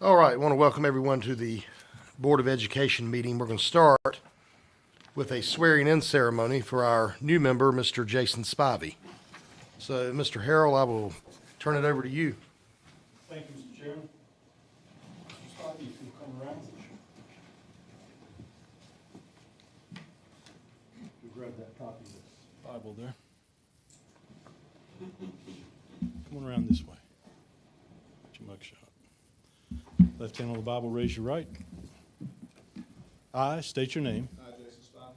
All right, I want to welcome everyone to the Board of Education meeting. We're going to start with a swearing-in ceremony for our new member, Mr. Jason Spivey. So, Mr. Harrell, I will turn it over to you. Thank you, Mr. Chairman. Mr. Spivey, if you'll come around. You grab that copy of the Bible there. Come on around this way. Get your mugshot. Left hand on the Bible, raise your right. I state your name. I, Jason Spivey,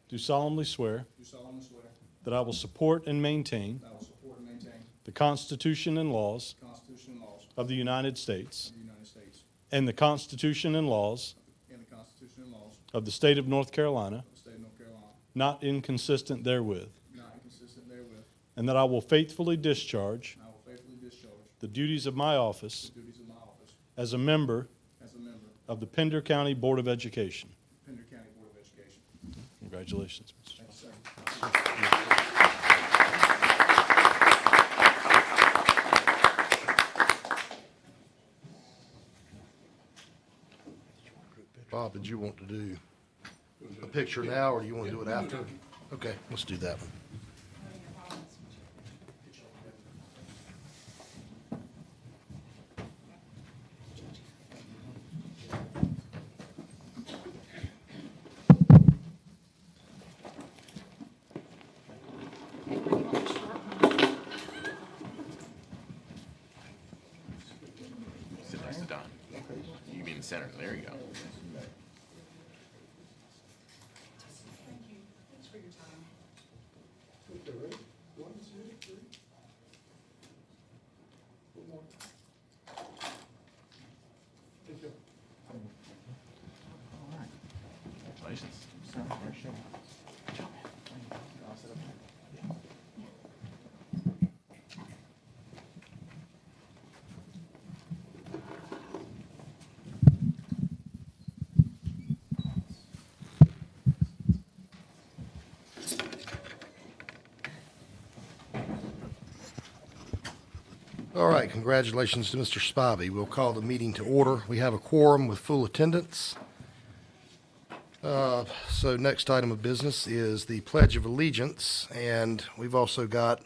Do solemnly swear do solemnly swear that I will support and maintain that I will support and maintain the Constitution and laws the Constitution and laws of the United States of the United States and the Constitution and laws and the Constitution and laws of the State of North Carolina, of the State of North Carolina, not inconsistent therewith, not inconsistent therewith, and that I will faithfully discharge and I will faithfully discharge the duties of my office the duties of my office as a member as a member of the Pender County Board of Education. of Pender County Board of Education. Congratulations, Mr. Thank you, sir. Bob, did you want to do a picture now, or do you want to do it after? Okay, let's do that one. Sit down. You mean the center. There you go. Congratulations. All right, congratulations to Mr. Spivey. We'll call the meeting to order. We have a quorum with full attendance. So next item of business is the Pledge of Allegiance, and we've also got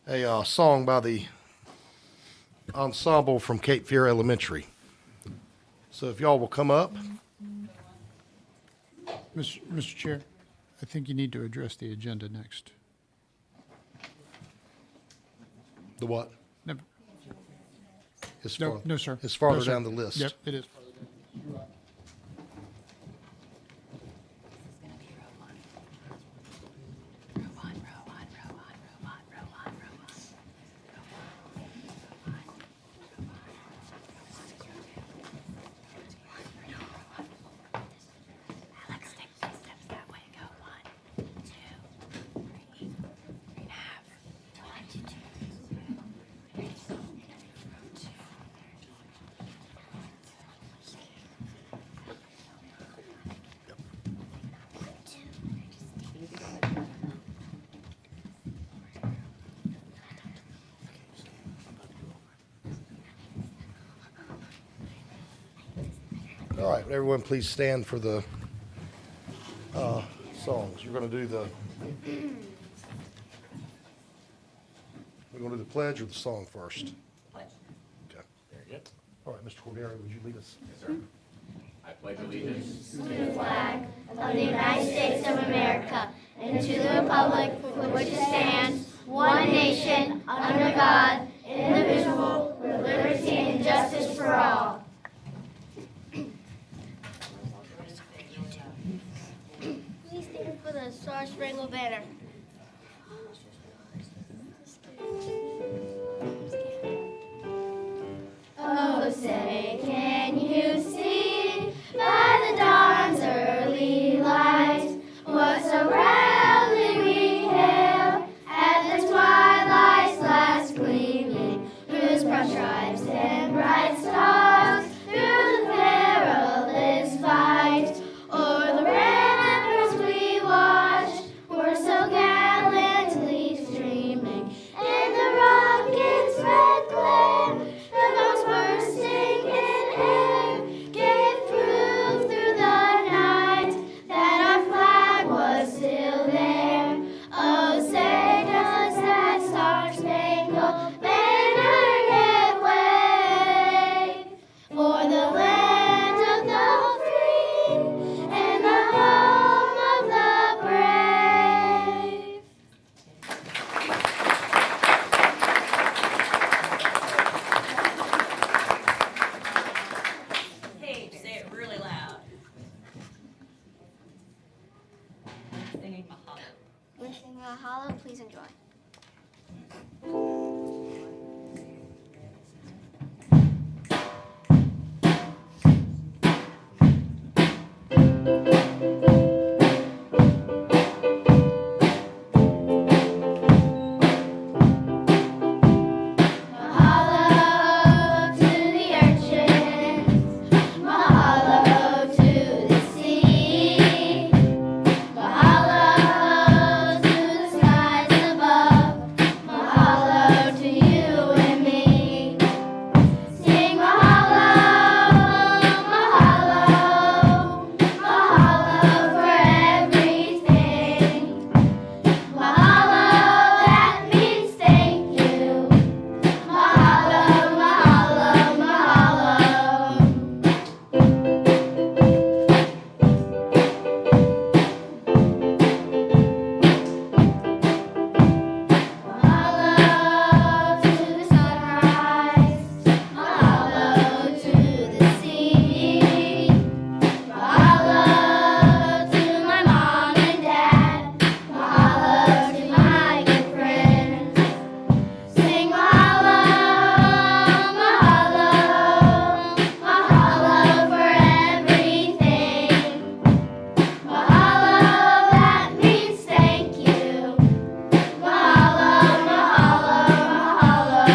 a song by the ensemble from Cape Fear Elementary. So if y'all will come up. Mr. Chair, I think you need to address the agenda next. The what? No, It's no, sir. It's farther No, sir. down the list. Yep, it is. All right, everyone please stand for the songs. You're going to do we're going to do the pledge or the song first? Pledge. Okay. Very good. All right, Mr. Cordero, would you lead us? Yes, sir. I pledge allegiance of the United States of America and to the republic for which it stands, one nation, under God, indivisible, with liberty and justice for all. Please stand for the Star Spangled Banner. Oh, say, can you see by the dawn's early light what so proudly we hailed at the twilight's last gleaming, whose broad stripes and bright stars through the perilous fight o'er the ramparts we watched were so Mahalo. Please enjoy. Mahalo to the urchins, mahalo to the sea, mahalo to the skies above, mahalo to you and me. Sing mahalo, mahalo, mahalo for everything. Mahalo, that means thank you. Mahalo, mahalo, mahalo. Mahalo to the sunrise. Mahalo to the sea. Mahalo to my mom and dad. Mahalo to my good friends. Sing mahalo, mahalo, mahalo for everything. Mahalo, that means thank you. Mahalo, mahalo, mahalo.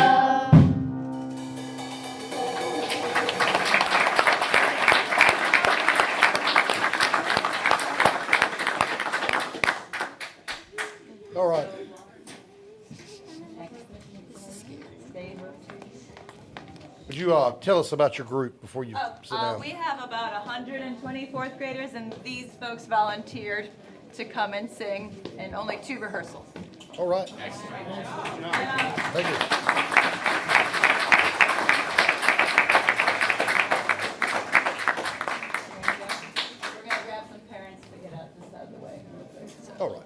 All right. Would you tell us about your group before you sit down? We have about 120 fourth graders, and these folks volunteered to come and sing in only 2 rehearsals. All right. Thank you. We're going to grab some parents to get out this out of the way. All right.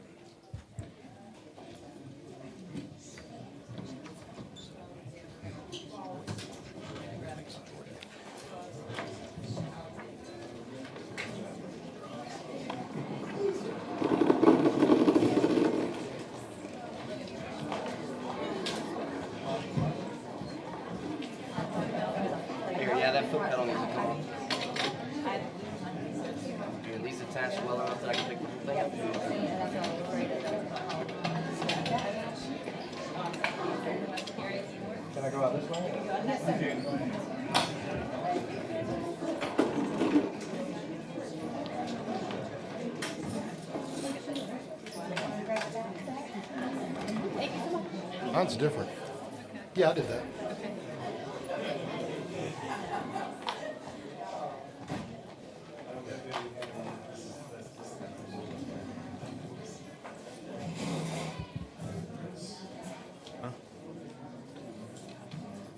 Here, yeah, that foot pedal needs to come off. You're at least attached well enough that I can pick the whole thing up. Can I go out this way? Mine's different. Yeah, I did that.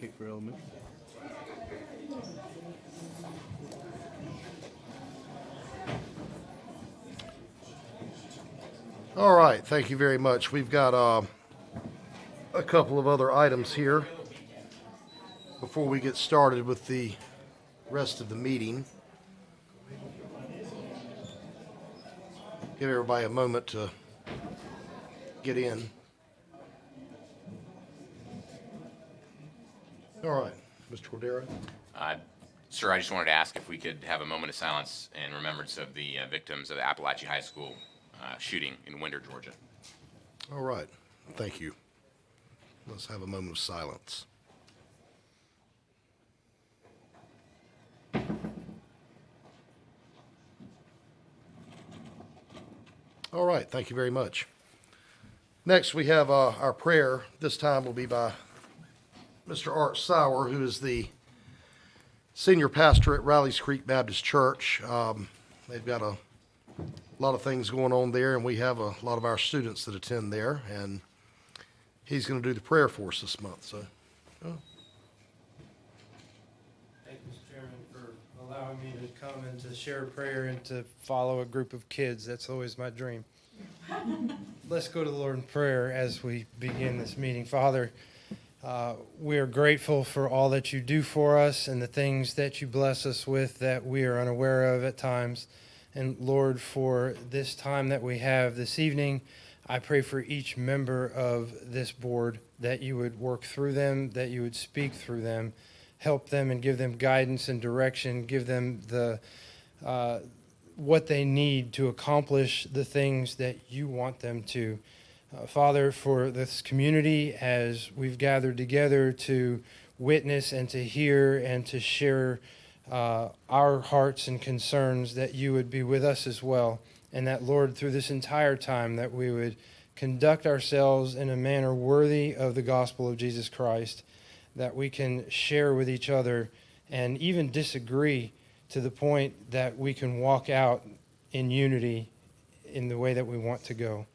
Kick for elementary. All right, thank you very much. We've got a couple of other items here before we get started with the rest of the meeting. Give everybody a moment to get in. All right, Mr. Cordero. Sir, I just wanted to ask if we could have a moment of silence in remembrance of the victims of the Appalachia High School shooting in Winder, Georgia. All right, thank you. Let's have a moment of silence. All right, thank you very much. Next, we have our prayer. This time will be by Mr. Art Sauer, who is the senior pastor at Riley's Creek Baptist Church. They've got a lot of things going on there, and we have a lot of our students that attend there, and he's going to do the prayer for us this month. So, Thank you, Mr. Chairman, for allowing me to come and to share a prayer and to follow a group of kids. That's always my dream. Let's go to the Lord in prayer as we begin this meeting. Father, we are grateful for all that you do for us and the things that you bless us with that we are unaware of at times. And Lord, for this time that we have this evening, I pray for each member of this board that you would work through them, that you would speak through them, help them and give them guidance and direction, give them the what they need to accomplish the things that you want them to. Father, for this community, as we've gathered together to witness and to hear and to share our hearts and concerns, that you would be with us as well. And that, Lord, through this entire time, that we would conduct ourselves in a manner worthy of the gospel of Jesus Christ, that we can share with each other and even disagree to the point that we can walk out in unity in the way that we want to go.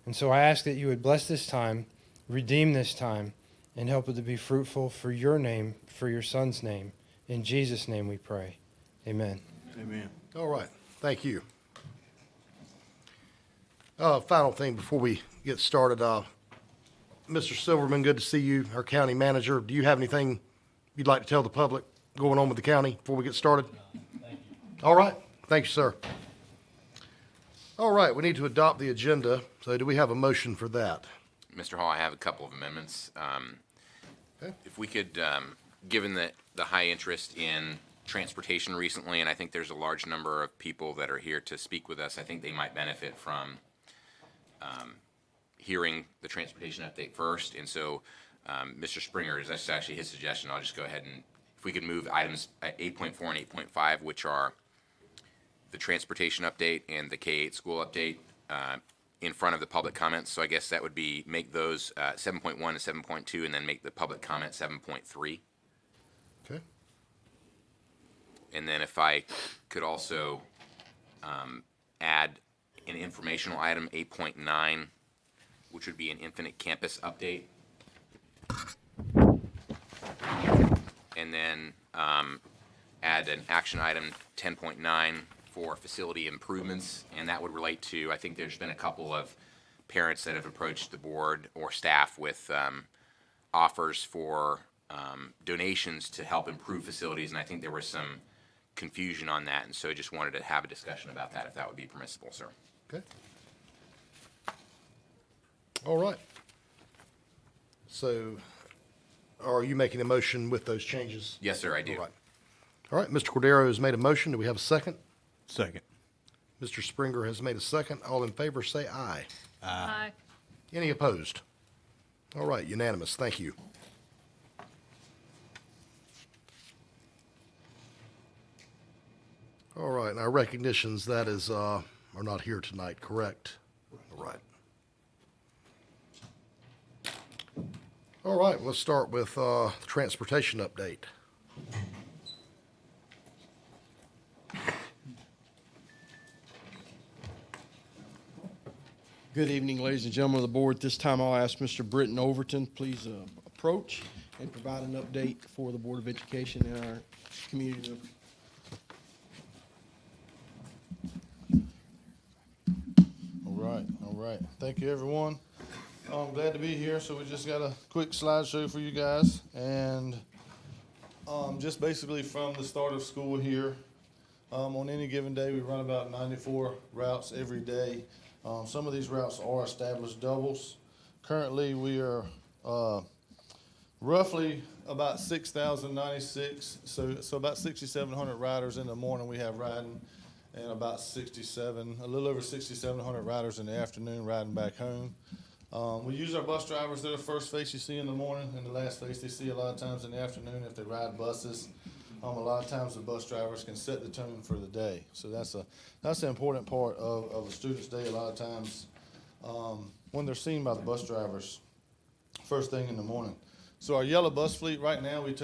And so I ask that you would bless this time, redeem this time, and help it to be fruitful for your name, for your Son's name. In Jesus' name we pray. Amen. Amen. All right, thank you. Final thing before we get started, Mr. Silverman, good to see you, our county manager. Do you have anything you'd like to tell the public going on with the county before we get started? Thank you. All right, thank you, sir. All right, we need to adopt the agenda, so do we have a motion for that? Mr. Hall, I have a couple of amendments. Okay. If we could, given the high interest in transportation recently, and I think there's a large number of people that are here to speak with us, I think they might benefit from hearing the transportation update first. And so, Mr. Springer, that's actually his suggestion. I'll just go ahead and, if we could move items 8.4 and 8.5, which are the transportation update and the K-8 school update, in front of the public comments. So I guess that would be make those 7.1 and 7.2, and then make the public comment 7.3. Okay. And then if I could also add an informational item, 8.9, which would be an Infinite Campus update. And then add an action item, 10.9, for facility improvements, and that would relate to, I think there's been a couple of parents that have approached the board or staff with offers for donations to help improve facilities, and I think there was some confusion on that, and so I just wanted to have a discussion about that, if that would be permissible, sir. Okay. All right. So, are you making a motion with those changes? Yes, sir, I do. All right. All right, Mr. Cordero has made a motion. Do we have a second? Second. Mr. Springer has made a second. All in favor, say aye. Aye. Any opposed? All right, unanimous. Thank you. All right, and our recognitions, that is, are not here tonight, correct? All right. All right, let's start with the transportation update. Good evening, ladies and gentlemen of the board. This time I'll ask Mr. Britton Overton, please approach and provide an update for the Board of Education and our community members. All right. Thank you, everyone. I'm glad to be here. So we just got a quick slideshow for you guys. And just basically from the start of school here, on any given day, we run about 94 routes every day. Some of these routes are established doubles. Currently, we are roughly about 6,096, so about 6,700 riders in the morning we have riding, and about a little over 6,700 riders in the afternoon riding back home. We use our bus drivers. They're the first face you see in the morning and the last face they see a lot of times in the afternoon if they ride buses. A lot of times the bus drivers can set the tone for the day. So that's an important part of a student's day a lot of times when they're seen by the bus drivers first thing in the morning. So our yellow bus fleet right now, we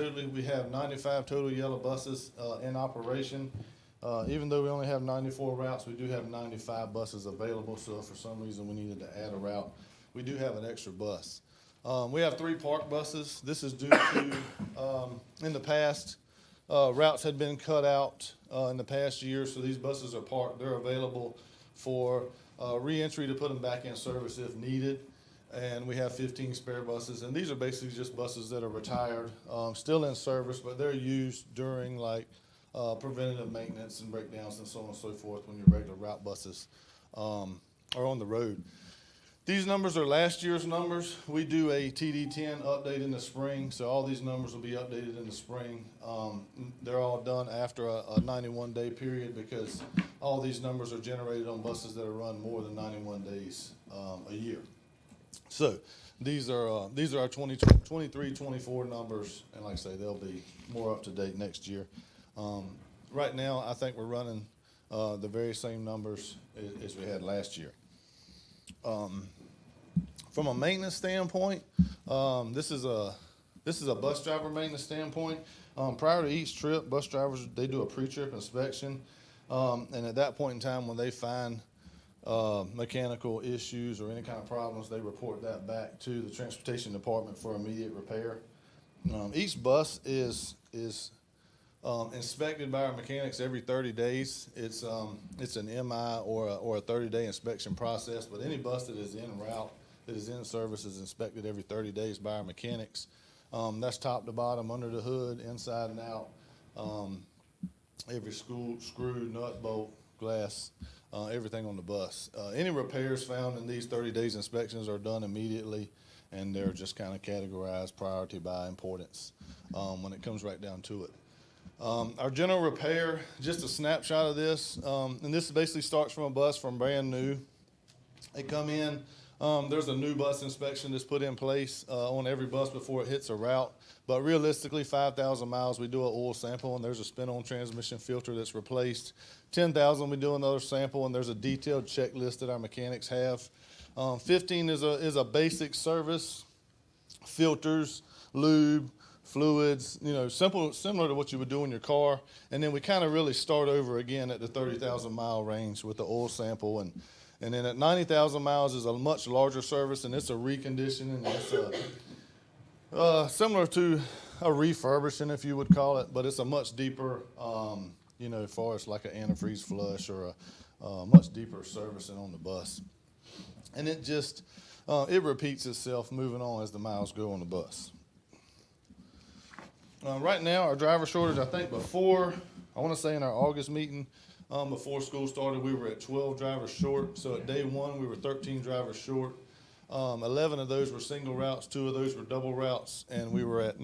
have 95 total yellow buses in operation. Even though we only have 94 routes, we do have 95 buses available. So if for some reason we needed to add a route, we do have an extra bus. We have 3 park buses. This is due to, in the past, routes had been cut out in the past year, so these buses are parked. They're available for re-entry to put them back in service if needed. And we have 15 spare buses. And these are basically just buses that are retired, still in service, but they're used during like preventative maintenance and breakdowns and so on and so forth when your regular route buses are on the road. These numbers are last year's numbers. We do a TD10 update in the spring, so all these numbers will be updated in the spring. They're all done after a 91-day period because all these numbers are generated on buses that are run more than 91 days a year. So these are our 23, 24 numbers, and like I say, they'll be more up to date next year. Right now, I think we're running the very same numbers as we had last year. From a maintenance standpoint, this is a bus driver maintenance standpoint. Prior to each trip, bus drivers, they do a pre-trip inspection, and at that point in time, when they find mechanical issues or any kind of problems, they report that back to the transportation department for immediate repair. Each bus is inspected by our mechanics every 30 days. It's an MI or a 30-day inspection process, but any bus that is en route, that is in service, is inspected every 30 days by our mechanics. That's top to bottom, under the hood, inside and out. Every screw, nut, bolt, glass, everything on the bus. Any repairs found in these 30 days inspections are done immediately, and they're just kind of categorized priority by importance when it comes right down to it. Our general repair, just a snapshot of this, and this basically starts from a bus from brand new. They come in, there's a new bus inspection that's put in place on every bus before it hits a route. But realistically, 5,000 miles, we do an oil sample, and there's a spin-on transmission filter that's replaced. 10,000, we do another sample, and there's a detailed checklist that our mechanics have. 15 is a basic service, filters, lube, fluids, similar to what you would do in your car. And then we kind of really start over again at the 30,000 mile range with the oil sample. And then at 90,000 miles is a much larger service, and it's a reconditioning. It's similar to a refurbishing, if you would call it, but it's a much deeper, as far as like an antifreeze flush or a much deeper servicing on the bus. And it just, it repeats itself moving on as the miles go on the bus. Right now, our driver shortage, I think before, I want to say in our August meeting, before school started, we were at 12 drivers short. So at day one, we were 13 drivers short. 11 of those were single routes, 2 of those were double routes, and we were at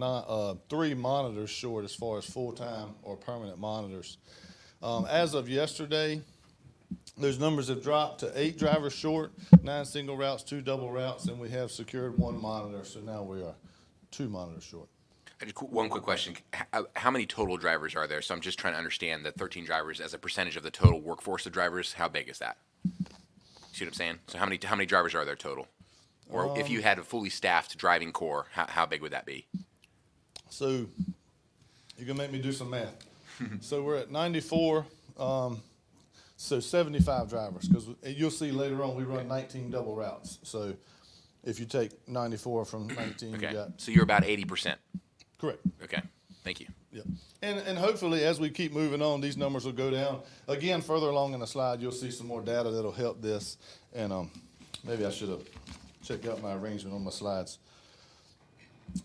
3 monitors short as far as full-time or permanent monitors. As of yesterday, those numbers have dropped to 8 drivers short, 9 single routes, 2 double routes, and we have secured 1 monitor, so now we are 2 monitors short. One quick question. How many total drivers are there? So I'm just trying to understand the 13 drivers as a percentage of the total workforce of drivers. How big is that? See what I'm saying? So how many drivers are there total? Or if you had a fully staffed driving corps, how big would that be? So you're going to make me do some math. So we're at 94, so 75 drivers, because you'll see later on we run 19 double routes. So if you take 94 from 19, Okay. you got... So you're about 80%. Correct. Okay. Thank you. Yeah. And hopefully as we keep moving on, these numbers will go down. Again, further along in the slide, you'll see some more data that'll help this. And maybe I should have checked out my arrangement on my slides.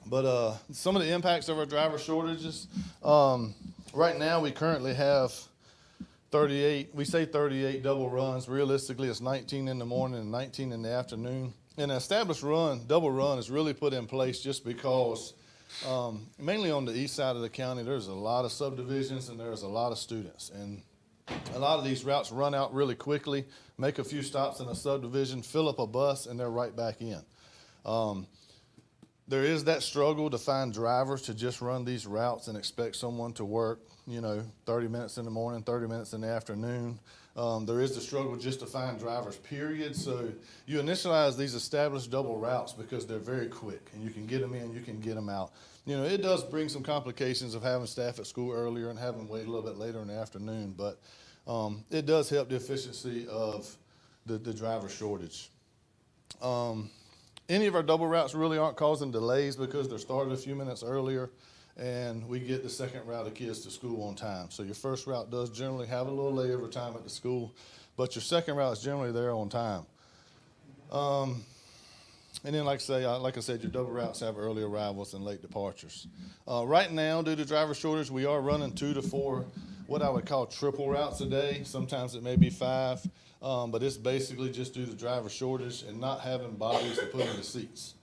But some of the impacts of our driver shortages, right now we currently have 38, we say 38 double runs. Realistically, it's 19 in the morning and 19 in the afternoon. And an established double run is really put in place just because mainly on the east side of the county, there's a lot of subdivisions and there's a lot of students. And a lot of these routes run out really quickly, make a few stops in a subdivision, fill up a bus, and they're right back in. There is that struggle to find drivers to just run these routes and expect someone to work, 30 minutes in the morning, 30 minutes in the afternoon. There is the struggle just to find drivers, period. So you initialize these established double routes because they're very quick, and you can get them in, you can get them out. It does bring some complications of having staff at school earlier and having them wait a little bit later in the afternoon, but it does help the efficiency of the driver shortage. Any of our double routes really aren't causing delays because they're started a few minutes earlier, and we get the second route of kids to school on time. So your first route does generally have a little layover time at the school, but your second route is generally there on time. And then, like I said, your double routes have early arrivals and late departures. Right now, due to driver shortage, we are running 2 to 4 what I would call triple routes a day. Sometimes it may be 5, but it's basically just due to driver shortage and not having bodies to put in the seats.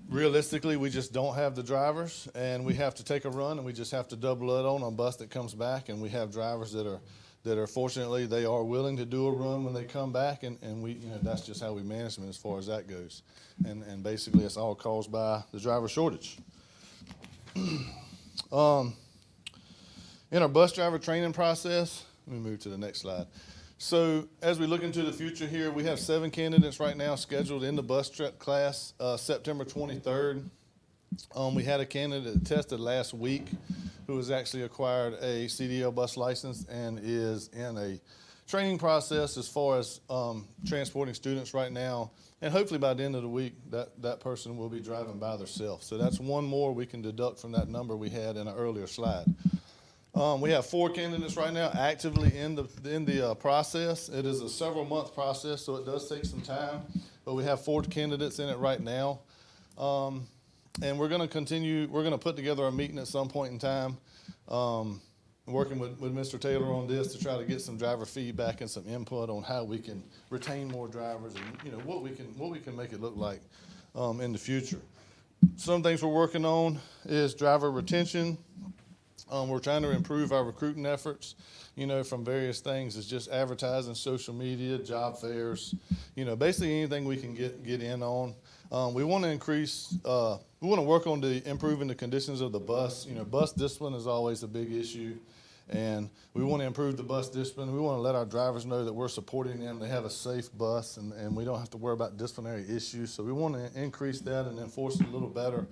Realistically, we just don't have the drivers, and we have to take a run, and we just have to double it on a bus that comes back. And we have drivers that are fortunately, they are willing to do a run when they come back, and we, you know, that's just how we manage them as far as that goes. And basically, it's all caused by the driver shortage. In our bus driver training process, let me move to the next slide. So as we look into the future here, we have 7 candidates right now scheduled in the bus truck class, September 23rd. We had a candidate that tested last week who has actually acquired a CDL bus license and is in a training process as far as transporting students right now. And hopefully by the end of the week, that person will be driving by themselves. So that's one more we can deduct from that number we had in an earlier slide. We have 4 candidates right now actively in the process. It is a several month process, so it does take some time, but we have 4 candidates in it right now. And we're going to put together a meeting at some point in time, working with Mr. Taylor on this to try to get some driver feedback and some input on how we can retain more drivers and, you know, what we can make it look like in the future. Some things we're working on is driver retention. We're trying to improve our recruiting efforts, you know, from various things. It's just advertising, social media, job fairs, you know, basically anything we can get in on. We want to we want to work on improving the conditions of the bus. You know, bus discipline is always a big issue, and we want to improve the bus discipline. We want to let our drivers know that we're supporting them. They have a safe bus, and we don't have to worry about disciplinary issues. So we want to increase that and enforce it a little better.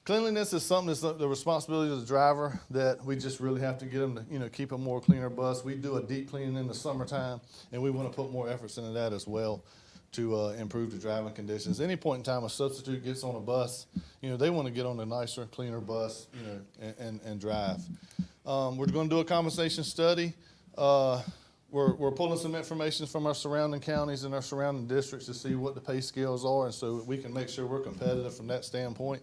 Cleanliness is something that's the responsibility of the driver that we just really have to get them to, you know, keep a more cleaner bus. We do a deep cleaning in the summertime, and we want to put more efforts into that as well to improve the driving conditions. Any point in time a substitute gets on a bus, you know, they want to get on a nicer, cleaner bus, you know, and drive. We're going to do a compensation study. We're pulling some information from our surrounding counties and our surrounding districts to see what the pay scales are, and so we can make sure we're competitive from that standpoint.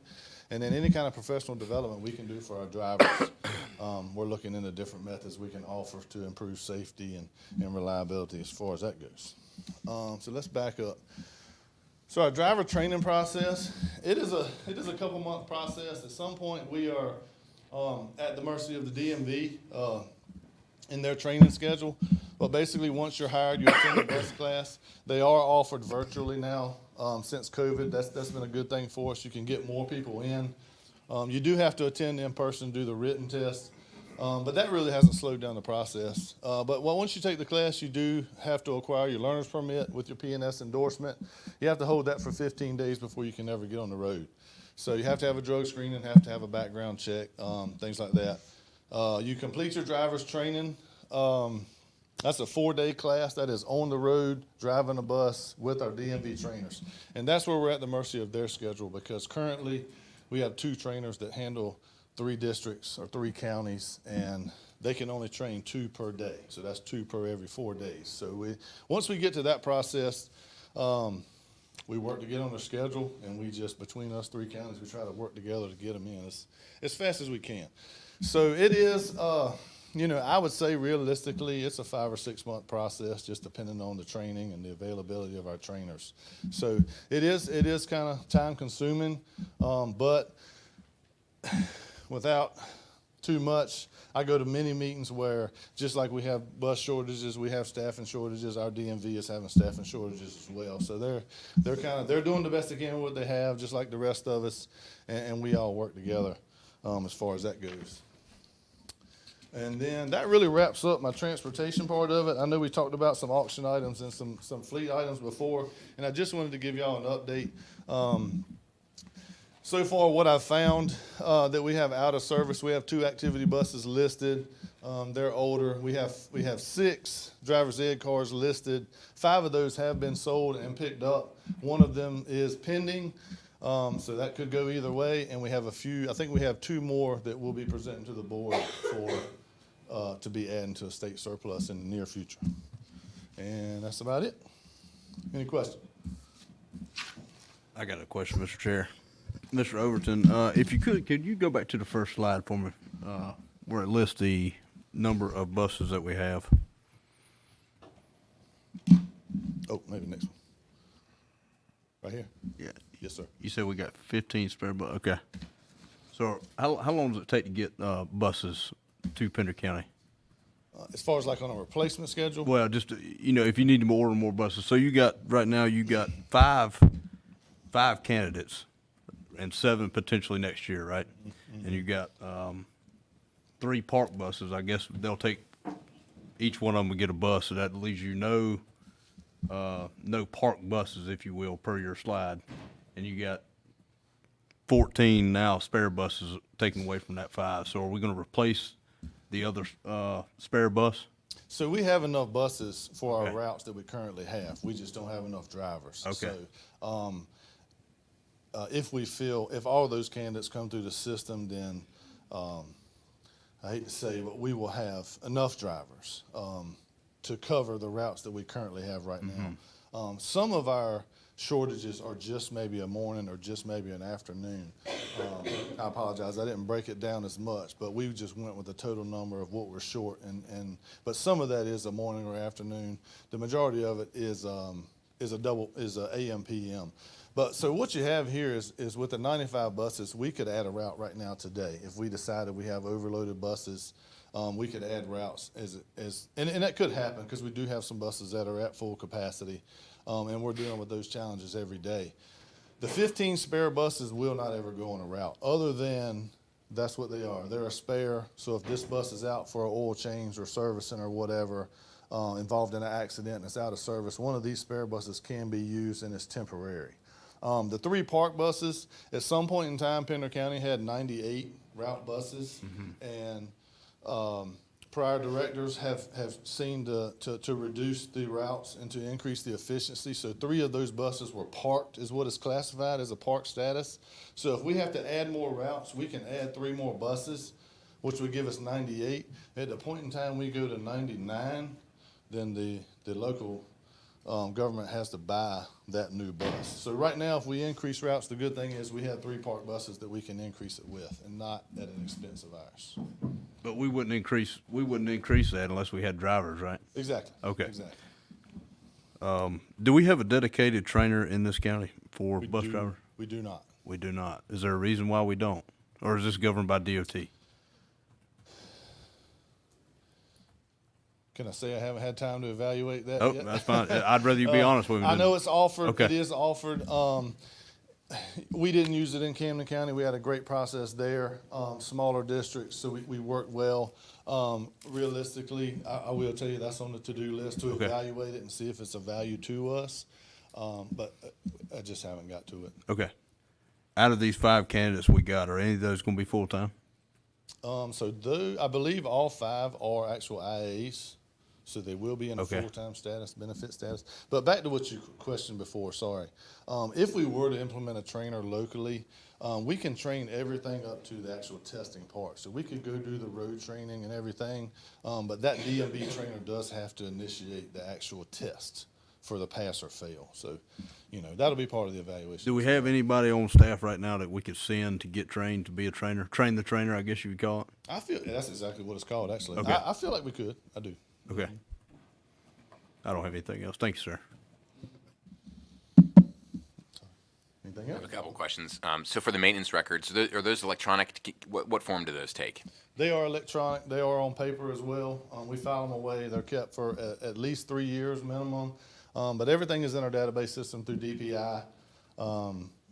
And then any kind of professional development we can do for our drivers. We're looking into different methods we can offer to improve safety and reliability as far as that goes. So let's back up. So our driver training process, it is a couple month process. At some point we are at the mercy of the DMV in their training schedule. But basically once you're hired, you attend the bus class. They are offered virtually now. Since COVID, that's been a good thing for us. You can get more people in. You do have to attend in person, do the written test, but that really hasn't slowed down the process. But once you take the class, you do have to acquire your learner's permit with your P&S endorsement. You have to hold that for 15 days before you can ever get on the road. So you have to have a drug screen and have to have a background check, things like that. You complete your driver's training. That's a 4-day class that is on the road, driving a bus with our DMV trainers. And that's where we're at the mercy of their schedule, because currently we have 2 trainers that handle 3 districts or 3 counties, and they can only train 2 per day. So that's 2 per every 4 days. So once we get to that process, we work to get on their schedule, and we just, between us 3 counties, we try to work together to get them in as fast as we can. So it is, you know, I would say realistically, it's a 5 or 6 month process, just depending on the training and the availability of our trainers. So it is kind of time consuming, but without too much, I go to many meetings where, just like we have bus shortages, we have staffing shortages. Our DMV is having staffing shortages as well. So they're doing the best they can with what they have, just like the rest of us, and we all work together as far as that goes. And then that really wraps up my transportation part of it. I know we talked about some auction items and some fleet items before, and I just wanted to give y'all an update. So far, what I've found that we have out of service, we have 2 activity buses listed. They're older. We have 6 driver's ed cars listed. 5 of those have been sold and picked up. 1 of them is pending. So that could go either way, and we have I think we have 2 more that we'll be presenting to the board to be adding to a state surplus in the near future. And that's about it. Any questions? I got a question, Mr. Chair. Mr. Overton, if you could you go back to the first slide for me, where it lists the number of buses that we have. Oh, maybe next one. Right here? Yeah. Yes, sir. You said we got 15 spare okay. So how long does it take to get, buses to Pender County? As far as like on a replacement schedule? Well, just, if you need to order more buses. So right now you got five candidates and 7 potentially next year, right? Mm-hmm. And you got, 3 park buses. I guess they'll take, each one of them will get a bus. So that leaves you no park buses, if you will, per your slide. And you got 14 now spare buses taken away from that 5. So are we going to replace the other spare bus? So we have enough buses for our Okay. routes that we currently have. We just don't have enough drivers. Okay. So, if all of those candidates come through the system, then, I hate to say, but we will have enough drivers, to cover the routes that we currently have right now. Some of our shortages are just maybe a morning or just maybe an afternoon. I apologize, I didn't break it down as much, but we just went with the total number of what we're short, but some of that is a morning or afternoon. The majority of it is a AM PM. But so what you have here is with the 95 buses, we could add a route right now today. If we decided we have overloaded buses, we could add routes and that could happen because we do have some buses that are at full capacity, and we're dealing with those challenges every day. The 15 spare buses will not ever go on a route, other than that's what they are. They're a spare, so if this bus is out for an oil change or servicing or whatever, involved in an accident and it's out of service, one of these spare buses can be used and it's temporary. The 3 park buses, at some point in time, Pender County had 98 route buses, and prior directors have seen to reduce the routes and to increase the efficiency. So 3 of those buses were parked, is what is classified as a park status. So if we have to add more routes, we can add 3 more buses, which would give us 98. At the point in time we go to 99, then the local government has to buy that new bus. So right now, if we increase routes, the good thing is we have 3 park buses that we can increase it with, and not at an expense of ours. But we wouldn't increase that unless we had drivers, right? Exactly. Okay. Exactly. Do we have a dedicated trainer in this county for We bus do- drivers? We do not. We do not. Is there a reason why we don't? Or is this governed by DOT? Can I say I haven't had time to evaluate that Oh, yet? that's fine. I'd rather you be honest with me. I know it's offered. Okay. It is offered. We didn't use it in Camden County. We had a great process there. Smaller districts, so we worked well. Realistically, I will tell you that's on the to-do list to Okay. evaluate it and see if it's a value to us. But I just haven't got to it. Okay. Out of these 5 candidates we got, are any of those going to be full-time? I believe all 5 are actual IAs. So they will be in a Okay. full-time status, benefit status. But back to what you questioned before, sorry. If we were to implement a trainer locally, we can train everything up to the actual testing part. So we could go do the road training and everything, but that DMV trainer does have to initiate the actual test for the pass or fail. So, that'll be part of the evaluation. Do we have anybody on staff right now that we could send to get trained to be a trainer? Train the trainer, I guess you would call it? I feel that's exactly what it's called, actually. Okay. I feel like we could. I do. Okay. I don't have anything else. Thank you, sir. Anything I else? have a couple of questions. So for the maintenance records, are those electronic? What form do those take? They are electronic. They are on paper as well. We file them away. They're kept for at least 3 years minimum. But everything is in our database system through DPI,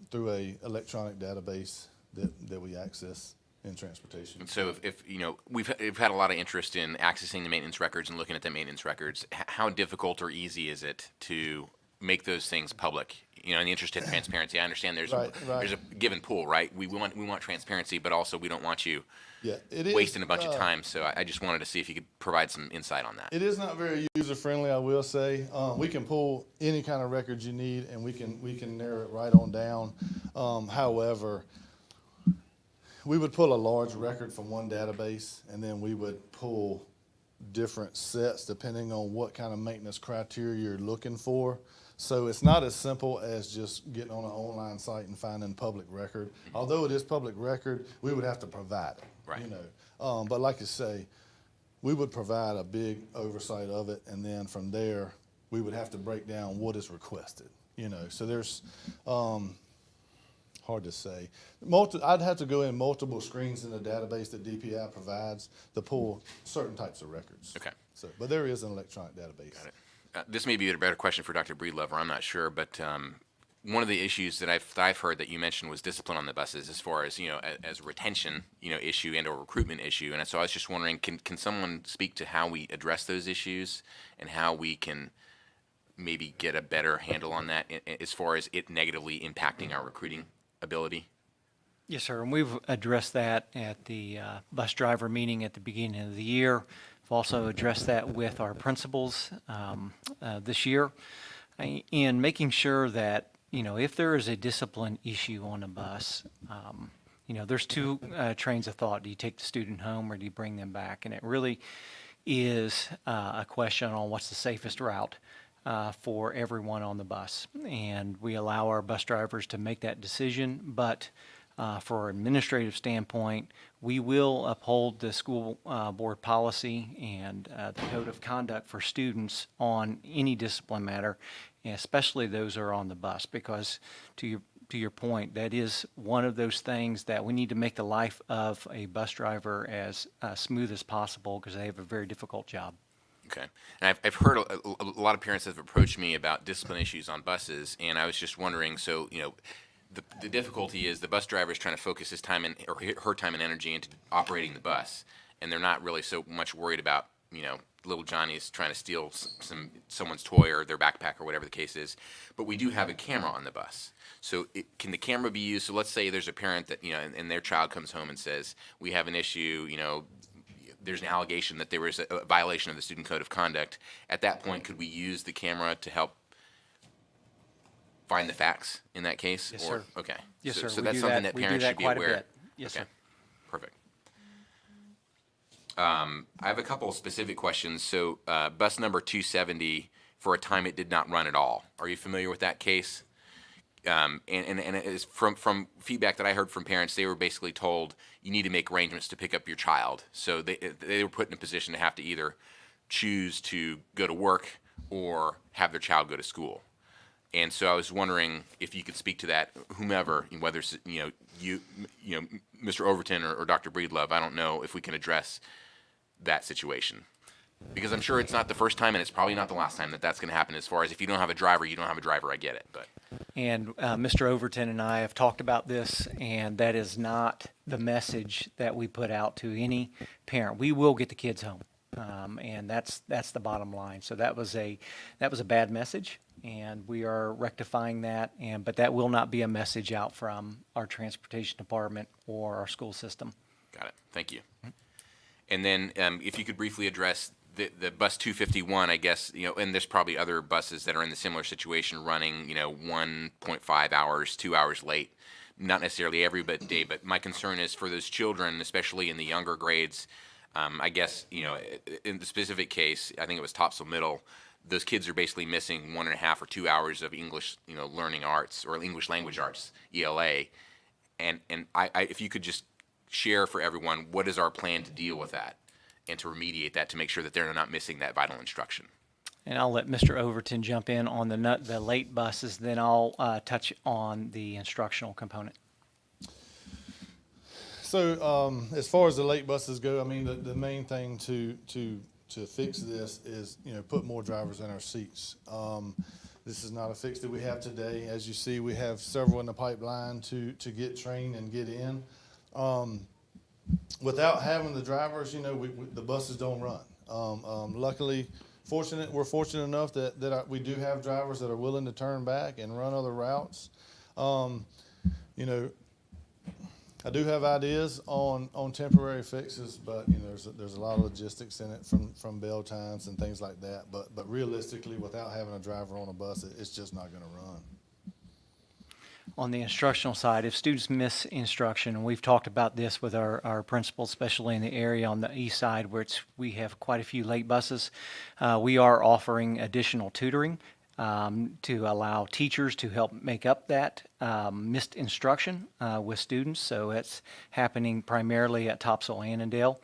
through a electronic database that we access in transportation. So if we've had a lot of interest in accessing the maintenance records and looking at the maintenance records, how difficult or easy is it to make those things public? In the interest of transparency, I understand there's Right. there's a give and pull, right? We want transparency, but also we don't want you Yeah, it is wasting a bunch of time. So I just wanted to see if you could provide some insight on that. It is not very user friendly, I will say. We can pull any kind of records you need, and we can narrow it right on down. However, we would pull a large record from one database, and then we would pull different sets depending on what kind of maintenance criteria you're looking for. So it's not as simple as just getting on an online site and finding public record. Although it is public record, we would have to provide it. Right. You know, but like you say, we would provide a big oversight of it, and then from there, we would have to break down what is requested. You know, so there's hard to say. I'd have to go in multiple screens in the database that DPI provides to pull certain types of records. Okay. So, but there is an electronic database. Got it. This may be a better question for Dr. Breedlove, I'm not sure, but one of the issues that I've heard that you mentioned was discipline on the buses, as far as, you know, as a retention, you know, issue and or recruitment issue. And so I was just wondering, can someone speak to how we address those issues and how we can maybe get a better handle on that as far as it negatively impacting our recruiting ability? Yes, sir. And we've addressed that at the bus driver meeting at the beginning of the year. We've also addressed that with our principals this year in making sure that, you know, if there is a discipline issue on a bus, you know, there's two trains of thought. Do you take the student home or do you bring them back? And it really is a question on what's the safest route for everyone on the bus. And we allow our bus drivers to make that decision, but for an administrative standpoint, we will uphold the school board policy and the code of conduct for students on any discipline matter, especially those who are on the bus, because to your point, that is one of those things that we need to make the life of a bus driver as smooth as possible, because they have a very difficult job. Okay. And I've heard a lot of parents have approached me about discipline issues on buses, and I was just wondering, so, you know, the difficulty is the bus driver is trying to focus his time or her time and energy into operating the bus, and they're not really so much worried about, you know, little Johnny's trying to steal someone's toy or their backpack or whatever the case is. But we do have a camera on the bus. So can the camera be used? So let's say there's a parent that, you know, and their child comes home and says, we have an issue, you know, there's an allegation that there was a violation of the student code of conduct. At that point, could we use the camera to help find the facts in that case? Yes, sir. Okay. Yes, So sir. that's something that parents should be aware. Quite a bit. Yes, Okay. sir. Perfect. I have a couple of specific questions. So bus number 270, for a time it did not run at all. Are you familiar with that case? And it is from feedback that I heard from parents, they were basically told you need to make arrangements to pick up your child. So they were put in a position to have to either choose to go to work or have their child go to school. And so I was wondering if you could speak to that, whomever, whether it's, you know, Mr. Overton or Dr. Breedlove. I don't know if we can address that situation, because I'm sure it's not the first time and it's probably not the last time that that's going to happen. As far as if you don't have a driver, you don't have a driver. I get it, but. And Mr. Overton and I have talked about this, and that is not the message that we put out to any parent. We will get the kids home, and that's the bottom line. So that was a bad message, and we are rectifying that. But that will not be a message out from our transportation department or our school system. Got it. Thank you. And then if you could briefly address the bus 251, I guess, you know, and there's probably other buses that are in the similar situation running, you know, 1.5 hours, 2 hours late. Not necessarily every day, but my concern is for those children, especially in the younger grades. I guess, you know, in the specific case, I think it was Topsail Middle, those kids are basically missing 1.5 or 2 hours of English, you know, learning arts or English language arts, ELA. And if you could just share for everyone, what is our plan to deal with that and to remediate that to make sure that they're not missing that vital instruction? And I'll let Mr. Overton jump in on the late buses, then I'll touch on the instructional component. So as far as the late buses go, I mean, the main thing to fix this is, you know, put more drivers in our seats. This is not a fix that we have today. As you see, we have several in the pipeline to get trained and get in. Without having the drivers, you know, the buses don't run. Luckily, we're fortunate enough that we do have drivers that are willing to turn back and run other routes. You know, I do have ideas on temporary fixes, but you know, there's a lot of logistics in it from bell times and things like that. But realistically, without having a driver on a bus, it's just not going to run. On the instructional side, if students miss instruction, and we've talked about this with our principals, especially in the area on the east side where we have quite a few late buses, we are offering additional tutoring to allow teachers to help make up that missed instruction with students. So it's happening primarily at Topsail Annandale,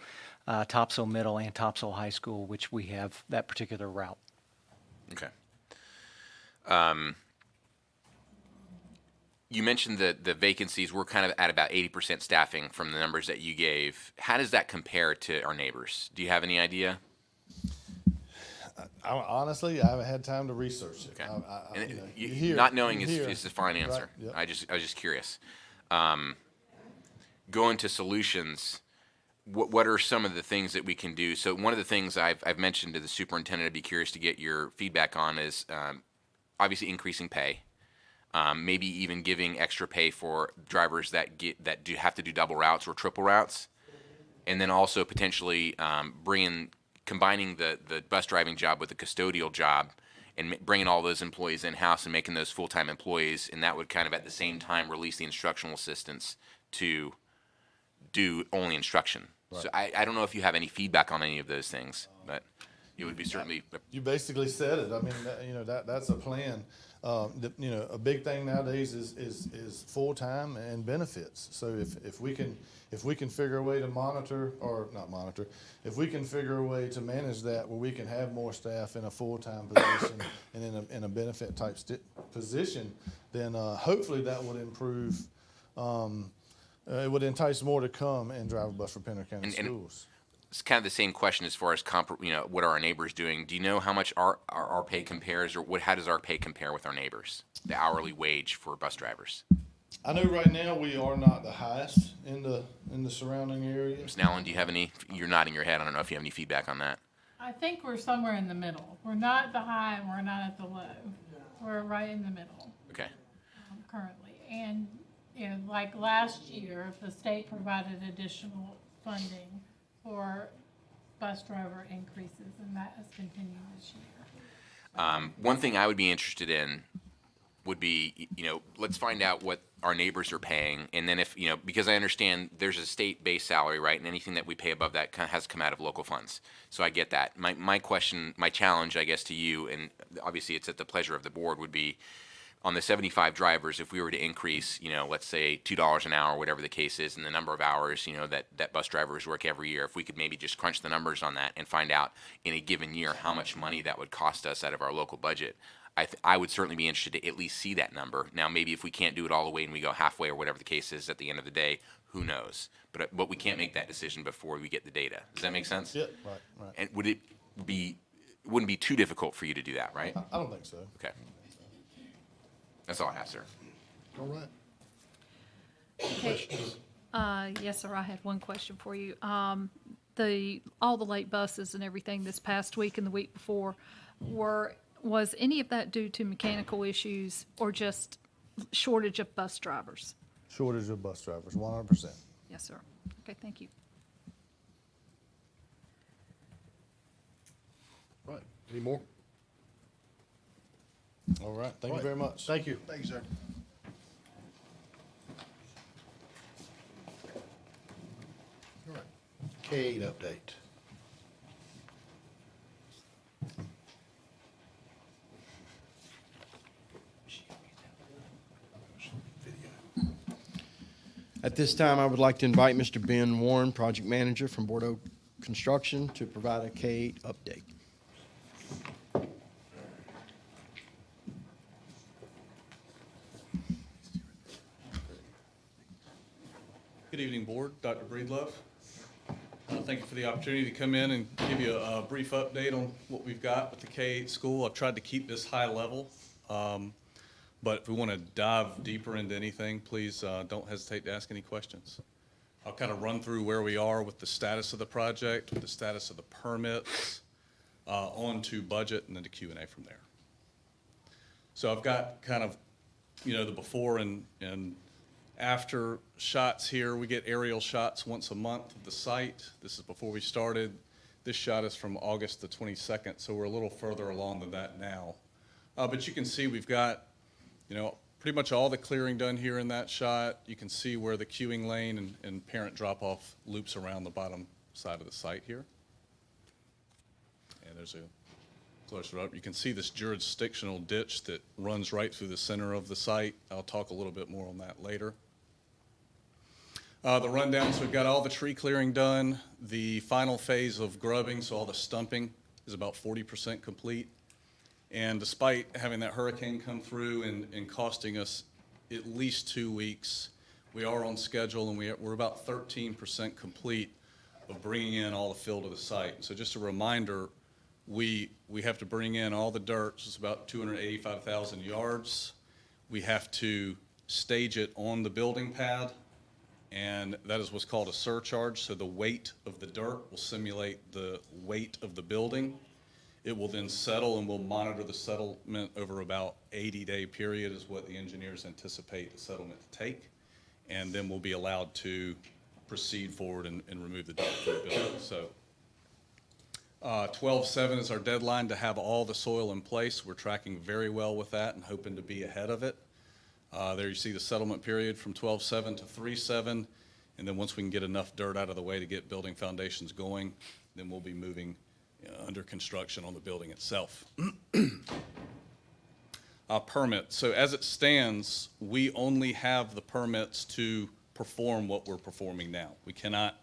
Topsail Middle, and Topsail High School, which we have that particular route. Okay. You mentioned that the vacancies were kind of at about 80% staffing from the numbers that you gave. How does that compare to our neighbors? Do you have any idea? Honestly, I haven't had time to research it. Okay. You know, You- you hear- not knowing you is, hear. is the fine answer. Right, yep. I was just curious. Going to solutions, what are some of the things that we can do? So one of the things I've mentioned to the superintendent, I'd be curious to get your feedback on is obviously increasing pay. Maybe even giving extra pay for drivers that have to do double routes or triple routes, and then also potentially combining the bus driving job with the custodial job, and bringing all those employees in house and making those full time employees, and that would kind of at the same time release the instructional assistants to do only instruction. Right. So I don't know if you have any feedback on any of those things, but it would be certainly. You basically said it. I mean, that's a plan. A big thing nowadays is full time and benefits. So if we can figure a way to monitor, or not monitor, if we can figure a way to manage that where we can have more staff in a full time position and in a benefit type position, then hopefully that would improve. It would entice more to come and drive a bus for Pender County schools. It's kind of the same question as far as what are our neighbors doing? Do you know how much our pay compares, or how does our pay compare with our neighbors? The hourly wage for bus drivers. I know right now we are not the highest in the surrounding area. Ms. Nallen, do you have any? You're nodding your head. I don't know if you have any feedback on that. I think we're somewhere in the middle. We're not at the high and we're not at the low. We're right in the middle Okay. currently. And, like last year, the state provided additional funding for bus driver increases, and that has continued this year. One thing I would be interested in would be, let's find out what our neighbors are paying, and then if, because I understand there's a state-based salary, right, and anything that we pay above that has come out of local funds. So I get that. My question, my challenge, I guess, to you, and obviously it's at the pleasure of the board, would be on the 75 drivers, if we were to increase, let's say $2 an hour, whatever the case is, and the number of hours, that bus drivers work every year, if we could maybe just crunch the numbers on that and find out in a given year how much money that would cost us out of our local budget, I would certainly be interested to at least see that number. Now, maybe if we can't do it all the way and we go halfway or whatever the case is at the end of the day, who knows? But we can't make that decision before we get the data. Does that make sense? Yeah, right. And wouldn't be too difficult for you to do that, right? I don't think so. Okay. That's all I have, sir. All right. Okay. Yes, sir, I had one question for you. All the late buses and everything this past week and the week before, was any of that due to mechanical issues or just shortage of bus drivers? Shortage of bus drivers, 100%. Yes, sir. Okay, thank you. Right. Any more? All right. Thank you very much. Thank you. Thank you, sir. All right. K-8 update. At this time, I would like to invite Mr. Ben Warren, Project Manager from Bordeaux Construction, to provide a K-8 update. Good evening, Board. Dr. Breedlove. Thank you for the opportunity to come in and give you a brief update on what we've got with the K-8 school. I've tried to keep this high level, but if we want to dive deeper into anything, please don't hesitate to ask any questions. I'll kind of run through where we are with the status of the project, with the status of the permits, on to budget, and then to Q&A from there. So I've got kind of, the before and after shots here. We get aerial shots once a month of the site. This is before we started. This shot is from August the 22nd, so we're a little further along than that now. But you can see we've got, pretty much all the clearing done here in that shot. You can see where the queuing lane and parent drop-off loops around the bottom side of the site here. And there's a closer up, you can see this jurisdictional ditch that runs right through the center of the site. I'll talk a little bit more on that later. The rundown, so we've got all the tree clearing done. The final phase of grubbing, so all the stumping, is about 40% complete. And despite having that hurricane come through and costing us at least 2 weeks, we are on schedule, and we're about 13% complete of bringing in all the fill to the site. So just a reminder, we have to bring in all the dirt, so it's about 285,000 yards. We have to stage it on the building pad, and that is what's called a surcharge. So the weight of the dirt will simulate the weight of the building. It will then settle, and we'll monitor the settlement over about 80-day period is what the engineers anticipate the settlement to take. And then we'll be allowed to proceed forward and remove the dirt from the building. So 12/7 is our deadline to have all the soil in place. We're tracking very well with that and hoping to be ahead of it. There you see the settlement period from 12/7 to 3/7. And then once we can get enough dirt out of the way to get building foundations going, then we'll be moving under construction on the building itself. Permit. So as it stands, we only have the permits to perform what we're performing now. We cannot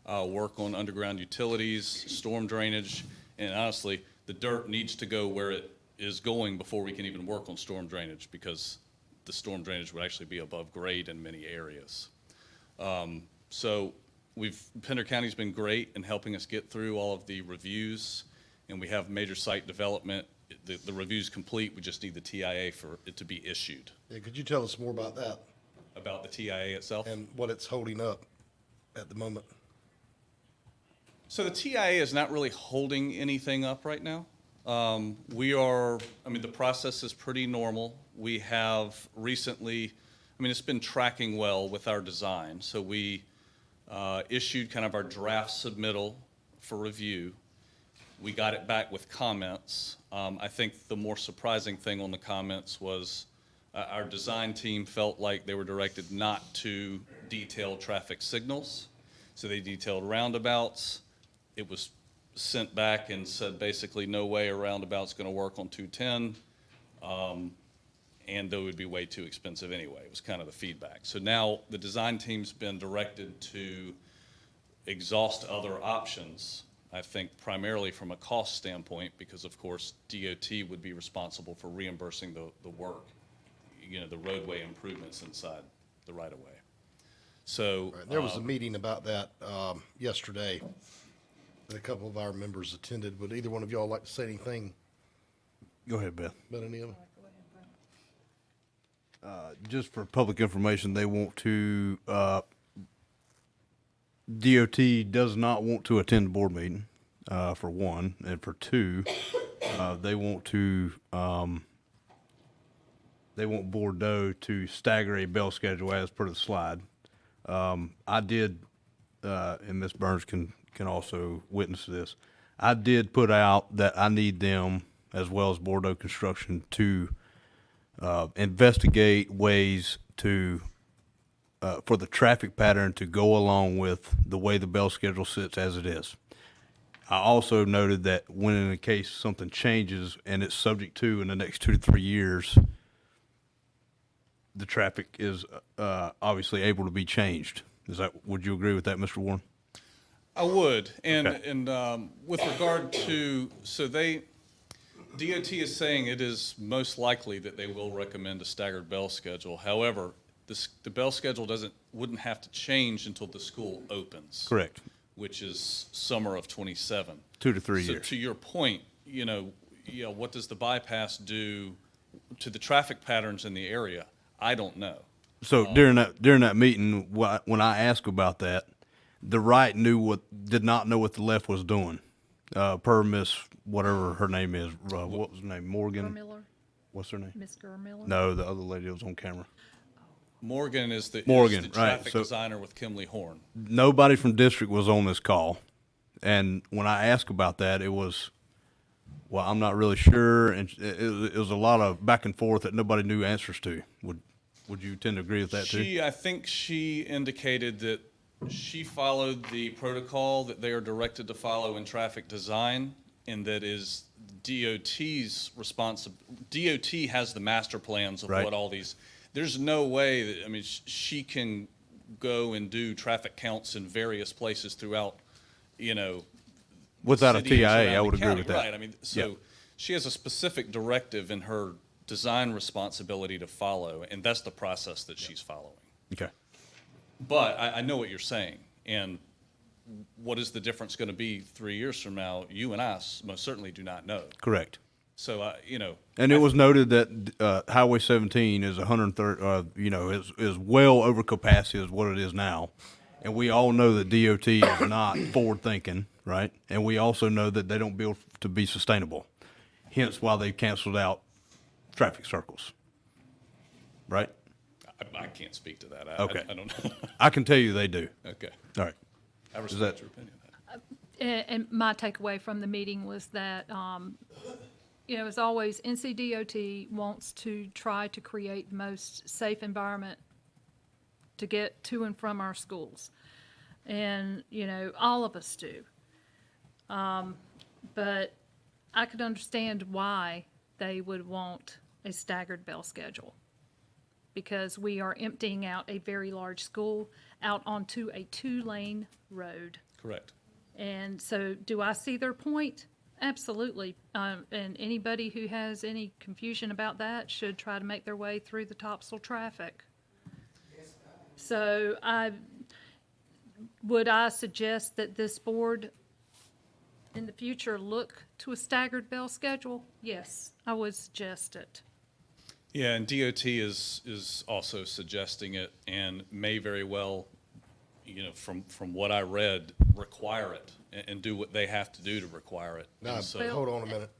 work on underground utilities, storm drainage, and honestly, the dirt needs to go where it is going before we can even work on storm drainage, because the storm drainage would actually be above grade in many areas. So Pender County's been great in helping us get through all of the reviews, and we have major site development. The review's complete, we just need the TIA for it to be issued. Yeah, could you tell us more about that About the TIA itself? and what it's holding up at the moment? So the TIA is not really holding anything up right now. The process is pretty normal. We have recently, it's been tracking well with our design. So we issued kind of our draft submittal for review. We got it back with comments. I think the more surprising thing on the comments was our design team felt like they were directed not to detail traffic signals. So they detailed roundabouts. It was sent back and said basically no way a roundabout's going to work on 210, and though it would be way too expensive anyway. It was kind of the feedback. So now the design team's been directed to exhaust other options, I think primarily from a cost standpoint, because of course DOT would be responsible for reimbursing the work, the roadway improvements inside the right-of-way. So Right, there was a meeting about that yesterday that a couple of our members attended. Would either one of y'all like to say anything Go ahead, Beth. about any of it? Just for public information, they want to, DOT does not want to attend the board meeting, for one, and for two, they want Bordeaux to stagger a bell schedule as per the slide. I did, and Ms. Burns can also witness this. I did put out that I need them, as well as Bordeaux Construction, to investigate ways to for the traffic pattern to go along with the way the bell schedule sits as it is. I also noted that when in a case something changes and it's subject to in the next 2 to 3 years, the traffic is obviously able to be changed. Would you agree with that, Mr. Warren? I would, and Okay. and with regard to, DOT is saying it is most likely that they will recommend a staggered bell schedule. However, the bell schedule wouldn't have to change until the school opens. Correct. Which is summer of '27. 2 to 3 years. So to your point, what does the bypass do to the traffic patterns in the area? I don't know. So during that meeting, when I asked about that, the right did not know what the left was doing. Per Miss whatever her name is, what was her name? Morgan. Miller, What's her name? Miss Miller. No, the other lady that was on camera. Morgan is the Morgan, right, traffic so- designer with Kimley Horn. Nobody from district was on this call, and when I asked about that, it was, well, I'm not really sure, and it was a lot of back and forth that nobody knew answers to. Would you tend to agree with that too? I think she indicated that she followed the protocol that they are directed to follow in traffic design, and that is DOT's DOT has the master plans of Right. what all these, there's no way that, I mean, she can go and do traffic counts in various places throughout, you know. Without a cities TIA, around I the would agree county. with that. Right, I mean, so Yeah. she has a specific directive in her design responsibility to follow, and that's the process that she's following. Okay. But I know what you're saying, and what is the difference going to be 3 years from now? You and I most certainly do not know. Correct. So, you know. And it was noted that Highway 17 is 130, is well over capacity is what it is now. And we all know that DOT is not forward-thinking, right? And we also know that they don't build to be sustainable. Hence why they canceled out traffic circles, right? I can't speak to that. Okay. I don't know. I can tell you they do. Okay. All right. I Is respect that- your opinion. And my takeaway from the meeting was that, as always, NCDOT wants to try to create the most safe environment to get to and from our schools. And, all of us do. But I could understand why they would want a staggered bell schedule. Because we are emptying out a very large school out onto a 2-lane road. Correct. And so, do I see their point? Absolutely. And anybody who has any confusion about that should try to make their way through the Topsail traffic. So, would I suggest that this board in the future look to a staggered bell schedule? Yes, I would suggest it. Yeah, and DOT is also suggesting it and may very well, from what I read, require it and do what they have to do to require it. Now, And so- hold on a minute.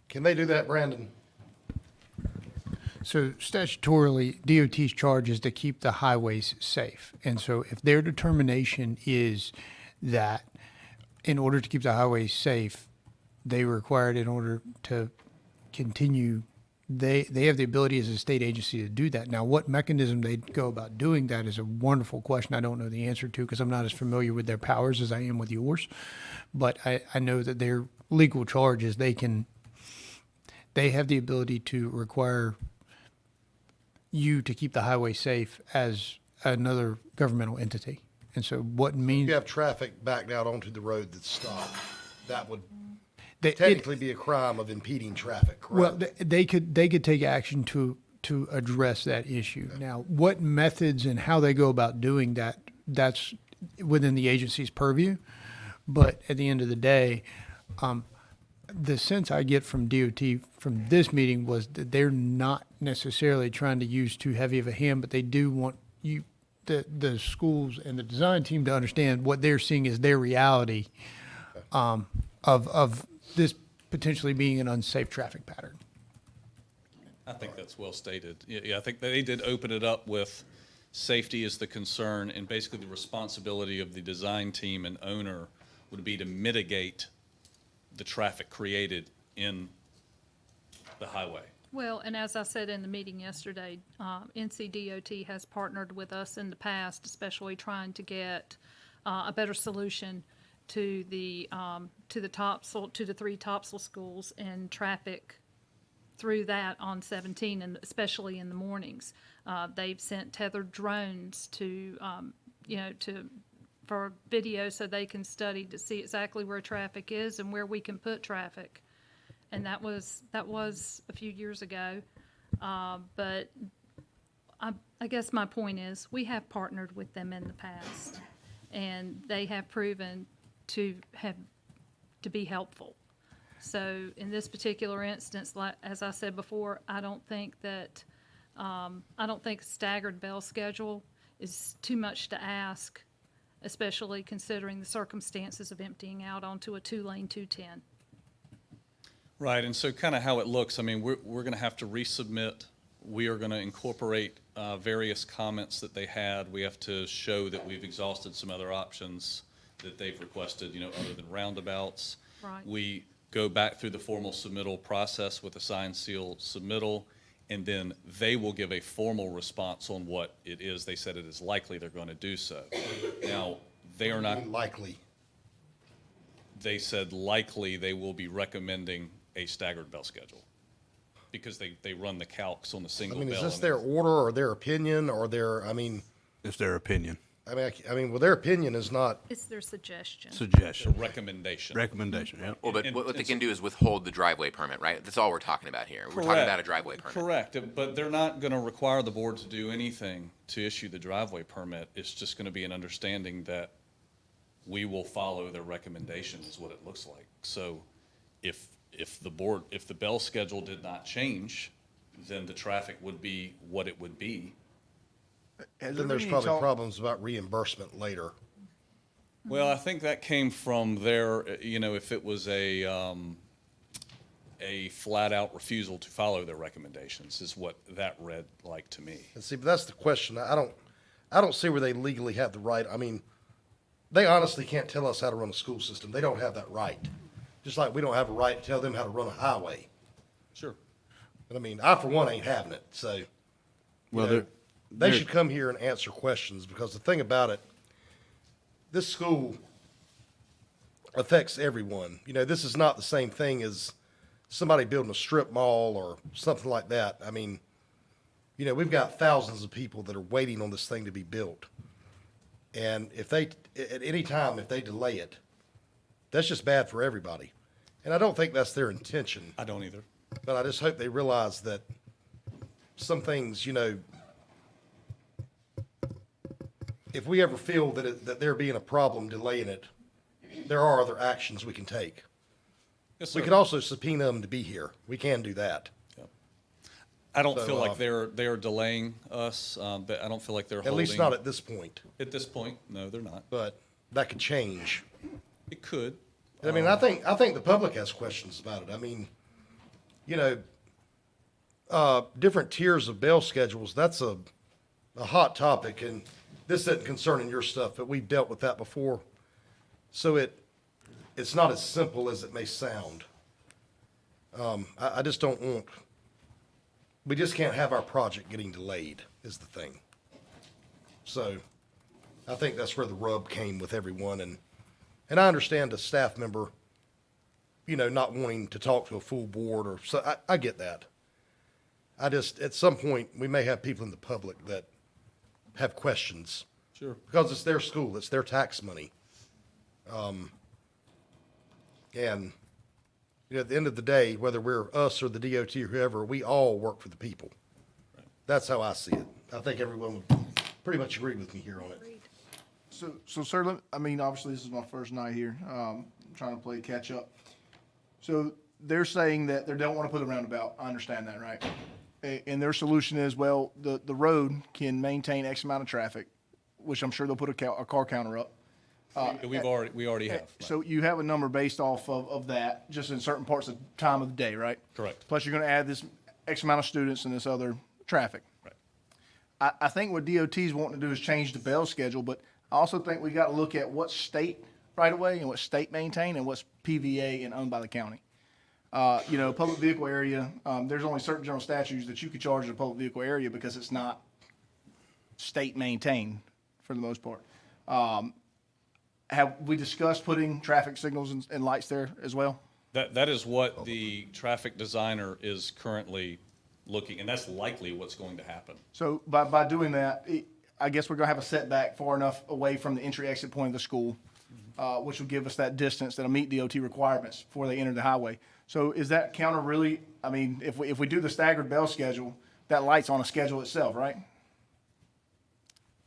Can they do that, Brandon? So statutorily, DOT's charge is to keep the highways safe. And so if their determination is that in order to keep the highways safe, they require it in order to continue, they have the ability as a state agency to do that. Now, what mechanism they'd go about doing that is a wonderful question I don't know the answer to because I'm not as familiar with their powers as I am with yours. But I know that their legal charge is they have the ability to require you to keep the highway safe as another governmental entity. And so what means You have traffic backed out onto the road that's stopped. That would it- technically be a crime of impeding traffic, correct? Well, they could take action to address that issue. Now, what methods and how they go about doing that, that's within the agency's purview. But at the end of the day, the sense I get from DOT from this meeting was that they're not necessarily trying to use too heavy of a hand, but they do want the schools and the design team to understand what they're seeing is their reality of this potentially being an unsafe traffic pattern. I think that's well stated. Yeah, I think they did open it up with safety is the concern, and basically the responsibility of the design team and owner would be to mitigate the traffic created in the highway. Well, and as I said in the meeting yesterday, NCDOT has partnered with us in the past, especially trying to get a better solution to the Topsail, to the 3 Topsail schools and traffic through that on 17, and especially in the mornings. They've sent tethered drones to for video so they can study to see exactly where traffic is and where we can put traffic. And that was a few years ago. But I guess my point is we have partnered with them in the past, and they have proven to be helpful. So in this particular instance, like, as I said before, I don't think staggered bell schedule is too much to ask, especially considering the circumstances of emptying out onto a 2-lane 210. Right, and so kind of how it looks, I mean, we're going to have to resubmit. We are going to incorporate various comments that they had. We have to show that we've exhausted some other options that they've requested, other than roundabouts. Right. We go back through the formal submittal process with a signed seal submittal, and then they will give a formal response on what it is. They said it is likely they're going to do so. Now, they are not. Likely. they said likely they will be recommending a staggered bell schedule because they run the calcs on the I single mean, bell. is this and their order or their opinion or their, I mean, It's their opinion. well, their opinion is not, It's their suggestion. It's a Suggestion. recommendation. Recommendation, yeah. Well, but And- what they and can so- do is withhold the driveway permit, right? That's all we're talking about here. We're talking about a driveway permit. Correct, but they're not going to require the board to do anything to issue the driveway permit. It's just going to be an understanding that we will follow their recommendation is what it looks like. So if the bell schedule did not change, then the traffic would be what it would be. then there's probably problems about reimbursement later. Well, I think that came from their, if it was a flat-out refusal to follow their recommendations is what that read like to me. And see, but that's the question. I don't see where they legally have the right. I mean, they honestly can't tell us how to run a school system. They don't have that right. Just like we don't have a right to tell them how to run a highway. Sure. But I mean, I for one ain't having it, so. Well, you know, they're- they they're- should come here and answer questions, because the thing about it, this school affects everyone. You know, this is not the same thing as somebody building a strip mall or something like that. I mean, you know, we've got thousands of people that are waiting on this thing to be built. And if they, at any time, if they delay it, that's just bad for everybody. And I don't think that's their intention. I don't either. But I just hope they realize that some things, you know, if we ever feel that there being a problem delaying it, there are other actions we can take. Yes, We sir. could also subpoena them to be here. We can do that. I don't So, feel like they're delaying us, but I don't feel like they're At holding. least not at this point, At this point, no, they're not. but that could change. It could. I mean, I think the public has questions about it. I mean, you know, different tiers of bail schedules, that's a hot topic, and this isn't concerning your stuff, but we've dealt with that before. So it's not as simple as it may sound. I just don't want, we just can't have our project getting delayed is the thing. So I think that's where the rub came with everyone, and I understand a staff member, you know, not wanting to talk to a full board or so, I get that. I just, at some point, we may have people in the public that have questions. Sure. Because it's their school, it's their tax money. And, you know, at the end of the day, whether we're us or the DOT or whoever, we all work for the people. That's how I see it. I think everyone would pretty much agree with me here on it. So sir, I mean, obviously this is my first night here, trying to play catch up. So they're saying that they don't want to put a roundabout. I understand that, right? And their solution is, well, the road can maintain X amount of traffic, which I'm sure they'll put a car counter up. We already have. So you have a number based off of that, just in certain parts of the time of the day, right? Correct. Plus you're gonna add this X amount of students and this other traffic. Right. I think what DOT's wanting to do is change the bell schedule, but I also think we gotta look at what's state right away and what's state maintained and what's PVA and owned by the county. You know, public vehicle area, there's only certain general statutes that you could charge in a public vehicle area because it's not state maintained for the most part. Have we discussed putting traffic signals and lights there as well? That is what the traffic designer is currently looking, and that's likely what's going to happen. So by doing that, I guess we're gonna have a setback far enough away from the entry exit point of the school, which will give us that distance that'll meet DOT requirements before they enter the highway. So is that counter really, I mean, if we do the staggered bell schedule, that light's on a schedule itself, right?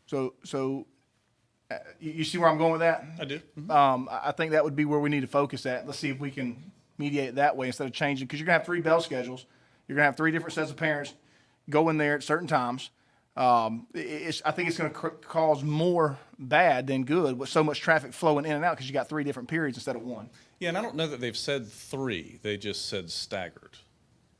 So you see where I'm going with that? I do. I think that would be where we need to focus at. Let's see if we can mediate it that way instead of changing, because you're gonna have 3 bell schedules. You're gonna have 3 different sets of parents go in there at certain times. I think it's gonna cause more bad than good with so much traffic flowing in and out because you got 3 different periods instead of 1. Yeah, and I don't know that they've said 3. They just said staggered.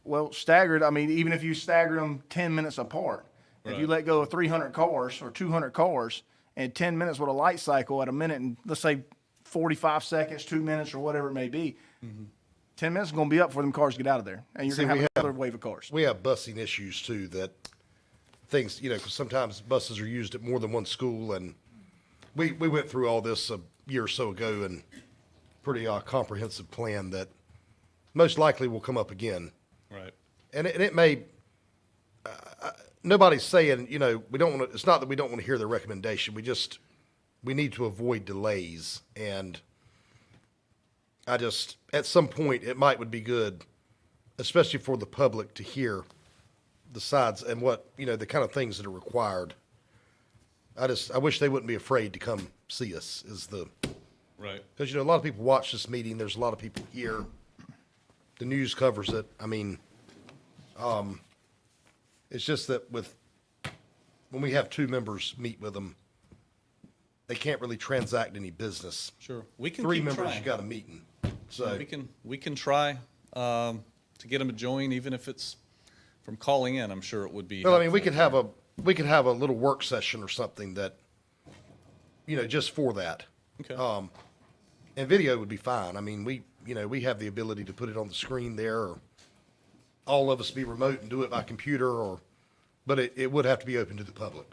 Well, staggered, I mean, even if you stagger them 10 minutes apart, if you let go of 300 cars or 200 cars and 10 minutes with a light cycle at a minute and let's say 45 seconds, 2 minutes or whatever it may be, 10 minutes is going to be up for them cars to get out of there. And you're See, going to we have have- another wave of cars. We have busing issues too, that things, you know, 'cause sometimes buses are used at more than one school, and we went through all this a year or so ago, and pretty comprehensive plan that most likely will come up again. Right. And it may, nobody's saying, you know, we don't want to, it's not that we don't want to hear their recommendation. We need to avoid delays. And at some point, it would be good, especially for the public, to hear the sides and what, you know, the kind of things that are required. I wish they wouldn't be afraid to come see us Right. because, you know, a lot of people watch this meeting. There's a lot of people here. The news covers it. I mean, it's just that when we have two members meet with them, they can't really transact any business. Sure. We can Three keep members, trying. you got a meeting. So, We can try to get them to join, even if it's from calling in. I'm sure it would be. well, I mean, we helpful. could have a little work session or something that, you know, just for that. Okay. And video would be fine. I mean, we have the ability to put it on the screen there, or all of us be remote and do it by computer, but it would have to be open to the public.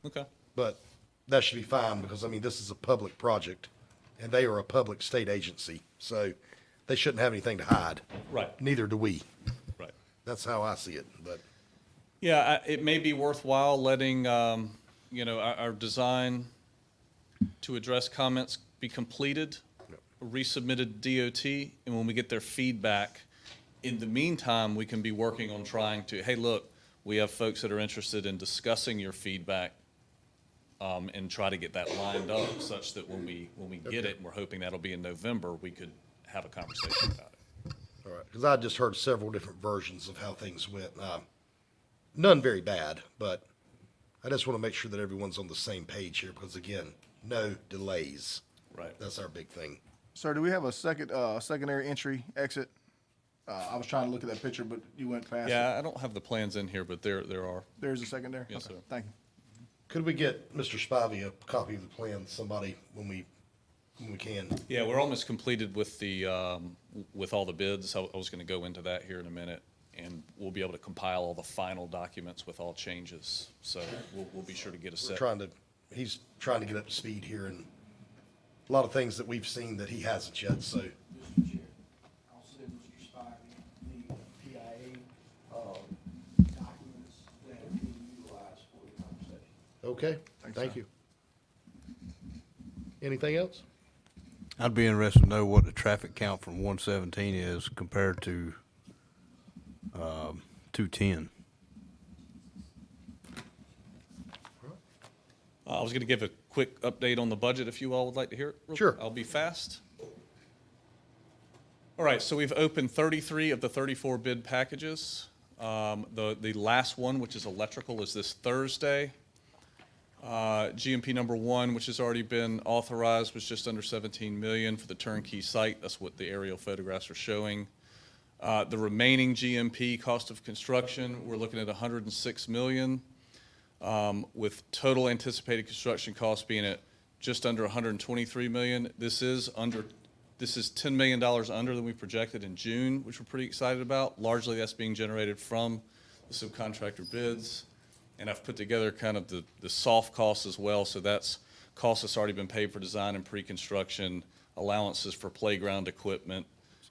Okay. But that should be fine because, I mean, this is a public project and they are a public state agency. So they shouldn't have anything to hide. Right. Neither do we. Right. That's how I see it, but. Yeah, it may be worthwhile letting, you know, our design to address comments be completed, resubmitted DOT, and when we get their feedback, in the meantime, we can be working on trying to, hey, look, we have folks that are interested in discussing your feedback, and try to get that lined up such that when we get it, and we're hoping that'll be in November, we could have a conversation about it. All right, because I just heard several different versions of how things went. None very bad, but I just want to make sure that everyone's on the same page here because, again, no delays. Right. That's our big thing. Sir, do we have a secondary entry exit? I was trying to look at that picture, but you went past it. Yeah, I don't have the plans in here, but there are. There's a secondary? Yes, Okay, sir. Thank you. Could we get Mr. Spivey a copy of the plan, somebody, when we can? Yeah, we're almost completed with with all the bids. I was going to go into that here in a minute, and we'll be able to compile all the final documents with all changes. So we'll be sure to get a set. He's trying to get up to speed here, and a lot of things that we've seen that he hasn't yet, so. Mr. Chair, I'll send Mr. Spivey the PIA documents that are being utilized for the conversation. Okay, thank you. Anything else? I'd be interested to know what the traffic count from 117 is compared to 210. I was going to give a quick update on the budget if you all would like to hear it. Sure. I'll be fast. All right, so we've opened 33 of the 34 bid packages. The last one, which is electrical, is this Thursday. GMP number one, which has already been authorized, was just under 17 million for the turnkey site. That's what the aerial photographs are showing. The remaining GMP cost of construction, we're looking at 106 million, with total anticipated construction costs being at just under 123 million. This is $10 million under than we projected in June, which we're pretty excited about. Largely, that's being generated from the subcontractor bids. And I've put together kind of the soft costs as well. So that's costs that's already been paid for design and pre-construction, allowances for playground equipment,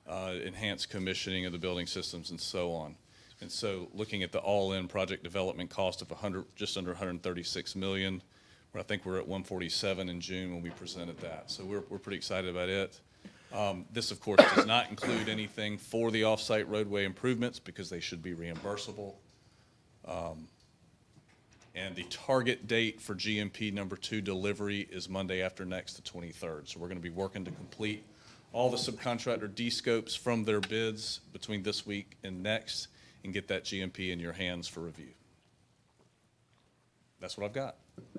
enhanced commissioning of the building systems, and so on. And so looking at the all-in project development cost of just under 136 million, where I think we're at 147 in June when we presented that. So we're pretty excited about it. This, of course, does not include anything for the off-site roadway improvements because they should be reimbursable. And the target date for GMP number 2 delivery is Monday after next, the 23rd. So we're going to be working to complete all the subcontractor D-scopes from their bids between this week and next and get that GMP in your hands for review. That's what I've got.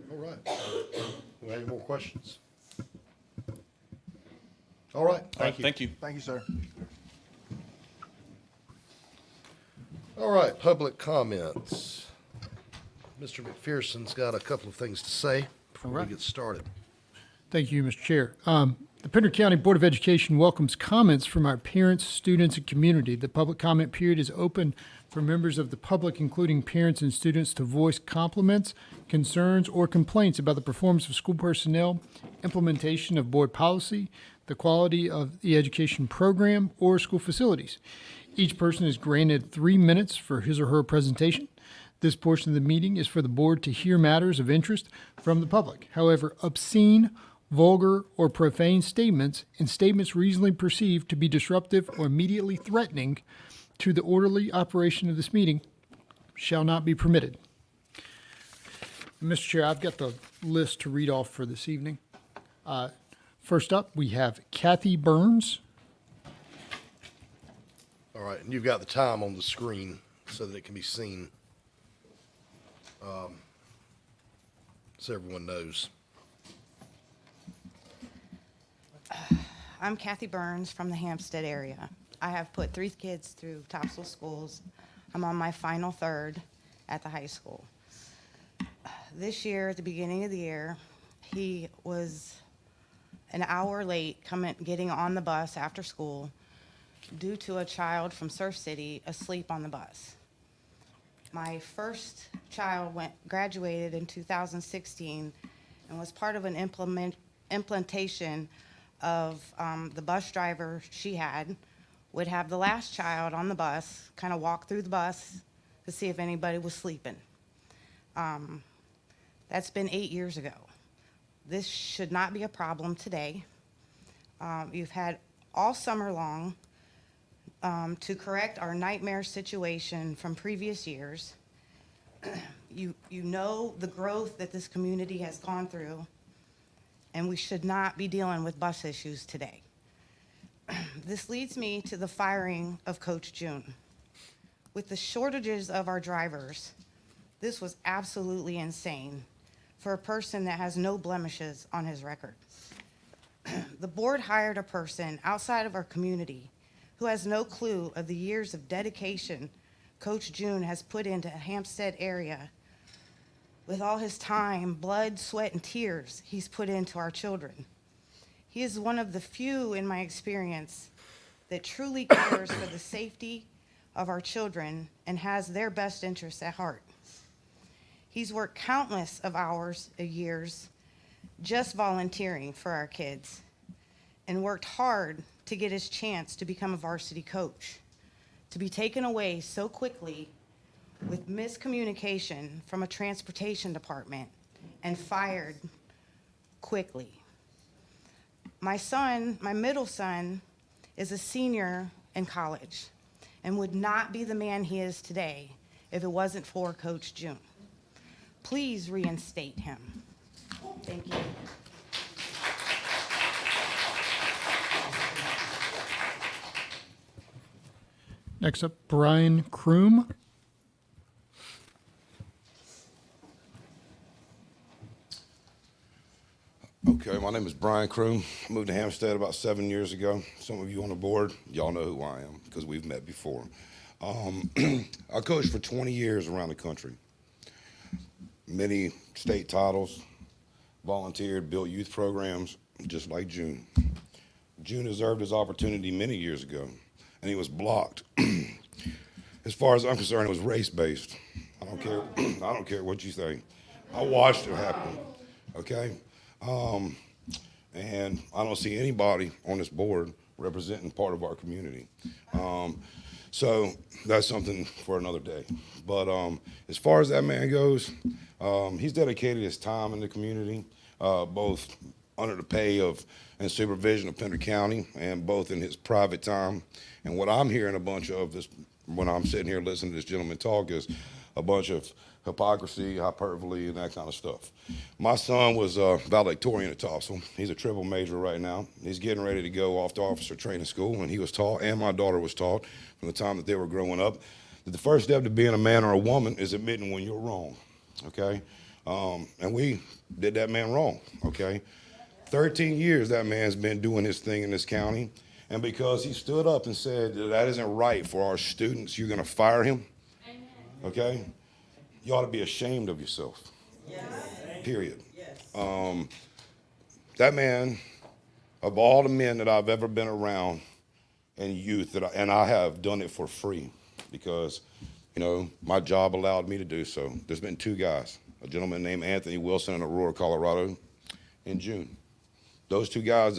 All right. Do we have any more questions? All right, thank you. Thank you. Thank you, sir. All right, public comments. Mr. McPherson's got a couple of things to say before we get started. Thank you, Mr. Chair. The Pender County Board of Education welcomes comments from our parents, students, and community. The public comment period is open for members of the public, including parents and students, to voice compliments, concerns, or complaints about the performance of school personnel, implementation of board policy, the quality of the education program, or school facilities. Each person is granted 3 minutes for his or her presentation. This portion of the meeting is for the board to hear matters of interest from the public. However, obscene, vulgar, or profane statements and statements reasonably perceived to be disruptive or immediately threatening to the orderly operation of this meeting shall not be permitted. Mr. Chair, I've got the list to read off for this evening. First up, we have Kathy Burns. All right, and you've got the time on the screen so that it can be seen. So everyone knows. I'm Kathy Burns from the Hampstead area. I have put 3 kids through Topsail schools. I'm on my final third at the high school. This year, at the beginning of the year, he was an hour late getting on the bus after school due to a child from Surf City asleep on the bus. My first child graduated in 2016 and was part of an implementation of the bus driver she had would have the last child on the bus kind of walk through the bus to see if anybody was sleeping. That's been 8 years ago. This should not be a problem today. You've had all summer long to correct our nightmare situation from previous years. You know the growth that this community has gone through, and we should not be dealing with bus issues today. This leads me to the firing of Coach June. With the shortages of our drivers, this was absolutely insane for a person that has no blemishes on his record. The board hired a person outside of our community who has no clue of the years of dedication Coach June has put into the Hampstead area with all his time, blood, sweat, and tears he's put into our children. He is one of the few, in my experience, that truly cares for the safety of our children and has their best interests at heart. He's worked countless of hours, years, just volunteering for our kids, and worked hard to get his chance to become a varsity coach. To be taken away so quickly with miscommunication from a transportation department and fired quickly. My middle son, is a senior in college and would not be the man he is today if it wasn't for Coach June. Please reinstate him. Thank you. Next up, Brian Kroom. Okay, my name is Brian Kroom. I moved to Hampstead about 7 years ago. Some of you on the board, y'all know who I am because we've met before. I coached for 20 years around the country. Many state titles, volunteered, built youth programs, just like June. June deserved his opportunity many years ago, and he was blocked. As far as I'm concerned, it was race-based. I don't care what you think. I watched it happen, okay? And I don't see anybody on this board representing part of our community. So that's something for another day. But as far as that man goes, he's dedicated his time in the community, both under the pay of and supervision of Pender County and both in his private time. And what I'm hearing a bunch of is, when I'm sitting here listening to this gentleman talk, is a bunch of hypocrisy, hyperbole, and that kind of stuff. My son was valedictorian at Topsail. He's a triple major right now. He's getting ready to go off to officer training school, and he was taught, and my daughter was taught from the time that they were growing up, that the first step to being a man or a woman is admitting when you're wrong, okay? And we did that man wrong, okay? 13 years that man's been doing his thing in this county, and because he stood up and said that isn't right for our students, you're gonna fire him, okay? You ought to be ashamed of yourself. Yes. Period. Yes. That man, of all the men that I've ever been around in youth, and I have done it for free because, you know, my job allowed me to do so. There's been 2 guys, a gentleman named Anthony Wilson in Aurora, Colorado, in June. Those 2 guys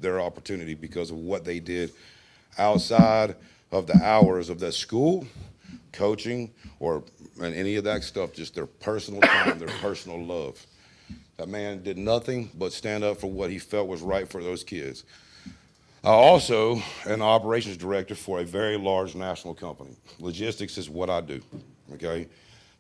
their opportunity because of what they did outside of the hours of that school, coaching, and any of that stuff, just their personal time, their personal love. That man did nothing but stand up for what he felt was right for those kids. Also an operations director for a very large national company. Logistics is what I do, okay?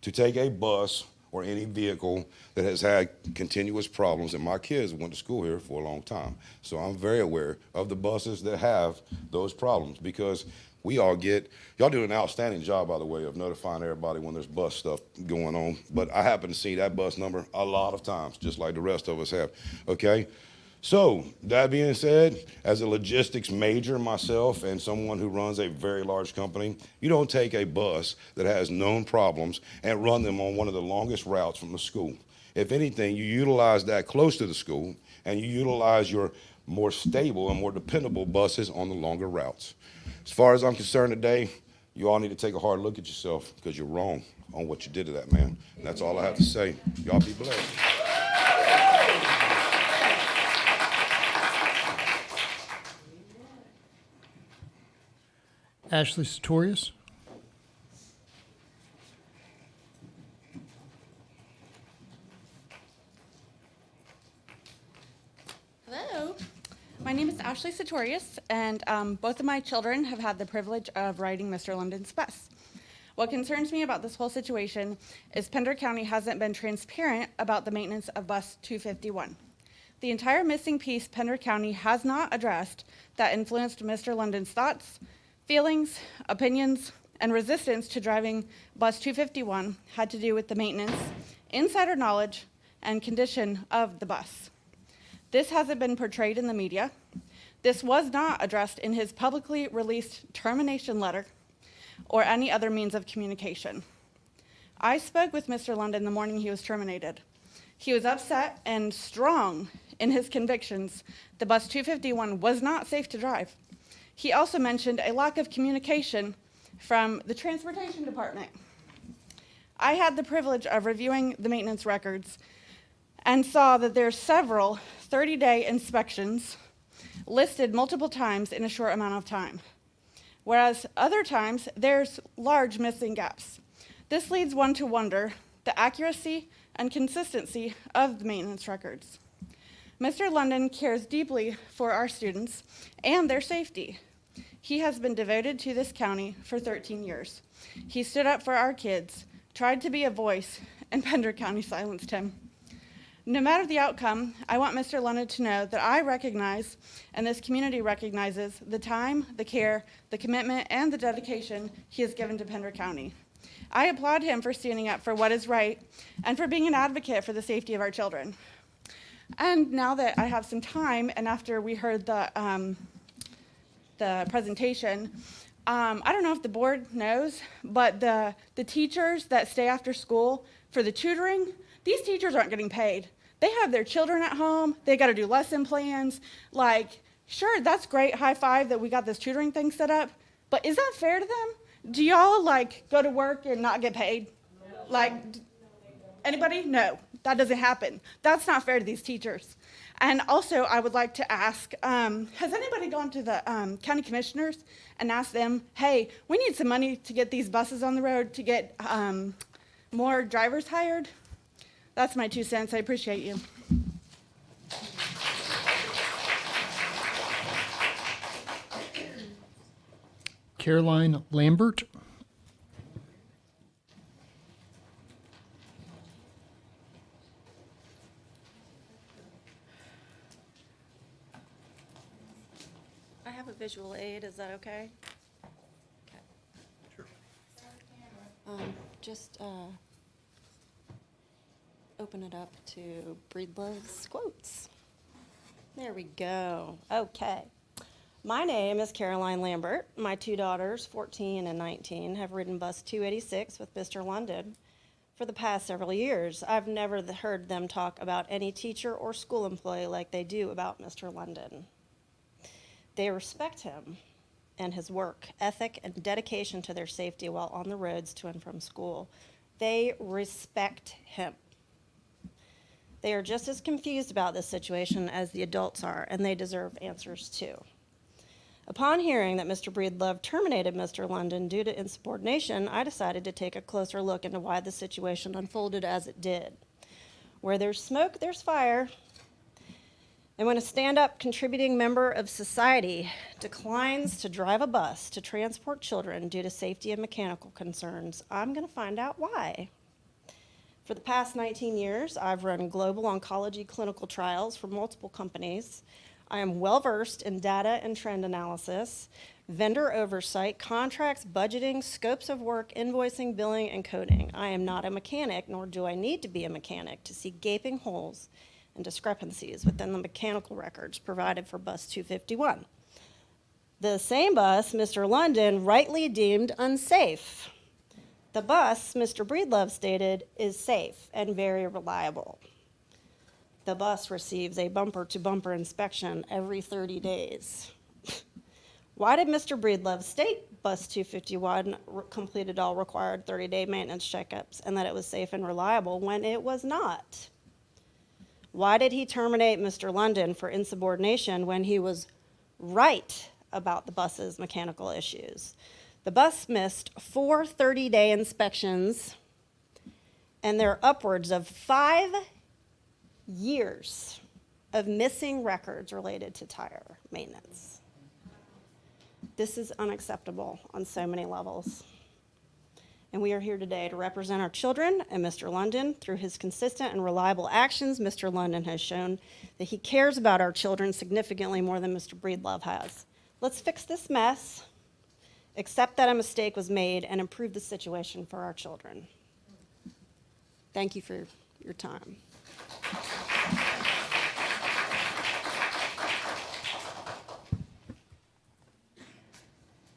To take a bus or any vehicle that has had continuous problems, and my kids went to school here for a long time, so I'm very aware of the buses that have those problems, because y'all do an outstanding job, by the way, of notifying everybody when there's bus stuff going on, but I happen to see that bus number a lot of times, just like the rest of us have, okay? So, that being said, as a logistics major myself and someone who runs a very large company, you don't take a bus that has known problems and run them on one of the longest routes from the school. If anything, you utilize that close to the school, and you utilize your more stable and more dependable buses on the longer routes. As far as I'm concerned today, you all need to take a hard look at yourself, because you're wrong on what you did to that man. And that's all I have to say. Y'all be blessed. Ashley Sartorius. Hello, my name is Ashley Sartorius, and both of my children have had the privilege of riding Mr. London's bus. What concerns me about this whole situation is Pender County hasn't been transparent about the maintenance of bus 251. The entire missing piece Pender County has not addressed that influenced Mr. London's thoughts, feelings, opinions, and resistance to driving bus 251 had to do with the maintenance, insider knowledge, and condition of the bus. This hasn't been portrayed in the media. This was not addressed in his publicly released termination letter or any other means of communication. I spoke with Mr. London the morning he was terminated. He was upset and strong in his convictions the bus 251 was not safe to drive. He also mentioned a lack of communication from the transportation department. I had the privilege of reviewing the maintenance records and saw that there's several 30-day inspections listed multiple times in a short amount of time, whereas other times there's large missing gaps. This leads one to wonder the accuracy and consistency of the maintenance records. Mr. London cares deeply for our students and their safety. He has been devoted to this county for 13 years. He stood up for our kids, tried to be a voice, and Pender County silenced him. No matter the outcome, I want Mr. London to know that I recognize, and this community recognizes, the time, the care, the commitment, and the dedication he has given to Pender County. I applaud him for standing up for what is right and for being an advocate for the safety of our children. And now that I have some time, and after we heard the presentation, I don't know if the board knows, but the teachers that stay after school for the tutoring, these teachers aren't getting paid. They have their children at home. They got to do lesson plans. Like, sure, that's great, high five that we got this tutoring thing set up, but is that fair to them? Do y'all, like, go to work and not get paid? No. Like, anybody? No, that doesn't happen. That's not fair to these teachers. And also, I would like to ask, has anybody gone to the county commissioners and asked them, hey, we need some money to get these buses on the road to get more drivers hired? That's my 2 cents. I appreciate you. Caroline Lambert. I have a visual aid, is that okay? Sure. Just open it up to Breedlove's quotes. There we go. Okay. My name is Caroline Lambert. My 2 daughters, 14 and 19, have ridden bus 286 with Mr. London for the past several years. I've never heard them talk about any teacher or school employee like they do about Mr. London. They respect him and his work ethic and dedication to their safety while on the roads to and from school. They respect him. They are just as confused about this situation as the adults are, and they deserve answers too. Upon hearing that Mr. Breedlove terminated Mr. London due to insubordination, I decided to take a closer look into why the situation unfolded as it did. Where there's smoke, there's fire. And when a stand-up contributing member of society declines to drive a bus to transport children due to safety and mechanical concerns, I'm going to find out why. For the past 19 years, I've run global oncology clinical trials for multiple companies. I am well-versed in data and trend analysis, vendor oversight, contracts, budgeting, scopes of work, invoicing, billing, and coding. I am not a mechanic, nor do I need to be a mechanic to see gaping holes and discrepancies within the mechanical records provided for bus 251. The same bus Mr. London rightly deemed unsafe. The bus, Mr. Breedlove stated, is safe and very reliable. The bus receives a bumper-to-bumper inspection every 30 days. Why did Mr. Breedlove state bus 251 completed all required 30-day maintenance checkups and that it was safe and reliable when it was not? Why did he terminate Mr. London for insubordination when he was right about the bus's mechanical issues? The bus missed 4 30-day inspections, and there are upwards of 5 years of missing records related to tire maintenance. This is unacceptable on so many levels. And we are here today to represent our children and Mr. London. Through his consistent and reliable actions, Mr. London has shown that he cares about our children significantly more than Mr. Breedlove has. Let's fix this mess, accept that a mistake was made, and improve the situation for our children. Thank you for your time.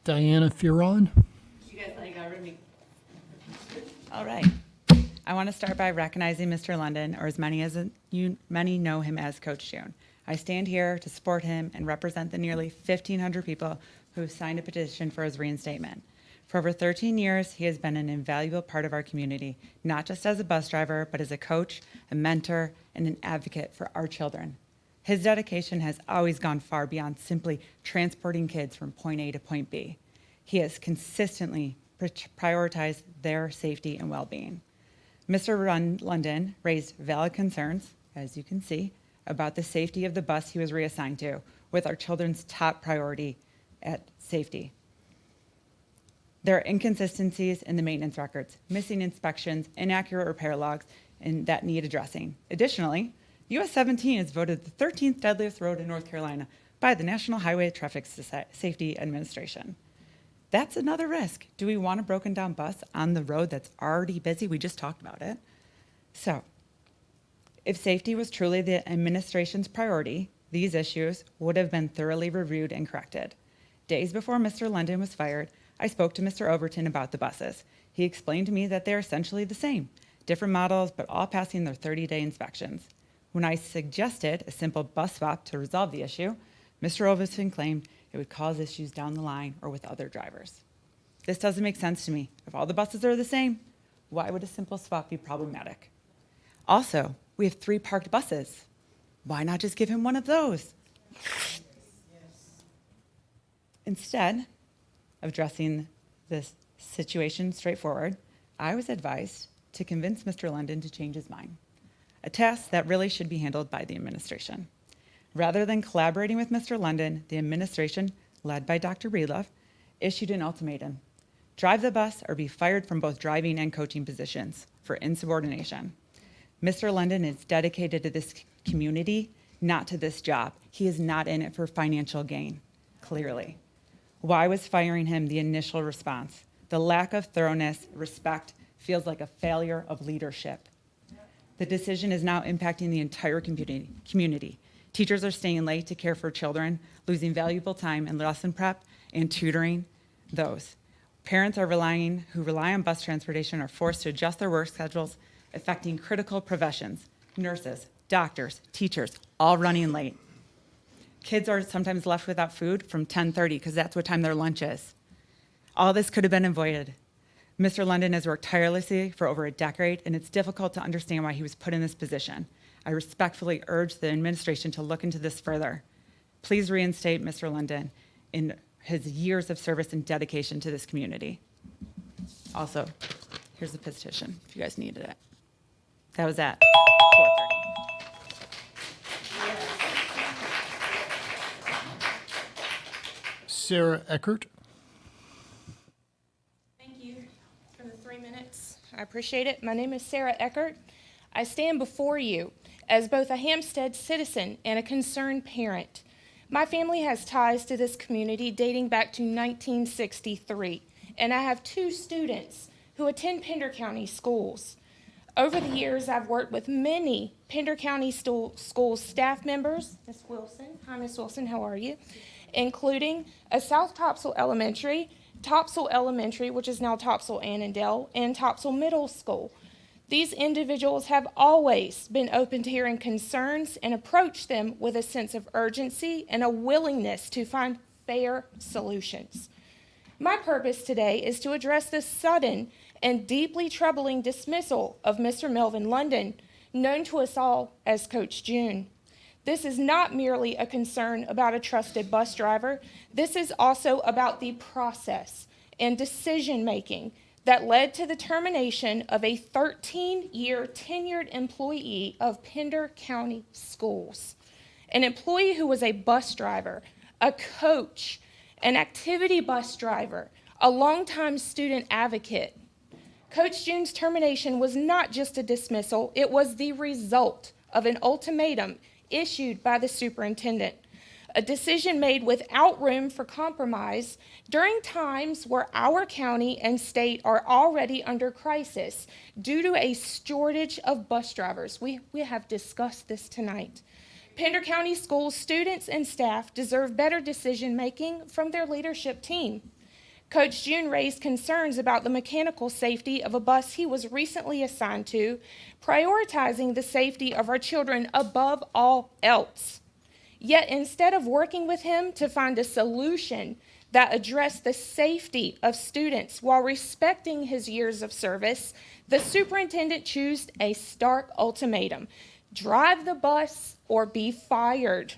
Diana, if you're on. You guys like got rid of me. All right. I want to start by recognizing Mr. London, or as many know him as Coach June. I stand here to support him and represent the nearly 1,500 people who have signed a petition for his reinstatement. For over 13 years, he has been an invaluable part of our community, not just as a bus driver, but as a coach, a mentor, and an advocate for our children. His dedication has always gone far beyond simply transporting kids from point A to point B. He has consistently prioritized their safety and well-being. Mr. London raised valid concerns, as you can see, about the safety of the bus he was reassigned to, with our children's top priority at safety. There are inconsistencies in the maintenance records, missing inspections, inaccurate repair logs, and that need addressing. Additionally, US 17 is voted the 13th deadliest road in North Carolina by the National Highway Traffic Safety Administration. That's another risk. Do we want a broken down bus on the road that's already busy? We just talked about it. So, if safety was truly the administration's priority, these issues would have been thoroughly reviewed and corrected. Days before Mr. London was fired, I spoke to Mr. Overton about the buses. He explained to me that they're essentially the same, different models, but all passing their 30-day inspections. When I suggested a simple bus swap to resolve the issue, Mr. Overton claimed it would cause issues down the line or with other drivers. This doesn't make sense to me. If all the buses are the same, why would a simple swap be problematic? Also, we have 3 parked buses. Why not just give him one of those? Instead of addressing this situation straightforward, I was advised to convince Mr. London to change his mind, a task that really should be handled by the administration. Rather than collaborating with Mr. London, the administration, led by Dr. Breedlove, issued an ultimatum: drive the bus or be fired from both driving and coaching positions for insubordination. Mr. London is dedicated to this community, not to this job. He is not in it for financial gain, clearly. Why was firing him the initial response? The lack of thoroughness, respect, feels like a failure of leadership. The decision is now impacting the entire community. Teachers are staying late to care for children, losing valuable time in lesson prep and tutoring those. Parents who rely on bus transportation are forced to adjust their work schedules, affecting critical professions, nurses, doctors, teachers, all running late. Kids are sometimes left without food from 10:30 because that's what time their lunch is. All this could have been avoided. Mr. London has worked tirelessly for over a decade, and it's difficult to understand why he was put in this position. I respectfully urge the administration to look into this further. Please reinstate Mr. London in his years of service and dedication to this community. Also, here's the petition, if you guys needed it. That was at 4:30. Sarah Eckert. Thank you for the 3 minutes. I appreciate it. My name is Sarah Eckert. I stand before you as both a Hampstead citizen and a concerned parent. My family has ties to this community dating back to 1963, and I have 2 students who attend Pender County schools. Over the years, I've worked with many Pender County school staff members. Ms. Wilson, hi Ms. Wilson, how are you? Including a South Topsail Elementary, Topsail Elementary, which is now Topsail Annandale, and Topsail Middle School. These individuals have always been open to hearing concerns and approach them with a sense of urgency and a willingness to find fair solutions. My purpose today is to address the sudden and deeply troubling dismissal of Mr. Melvin London, known to us all as Coach June. This is not merely a concern about a trusted bus driver. This is also about the process and decision-making that led to the termination of a 13-year tenured employee of Pender County Schools, an employee who was a bus driver, a coach, an activity bus driver, a longtime student advocate. Coach June's termination was not just a dismissal, it was the result of an ultimatum issued by the superintendent, a decision made without room for compromise during times where our county and state are already under crisis due to a shortage of bus drivers. We have discussed this tonight. Pender County Schools students and staff deserve better decision-making from their leadership team. Coach June raised concerns about the mechanical safety of a bus he was recently assigned to, prioritizing the safety of our children above all else. Yet instead of working with him to find a solution that addressed the safety of students while respecting his years of service, the superintendent chose a stark ultimatum: drive the bus or be fired.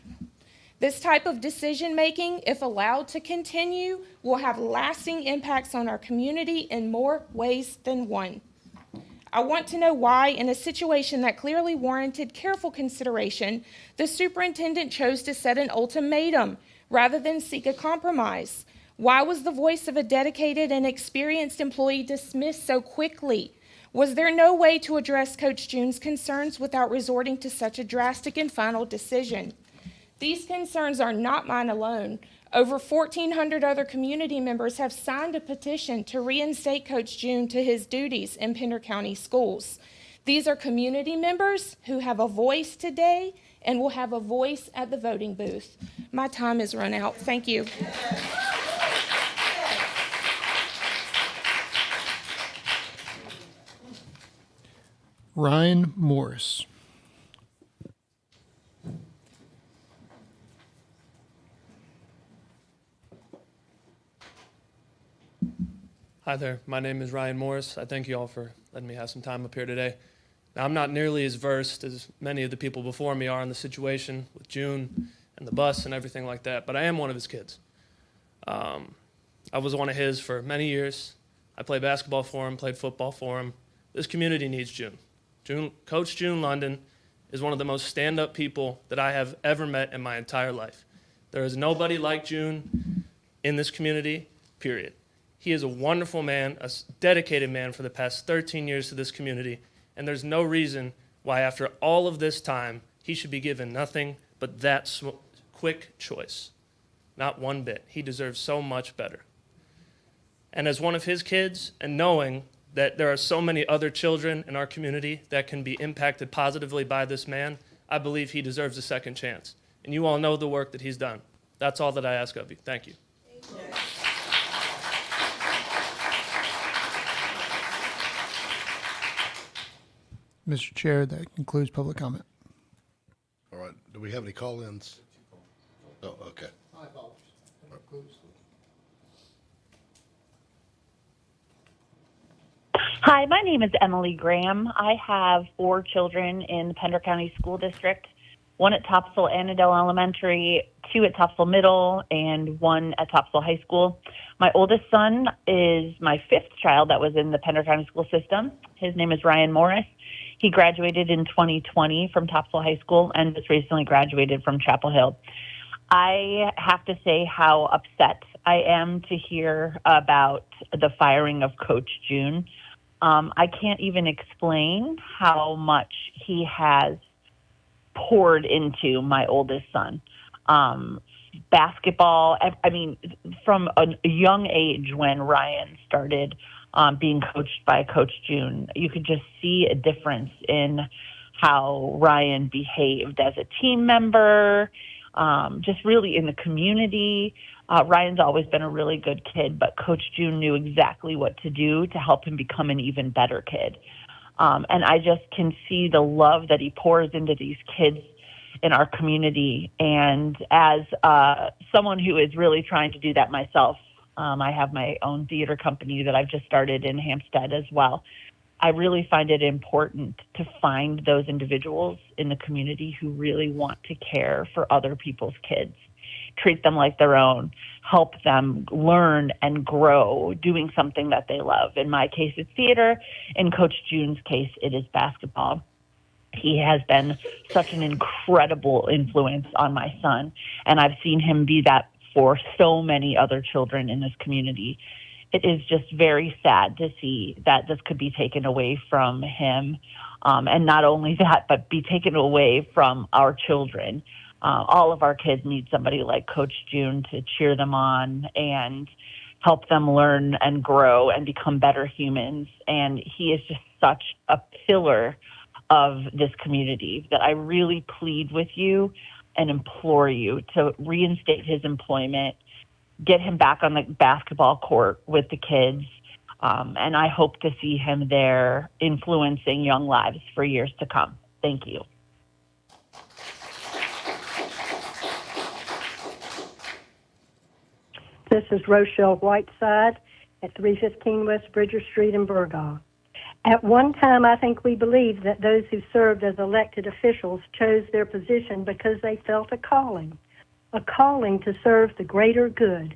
This type of decision-making, if allowed to continue, will have lasting impacts on our community in more ways than one. I want to know why, in a situation that clearly warranted careful consideration, the superintendent chose to set an ultimatum rather than seek a compromise. Why was the voice of a dedicated and experienced employee dismissed so quickly? Was there no way to address Coach June's concerns without resorting to such a drastic and final decision? These concerns are not mine alone. Over 1,400 other community members have signed a petition to reinstate Coach June to his duties in Pender County Schools. These are community members who have a voice today and will have a voice at the voting booth. My time has run out. Thank you. Ryan Morris. Hi there, my name is Ryan Morris. I thank you all for letting me have some time up here today. Now, I'm not nearly as versed as many of the people before me are in the situation with June and the bus and everything like that, but I am one of his kids. I was one of his for many years. I played basketball for him, played football for him. This community needs June. Coach June London is one of the most stand-up people that I have ever met in my entire life. There is nobody like June in this community, period. He is a wonderful man, a dedicated man for the past 13 years to this community, and there's no reason why after all of this time he should be given nothing but that quick choice. Not one bit. He deserves so much better. And as one of his kids, and knowing that there are so many other children in our community that can be impacted positively by this man, I believe he deserves a second chance. And you all know the work that he's done. That's all that I ask of you. Thank you. Mr. Chair, that concludes public comment. All right, do we have any call-ins? Oh, okay. I apologize. Hi, my name is Emily Graham. I have 4 children in the Pender County School District, 1 at Topsail Annandale Elementary, 2 at Topsail Middle, and 1 at Topsail High School. My oldest son is my 5th child that was in the Pender County school system. His name is Ryan Morris. He graduated in 2020 from Topsail High School and just recently graduated from Chapel Hill. I have to say how upset I am to hear about the firing of Coach June. I can't even explain how much he has poured into my oldest son. Basketball, I mean, from a young age when Ryan started being coached by Coach June, you could just see a difference in how Ryan behaved as a team member, just really in the community. Ryan's always been a really good kid, but Coach June knew exactly what to do to help him become an even better kid. And I just can see the love that he pours into these kids in our community. And as someone who is really trying to do that myself, I have my own theater company that I've just started in Hampstead as well. I really find it important to find those individuals in the community who really want to care for other people's kids, treat them like their own, help them learn and grow doing something that they love. In my case, it's theater. In Coach June's case, it is basketball. He has been such an incredible influence on my son, and I've seen him be that for so many other children in this community. It is just very sad to see that this could be taken away from him. And not only that, but be taken away from our children. All of our kids need somebody like Coach June to cheer them on and help them learn and grow and become better humans. And he is just such a pillar of this community that I really plead with you and implore you to reinstate his employment, get him back on the basketball court with the kids. And I hope to see him there influencing young lives for years to come. Thank you. This is Rochelle Whiteside at 315 West Bridger Street in Burgaw. At one time, I think we believed that those who served as elected officials chose their position because they felt a calling to serve the greater good,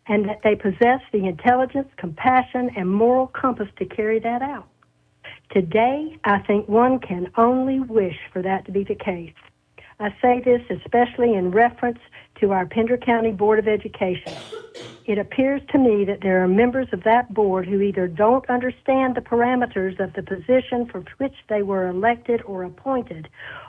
and that they possessed the intelligence, compassion, and moral compass to carry that out. Today, I think one can only wish for that to be the case. I say this especially in reference to our Pender County Board of Education. It appears to me that there are members of that board who either don't understand the parameters of the position for which they were elected or appointed,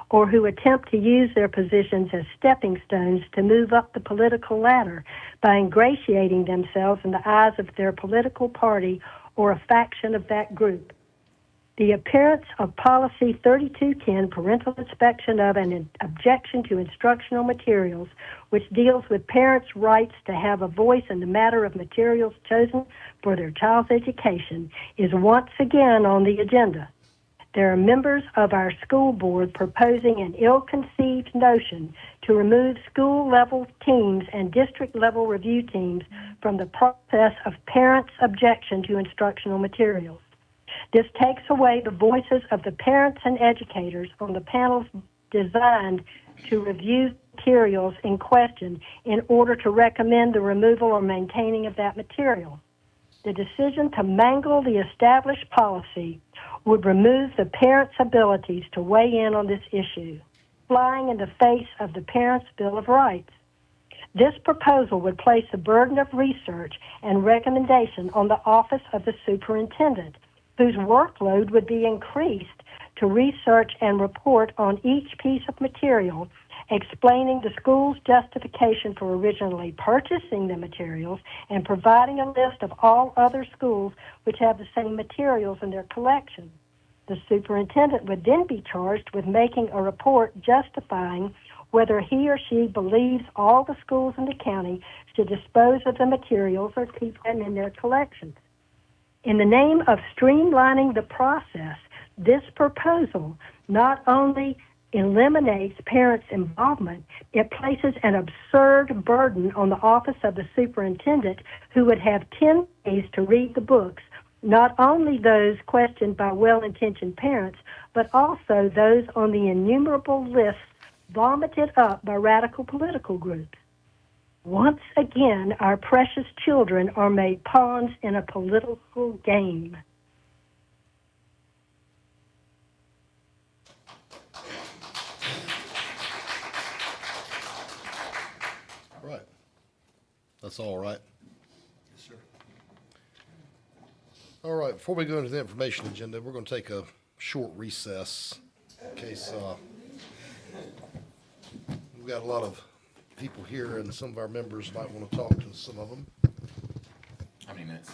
or who attempt to use their positions as stepping stones to move up the political ladder by ingratiating themselves in the eyes of their political party or a faction of that group. The appearance of Policy 3210, parental inspection of and objection to instructional materials, which deals with parents' rights to have a voice in the matter of materials chosen for their child's education, is once again on the agenda. There are members of our school board proposing an ill-conceived notion to remove school-level teams and district-level review teams from the process of parents' objection to instructional materials. This takes away the voices of the parents and educators on the panels designed to review materials in question in order to recommend the removal or maintaining of that material. The decision to mangle the established policy would remove the parents' abilities to weigh in on this issue, flying in the face of the Parents' Bill of Rights. This proposal would place the burden of research and recommendation on the Office of the Superintendent, whose workload would be increased to research and report on each piece of material, explaining the school's justification for originally purchasing the materials and providing a list of all other schools which have the same materials in their collection. The superintendent would then be charged with making a report justifying whether he or she believes all the schools in the county should dispose of the materials or keep them in their collections. In the name of streamlining the process, this proposal not only eliminates parents' involvement, it places an absurd burden on the Office of the Superintendent, who would have 10 days to read the books not only those questioned by well-intentioned parents, but also those on the innumerable lists vomited up by radical political groups. Once again, our precious children are made pawns in a political game. Right. That's all right. Yes, sir. All right, before we go into the information agenda, we're going to take a short recess in case we've got a lot of people here and some of our members might want to talk to some of them. How many minutes?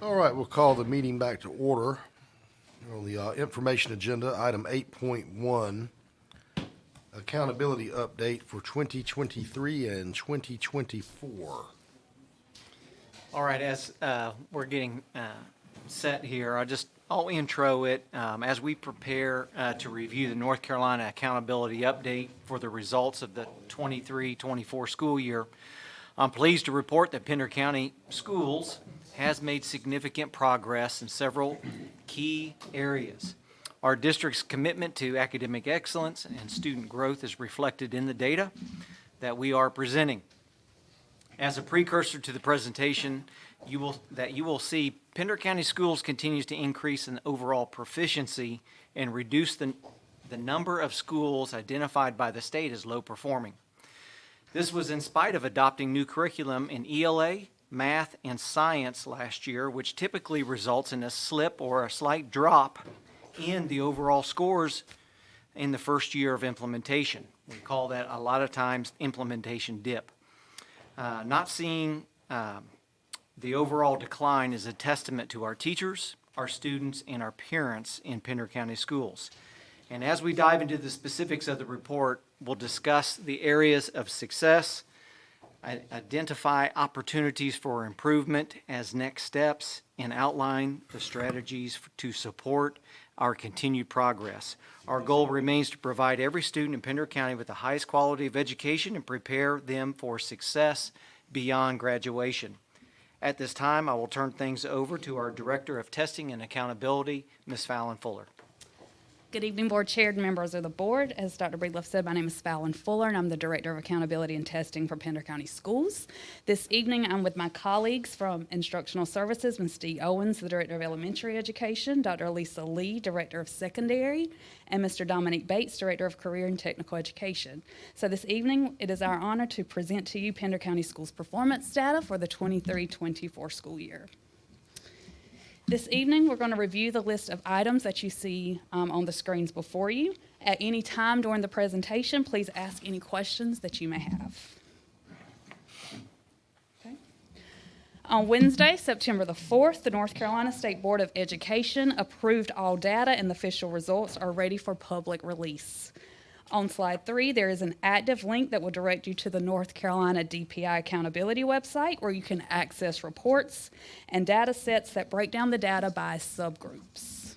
All right, we'll call the meeting back to order. On the information agenda, item 8.1, accountability update for 2023 and 2024. All right, as we're getting set here, I'll intro it as we prepare to review the North Carolina accountability update for the results of the 23-24 school year. I'm pleased to report that Pender County Schools has made significant progress in several key areas. Our district's commitment to academic excellence and student growth is reflected in the data that we are presenting. As a precursor to the presentation, you will see Pender County Schools continues to increase in overall proficiency and reduce the number of schools identified by the state as low performing. This was in spite of adopting new curriculum in ELA, math, and science last year, which typically results in a slip or a slight drop in the overall scores in the first year of implementation. We call that a lot of times implementation dip. Not seeing the overall decline is a testament to our teachers, our students, and our parents in Pender County Schools. And as we dive into the specifics of the report, we'll discuss the areas of success, identify opportunities for improvement as next steps, and outline the strategies to support our continued progress. Our goal remains to provide every student in Pender County with the highest quality of education and prepare them for success beyond graduation. At this time, I will turn things over to our Director of Testing and Accountability, Ms. Fallon Fuller. Good evening, Board Chair and members of the Board. As Dr. Breedlove said, my name is Fallon Fuller, and I'm the Director of Accountability and Testing for Pender County Schools. This evening, I'm with my colleagues from Instructional Services, Ms. Dee Owens, the Director of Elementary Education, Dr. Elisa Lee, Director of Secondary, and Mr. Dominique Bates, Director of Career and Technical Education. So this evening, it is our honor to present to you Pender County Schools performance data for the 23-24 school year. This evening, we're going to review the list of items that you see on the screens before you. At any time during the presentation, please ask any questions that you may have. Okay. On Wednesday, September the 4th, the North Carolina State Board of Education approved all data, and the official results are ready for public release. On slide 3, there is an active link that will direct you to the North Carolina DPI Accountability website, where you can access reports and data sets that break down the data by subgroups.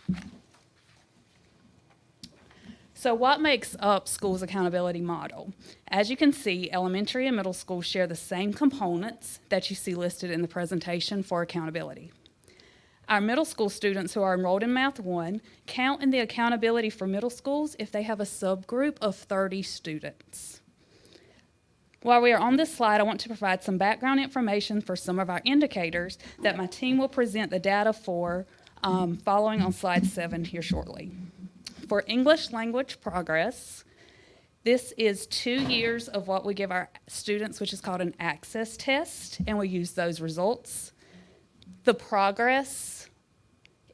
So what makes up schools' accountability model? As you can see, elementary and middle schools share the same components that you see listed in the presentation for accountability. Our middle school students who are enrolled in Math 1 count in the accountability for middle schools if they have a subgroup of 30 students. While we are on this slide, I want to provide some background information for some of our indicators that my team will present the data for following on slide 7 here shortly. For English language progress, this is 2 years of what we give our students, which is called an access test, and we use those results. The progress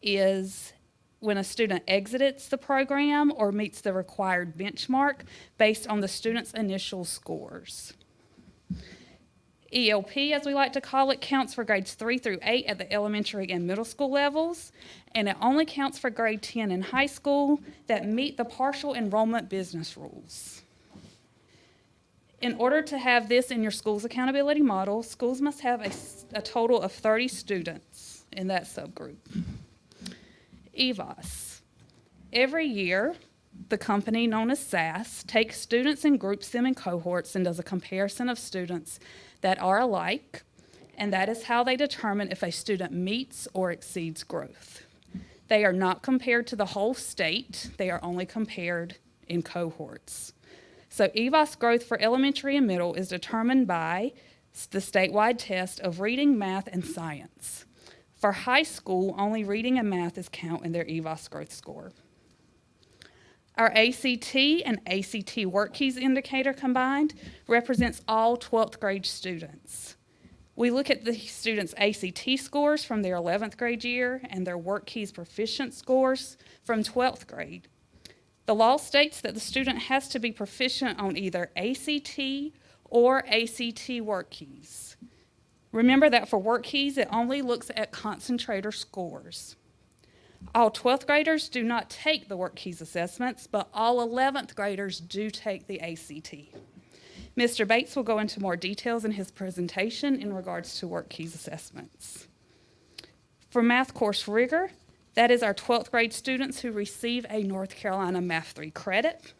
is when a student exits the program or meets the required benchmark based on the student's initial scores. ELP, as we like to call it, counts for grades 3 through 8 at the elementary and middle school levels, and it only counts for grade 10 in high school that meet the partial enrollment business rules. In order to have this in your school's accountability model, schools must have a total of 30 students in that subgroup. EVOS. Every year, the company known as SAS takes students and groups them in cohorts and does a comparison of students that are alike, and that is how they determine if a student meets or exceeds growth. They are not compared to the whole state, they are only compared in cohorts. So EVOS growth for elementary and middle is determined by the statewide test of reading, math, and science. For high school, only reading and math is count in their EVOS growth score. Our ACT and ACT work keys indicator combined represents all 12th grade students. We look at the students' ACT scores from their 11th grade year and their work keys proficient scores from 12th grade. The law states that the student has to be proficient on either ACT or ACT work keys. Remember that for work keys, it only looks at concentrator scores. All 12th graders do not take the work keys assessments, but all 11th graders do take the ACT. Mr. Bates will go into more details in his presentation in regards to work keys assessments. For math course rigor, that is our 12th grade students who receive a North Carolina Math 3 credit.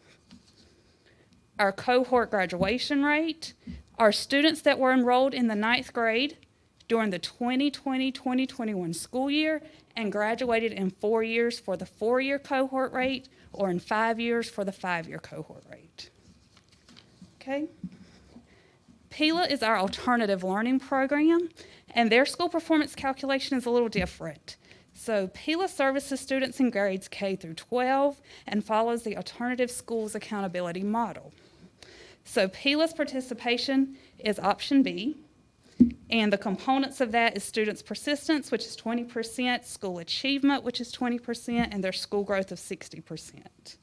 Our cohort graduation rate, our students that were enrolled in the 9th grade during the 2020-2021 school year and graduated in 4 years for the 4-year cohort rate or in 5 years for the 5-year cohort rate. Okay. PILA is our alternative learning program, and their school performance calculation is a little different. So PILA services students in grades K through 12 and follows the alternative schools accountability model. So PILA's participation is option B, and the components of that is students' persistence, which is 20%, school achievement, which is 20%, and their school growth of 60%.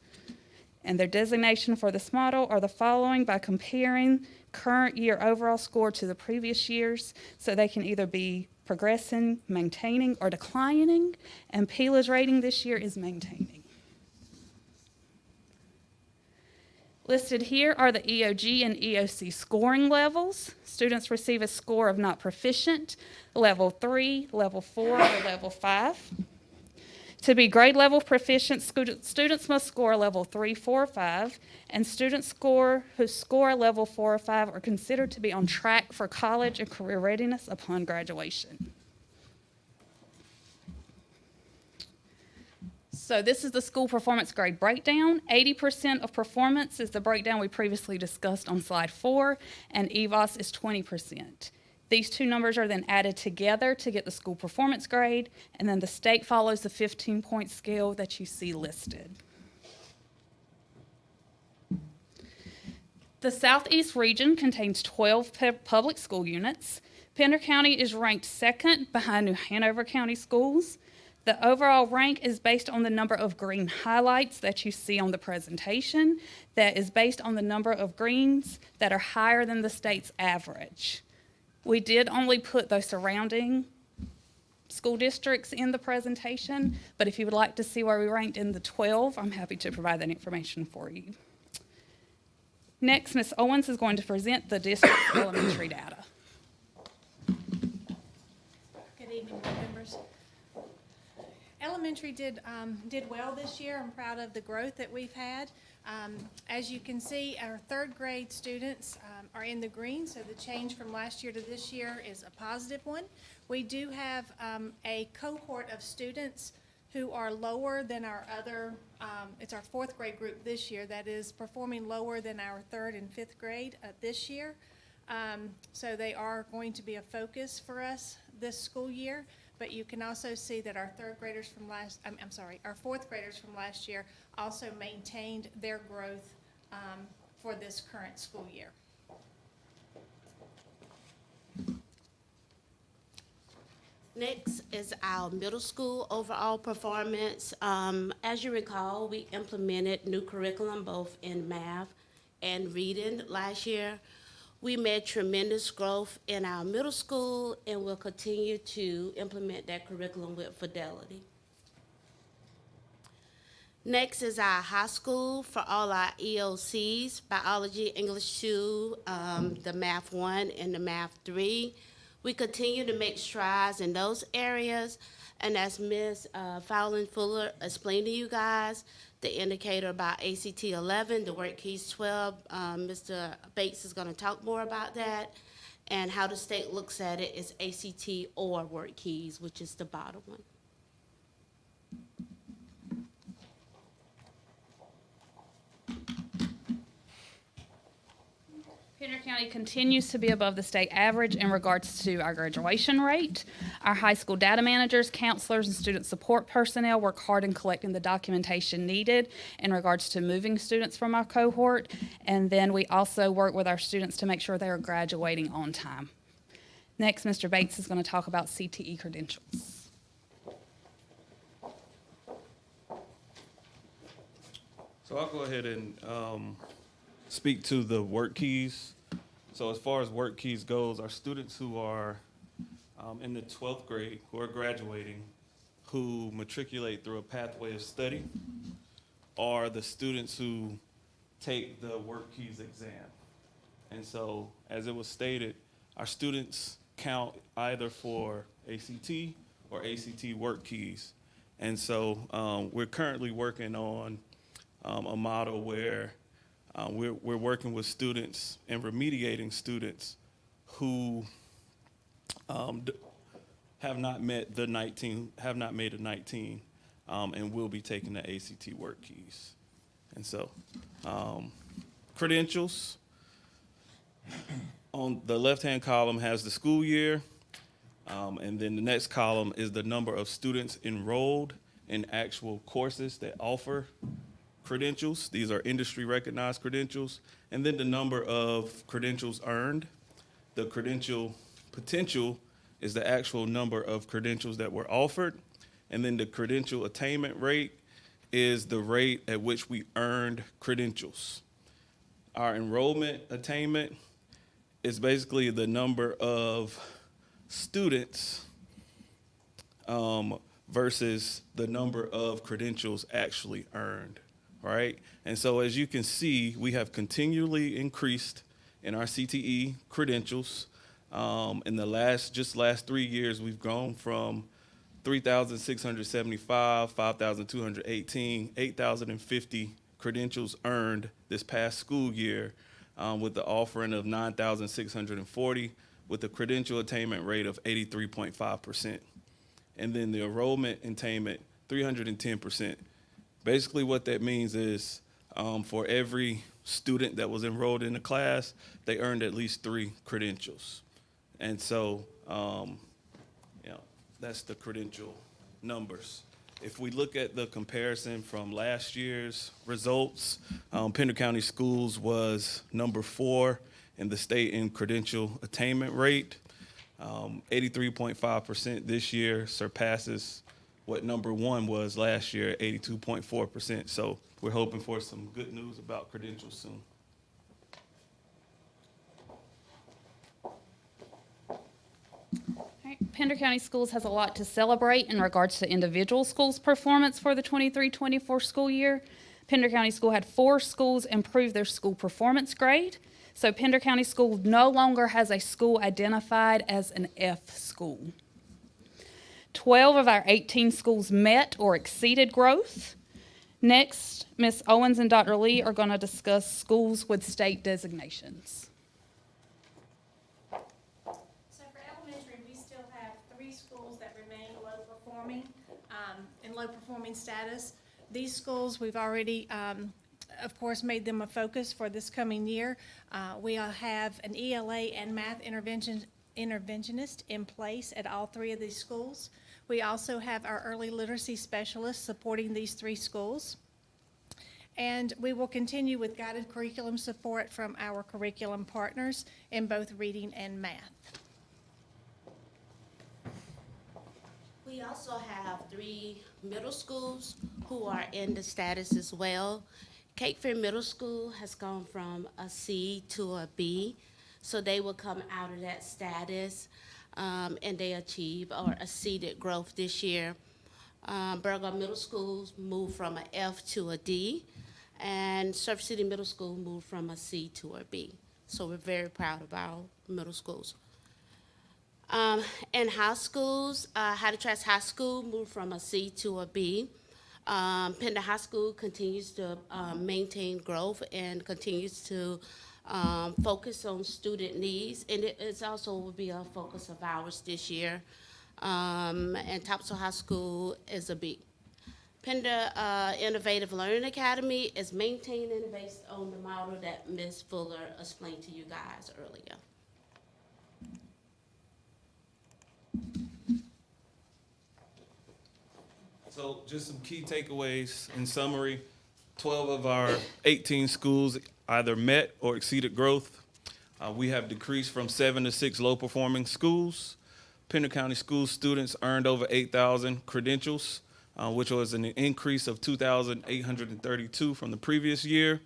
And their designation for this model are the following by comparing current year overall score to the previous years, so they can either be progressing, maintaining, or declining, and PILA's rating this year is maintaining. Listed here are the EOG and EOC scoring levels. Students receive a score of not proficient, level 3, level 4, or level 5. To be grade level proficient, students must score a level 3, 4, or 5, and students who score a level 4 or 5 are considered to be on track for college and career readiness upon graduation. So this is the school performance grade breakdown. 80% of performance is the breakdown we previously discussed on slide 4, and EVOS is 20%. These two numbers are then added together to get the school performance grade, and then the state follows the 15-point scale that you see listed. The Southeast region contains 12 public school units. Pender County is ranked second behind New Hanover County Schools. The overall rank is based on the number of green highlights that you see on the presentation. That is based on the number of greens that are higher than the state's average. We did only put those surrounding school districts in the presentation, but if you would like to see where we ranked in the 12, I'm happy to provide that information for you. Next, Ms. Owens is going to present the district's elementary data. Good evening, board members. Elementary did well this year. I'm proud of the growth that we've had. As you can see, our 3rd grade students are in the green, so the change from last year to this year is a positive one. We do have a cohort of students who are lower than our other, it's our 4th grade group this year that is performing lower than our 3rd and 5th grade this year. So they are going to be a focus for us this school year. But you can also see that our 4th graders from last year also maintained their growth for this current school year. Next is our middle school overall performance. As you recall, we implemented new curriculum both in math and reading last year. We made tremendous growth in our middle school and will continue to implement that curriculum with fidelity. Next is our high school for all our EOCs, biology, English 2, the math 1, and the math 3. We continue to make strides in those areas, and as Ms. Fowlin Fuller explained to you guys, the indicator about ACT 11, the work keys 12, Mr. Bates is going to talk more about that, and how the state looks at it is ACT or work keys, which is the bottom one. Pender County continues to be above the state average in regards to our graduation rate. Our high school data managers, counselors, and student support personnel work hard in collecting the documentation needed in regards to moving students from our cohort. And then we also work with our students to make sure they are graduating on time. Next, Mr. Bates is going to talk about CTE credentials. So I'll go ahead and speak to the work keys. So as far as work keys goes, our students who are in the 12th grade who are graduating, who matriculate through a pathway of study, are the students who take the work keys exam. And so, as it was stated, our students count either for ACT or ACT work keys. And so we're currently working on a model where we're working with students and remediating students who have not met the 19, have not made a 19, and will be taking the ACT work keys. And so, credentials. On the left-hand column has the school year, and then the next column is the number of students enrolled in actual courses that offer credentials. These are industry-recognized credentials. And then the number of credentials earned. The credential potential is the actual number of credentials that were offered. And then the credential attainment rate is the rate at which we earned credentials. Our enrollment attainment is basically the number of students versus the number of credentials actually earned, right? And so as you can see, we have continually increased in our CTE credentials. In the last 3 years, we've grown from 3,675, 5,218, 8,050 credentials earned this past school year, with the offering of 9,640, with a credential attainment rate of 83.5%. And then the enrollment attainment, 310%. Basically what that means is for every student that was enrolled in the class, they earned at least 3 credentials. And so, that's the credential numbers. If we look at the comparison from last year's results, Pender County Schools was number 4 in the state in credential attainment rate. 83.5% this year surpasses what number 1 was last year, 82.4%. So we're hoping for some good news about credentials soon. Pender County Schools has a lot to celebrate in regards to individual schools' performance for the 23-24 school year. Pender County School had 4 schools improve their school performance grade. So Pender County School no longer has a school identified as an F school. 12 of our 18 schools met or exceeded growth. Next, Ms. Owens and Dr. Lee are going to discuss schools with state designations. In low performing status. These schools, we've already, of course, made them a focus for this coming year. We have an ELA and math interventionist in place at all 3 of these schools. We also have our early literacy specialists supporting these 3 schools. And we will continue with guided curriculum support from our curriculum partners in both reading and math. We also have 3 middle schools who are in the status as well. Cape Fear Middle School has gone from a C to a B, so they will come out of that status, and they achieve or exceeded growth this year. Burgall Middle School moved from an F to a D, and Surf City Middle School moved from a C to a B. So we're very proud of our middle schools. In high schools, Hattitrust High School moved from a C to a B. Pender High School continues to maintain growth and continues to focus on student needs, and it's also will be a focus of ours this year. And Topsail High School is a B. Pender Innovative Learning Academy is maintaining based on the model that Ms. Fuller explained to you guys earlier. So just some key takeaways in summary. 12 of our 18 schools either met or exceeded growth. We have decreased from 7 to 6 low-performing schools. Pender County School students earned over 8,000 credentials, which was an increase of 2,832 from the previous year.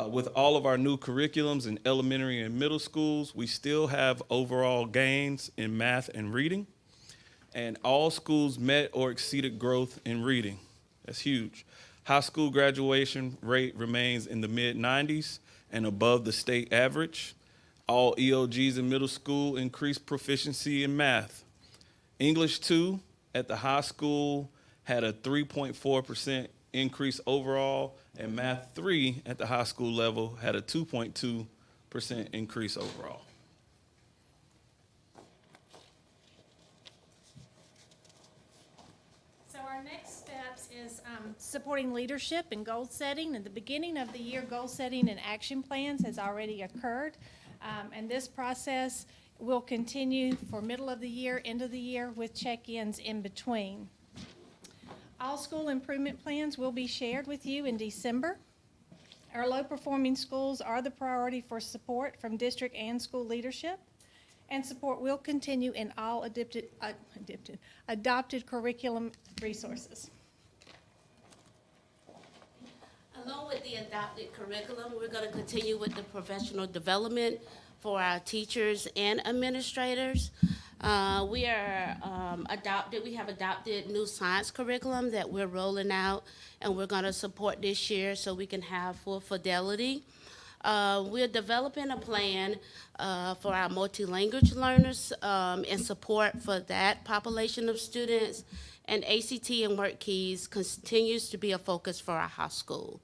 With all of our new curriculums in elementary and middle schools, we still have overall gains in math and reading. And all schools met or exceeded growth in reading. That's huge. High school graduation rate remains in the mid-90s and above the state average. All EOGs in middle school increased proficiency in math. English 2 at the high school had a 3.4% increase overall, and Math 3 at the high school level had a 2.2% increase overall. So our next steps is supporting leadership and goal setting. At the beginning of the year, goal setting and action plans has already occurred. And this process will continue for middle of the year, end of the year, with check-ins in between. All school improvement plans will be shared with you in December. Our low-performing schools are the priority for support from district and school leadership, and support will continue in all adopted curriculum resources. Along with the adopted curriculum, we're going to continue with the professional development for our teachers and administrators. We have adopted new science curriculum that we're rolling out, and we're going to support this year so we can have full fidelity. We're developing a plan for our multi-language learners and support for that population of students. And ACT and Work Keys continues to be a focus for our high school.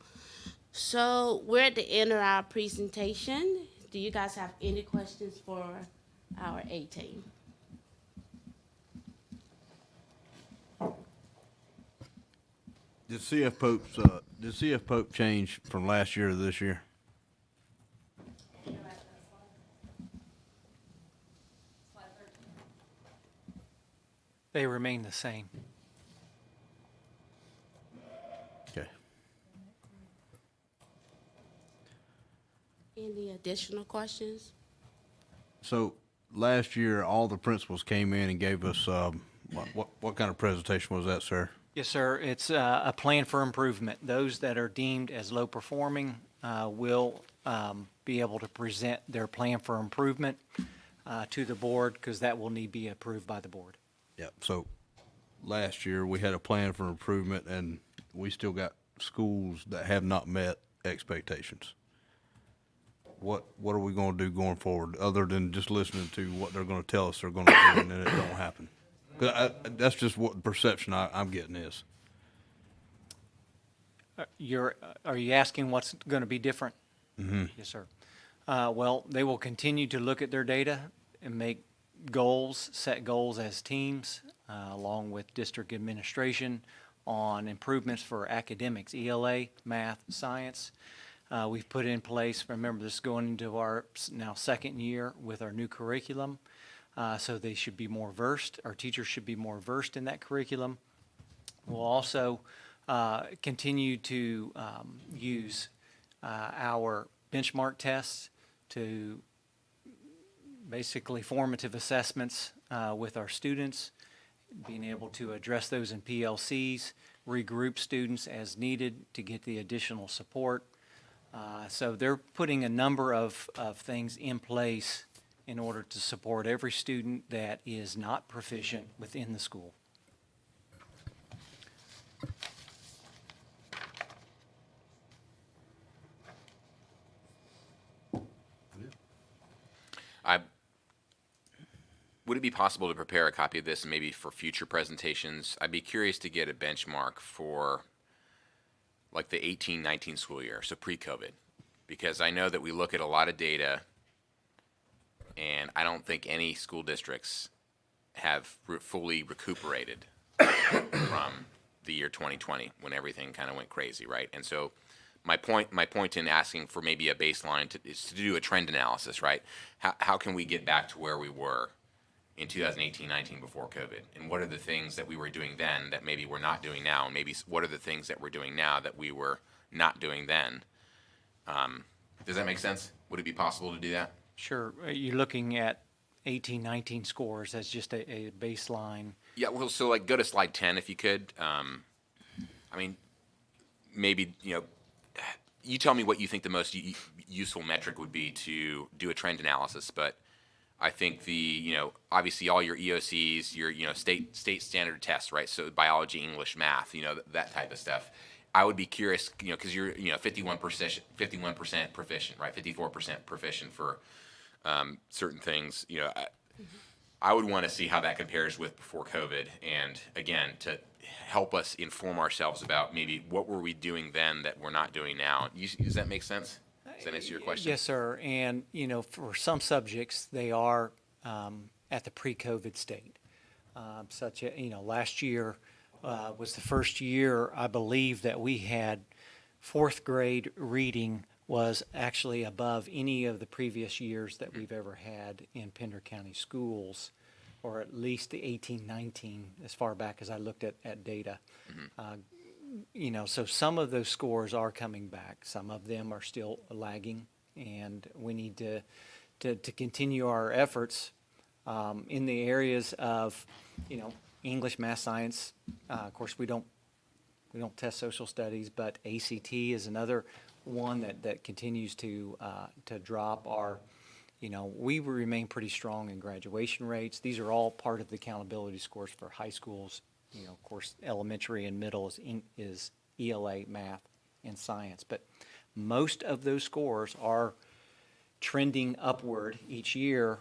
So we're at the end of our presentation. Do you guys have any questions for our A team? Did CF Pope change from last year to this year? They remain the same. Okay. Any additional questions? So last year, all the principals came in and gave us, what kind of presentation was that, sir? Yes, sir. It's a plan for improvement. Those that are deemed as low performing will be able to present their plan for improvement to the board, because that will need to be approved by the board. Yeah. So last year, we had a plan for improvement, and we still got schools that have not met expectations. What are we going to do going forward, other than just listening to what they're going to tell us they're going to do, and then it don't happen? 'Cause that's just what the perception I'm getting is. Are you asking what's going to be different? Mm-hmm. Yes, sir. Well, they will continue to look at their data and make goals, set goals as teams, along with district administration on improvements for academics, ELA, math, science. We've put in place, remember this is going into our now second year with our new curriculum, so they should be more versed, our teachers should be more versed in that curriculum. We'll also continue to use our benchmark tests to basically formative assessments with our students, being able to address those in PLCs, regroup students as needed to get the additional support. So they're putting a number of things in place in order to support every student that is not proficient within the school. Would it be possible to prepare a copy of this maybe for future presentations? I'd be curious to get a benchmark for like the 18-19 school year, so pre-COVID, because I know that we look at a lot of data, and I don't think any school districts have fully recuperated from the year 2020 when everything kind of went crazy, right? And so my point in asking for maybe a baseline is to do a trend analysis, right? How can we get back to where we were in 2018-19 before COVID? And what are the things that we were doing then that maybe we're not doing now? And maybe what are the things that we're doing now that we were not doing then? Does that make sense? Would it be possible to do that? Sure. You're looking at 18-19 scores as just a baseline. Yeah, well, so like go to slide 10 if you could. I mean, maybe, you tell me what you think the most useful metric would be to do a trend analysis, but I think obviously all your EOCs, your, state standard tests, right? So biology, English, math, that type of stuff. I would be curious, because you're, 51% proficient, right? 54% proficient for certain things. I would want to see how that compares with before COVID, and again, to help us inform ourselves about maybe what were we doing then that we're not doing now. Does that make sense? Does that answer your question? Yes, sir. And, for some subjects, they are at the pre-COVID state. Last year was the first year, I believe, that we had fourth grade reading was actually above any of the previous years that we've ever had in Pender County schools, or at least the 18-19, as far back as I looked at data. So some of those scores are coming back. Some of them are still lagging, and we need to continue our efforts in the areas of, English, math, science. Of course, we don't test social studies, but ACT is another one that continues to drop. We remain pretty strong in graduation rates. These are all part of the accountability scores for high schools. Of course, elementary and middle is ELA, math, and science. But most of those scores are trending upward each year.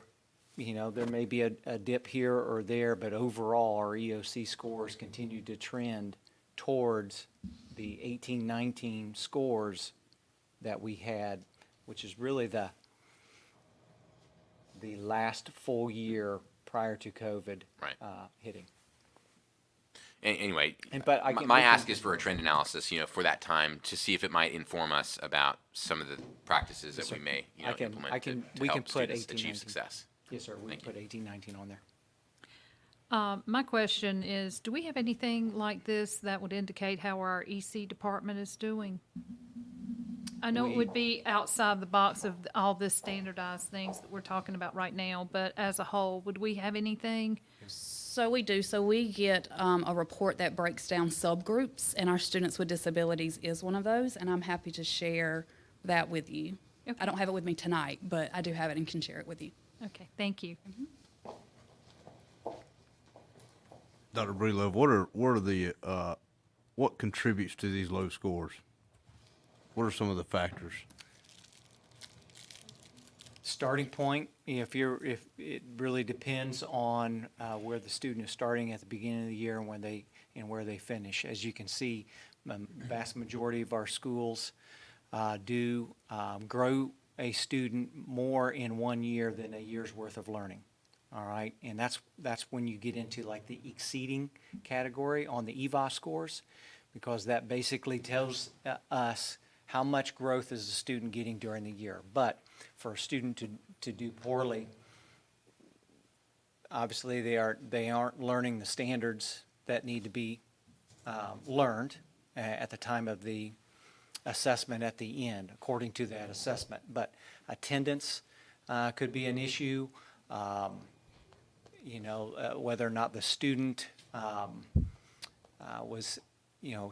There may be a dip here or there, but overall, our EOC scores continue to trend towards the 18-19 scores that we had, which is really the last full year prior to COVID hitting. Anyway, But my ask is for a trend analysis, for that time, to see if it might inform us about some of the practices that we may, implement to help students achieve success. Yes, sir. We can put 18-19 on there. My question is, do we have anything like this that would indicate how our EC department is doing? I know it would be outside the box of all this standardized things that we're talking about right now, but as a whole, would we have anything? So we do. So we get a report that breaks down subgroups, and our students with disabilities is one of those, and I'm happy to share that with you. Okay. I don't have it with me tonight, but I do have it and can share it with you. Okay, thank you. Dr. Breedlove, what contributes to these low scores? What are some of the factors? Starting point, if it really depends on where the student is starting at the beginning of the year and where they finish. As you can see, the vast majority of our schools do grow a student more in 1 year than a year's worth of learning. All right, and that's when you get into like the exceeding category on the EVA scores, because that basically tells us how much growth is the student getting during the year. But for a student to do poorly, obviously they aren't learning the standards that need to be learned at the time of the assessment at the end, according to that assessment. But attendance could be an issue. Whether or not the student was,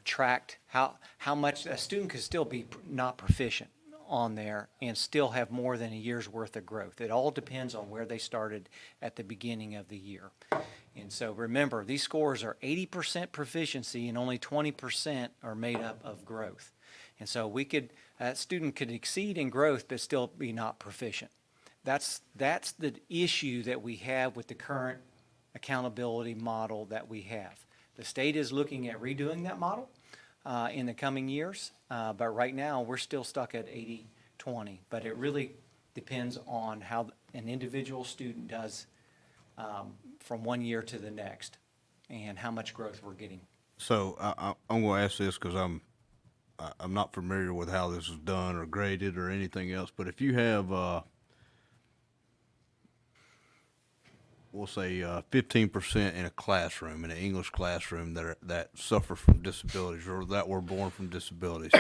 tracked, how much a student could still be not proficient on there and still have more than a year's worth of growth. It all depends on where they started at the beginning of the year. And so remember, these scores are 80% proficiency and only 20% are made up of growth. And so that student could exceed in growth but still be not proficient. That's the issue that we have with the current accountability model that we have. The state is looking at redoing that model in the coming years, but right now we're still stuck at 80-20. But it really depends on how an individual student does from 1 year to the next and how much growth we're getting. So I'm going to ask this because I'm not familiar with how this is done or graded or anything else, but if you have we'll say 15% in a classroom, in an English classroom, that suffer from disabilities or that were born from disabilities,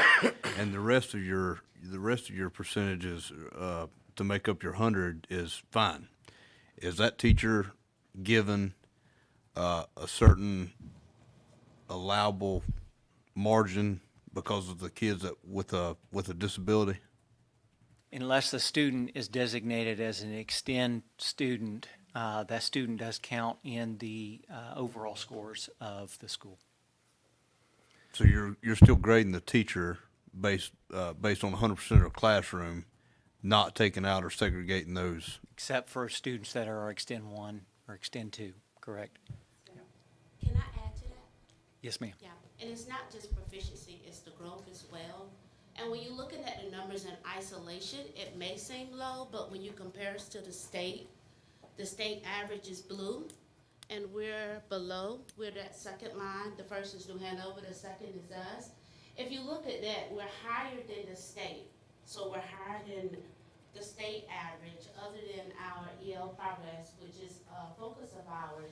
and the rest of your percentages to make up your 100 is fine. Is that teacher given a certain allowable margin because of the kids that with a disability? Unless the student is designated as an extend student, that student does count in the overall scores of the school. So you're still grading the teacher based on 100% of the classroom, not taking out or segregating those. Except for students that are extend 1 or extend 2, correct? Can I add to that? Yes, ma'am. Yeah, and it's not just proficiency, it's the growth as well. And when you're looking at the numbers in isolation, it may seem low, but when you compare us to the state average is blue, and we're below. We're that second line. The first is New Hanover, the second is us. If you look at that, we're higher than the state. So we're higher than the state average, other than our EL progress, which is a focus of ours,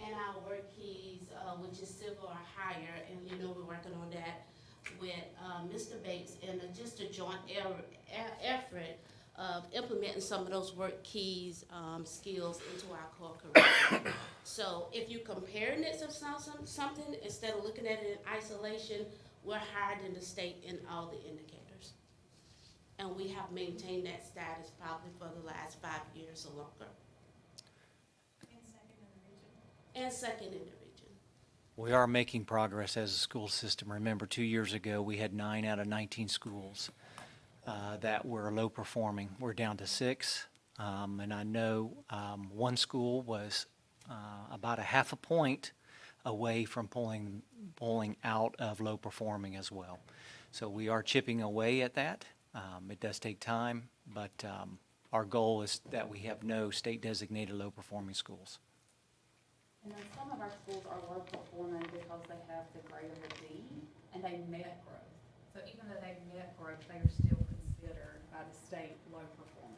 and our work keys, which is civil or higher, and you know we're working on that with Mr. Bates, and just a joint effort of implementing some of those work keys skills into our core curriculum. So if you're comparing it to something, instead of looking at it in isolation, we're higher than the state in all the indicators. And we have maintained that status probably for the last 5 years or longer. And second in the region. We are making progress as a school system. Remember, 2 years ago, we had 9 out of 19 schools that were low performing. We're down to 6. And I know one school was about a half a point away from pulling out of low performing as well. So we are chipping away at that. It does take time, but our goal is that we have no state designated low performing schools. And then some of our schools are low performing because they have the grade of a D and they met growth. So even though they met growth, they are still considered by the state low performing.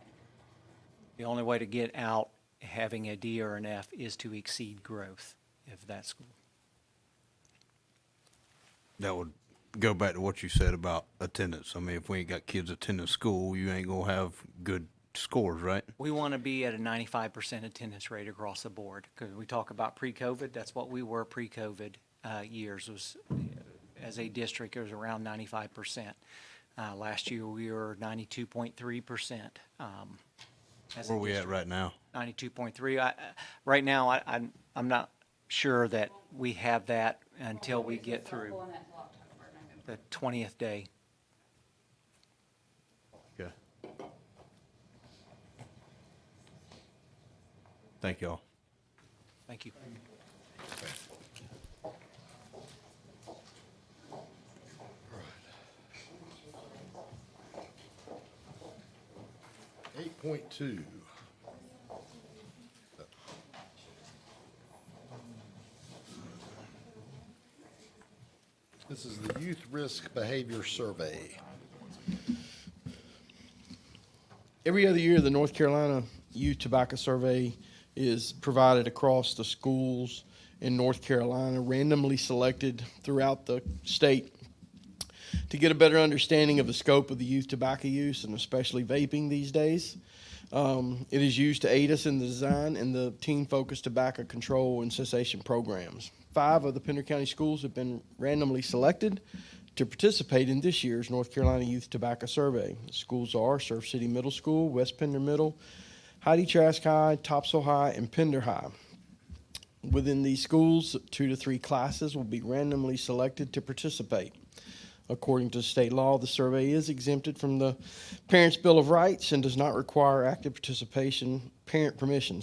The only way to get out having a D or an F is to exceed growth of that school. That would go back to what you said about attendance. I mean, if we ain't got kids attending school, you ain't gonna have good scores, right? We want to be at a 95% attendance rate across the board. Because we talk about pre-COVID, that's what we were pre-COVID years was, as a district, it was around 95%. Last year, we were 92.3%. Where are we at right now? 92.3. Right now, I'm not sure that we have that until we get through the 20th day. Okay. Thank y'all. Thank you. 8.2. This is the Youth Risk Behavior Survey. Every other year, the North Carolina Youth Tobacco Survey is provided across the schools in North Carolina, randomly selected throughout the state to get a better understanding of the scope of the youth tobacco use, and especially vaping these days. It is used to aid us in the design and the teen-focused tobacco control and cessation programs. 5 of the Pender County schools have been randomly selected to participate in this year's North Carolina Youth Tobacco Survey. The schools are Surf City Middle School, West Pender Middle, Heidi Trask High, Topsail High, and Pender High. Within these schools, 2 to 3 classes will be randomly selected to participate. According to state law, the survey is exempted from the Parents' Bill of Rights and does not require active parent permission.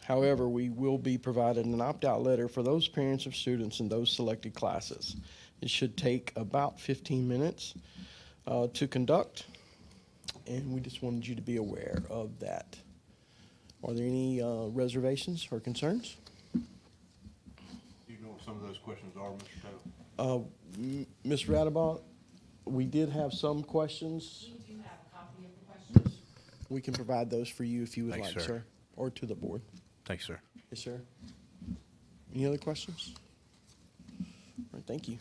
However, we will be provided an opt-out letter for those parents of students in those selected classes. It should take about 15 minutes to conduct, and we just wanted you to be aware of that. Are there any reservations or concerns? Do you know what some of those questions are, Mr. Taylor? Ms. Radabaugh, we did have some questions. We do have a copy of the questions. We can provide those for you if you would Thanks, like, sir. sir, or to the board. Thanks, sir. Yes, sir. Any other questions? All right, thank you.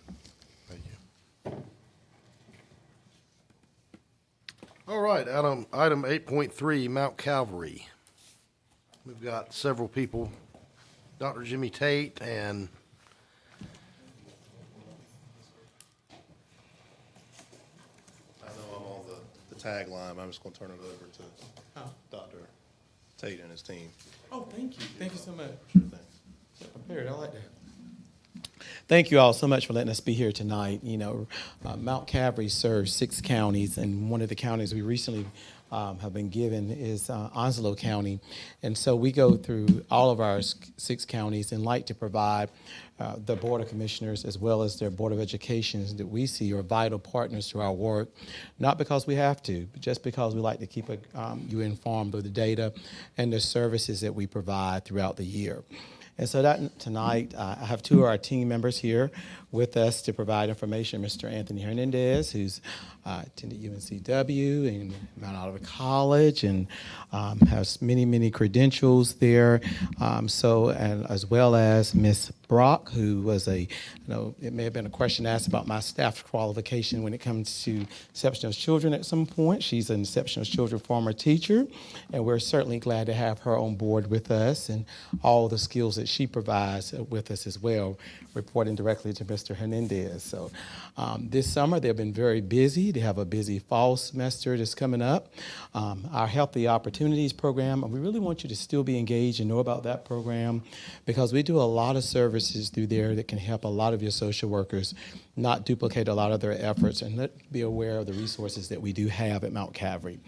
Thank you. All right, item 8.3, Mount Calvary. We've got several people, Dr. Jimmy Tate and tagline. I'm just going to turn it over to Dr. Tate and his team. Oh, thank you. Thank you so much. Sure thing. So prepared. I like that. Thank you all so much for letting us be here tonight. You know, Mount Calvary serves 6 counties, and one of the counties we recently have been given is Onslow County. And so we go through all of our 6 counties and like to provide the Board of Commissioners as well as their Board of Education that we see are vital partners to our work, not because we have to, but just because we like to keep you informed of the data and the services that we provide throughout the year. And so that tonight, I have 2 of our team members here with us to provide information. Mr. Anthony Hernandez, who's attended UNCW and Mount Oliver College and has many credentials there. And as well as Miss Brock, who was it may have been a question asked about my staff qualification when it comes to exceptional children at some point. She's an exceptional children former teacher, and we're certainly glad to have her on board with us and all the skills that she provides with us as well, reporting directly to Mr. Hernandez. So this summer they've been very busy. They have a busy fall semester that's coming up. Our Healthy Opportunities program, and we really want you to still be engaged and know about that program because we do a lot of services through there that can help a lot of your social workers not duplicate a lot of their efforts and be aware of the resources that we do have at Mount Calvary.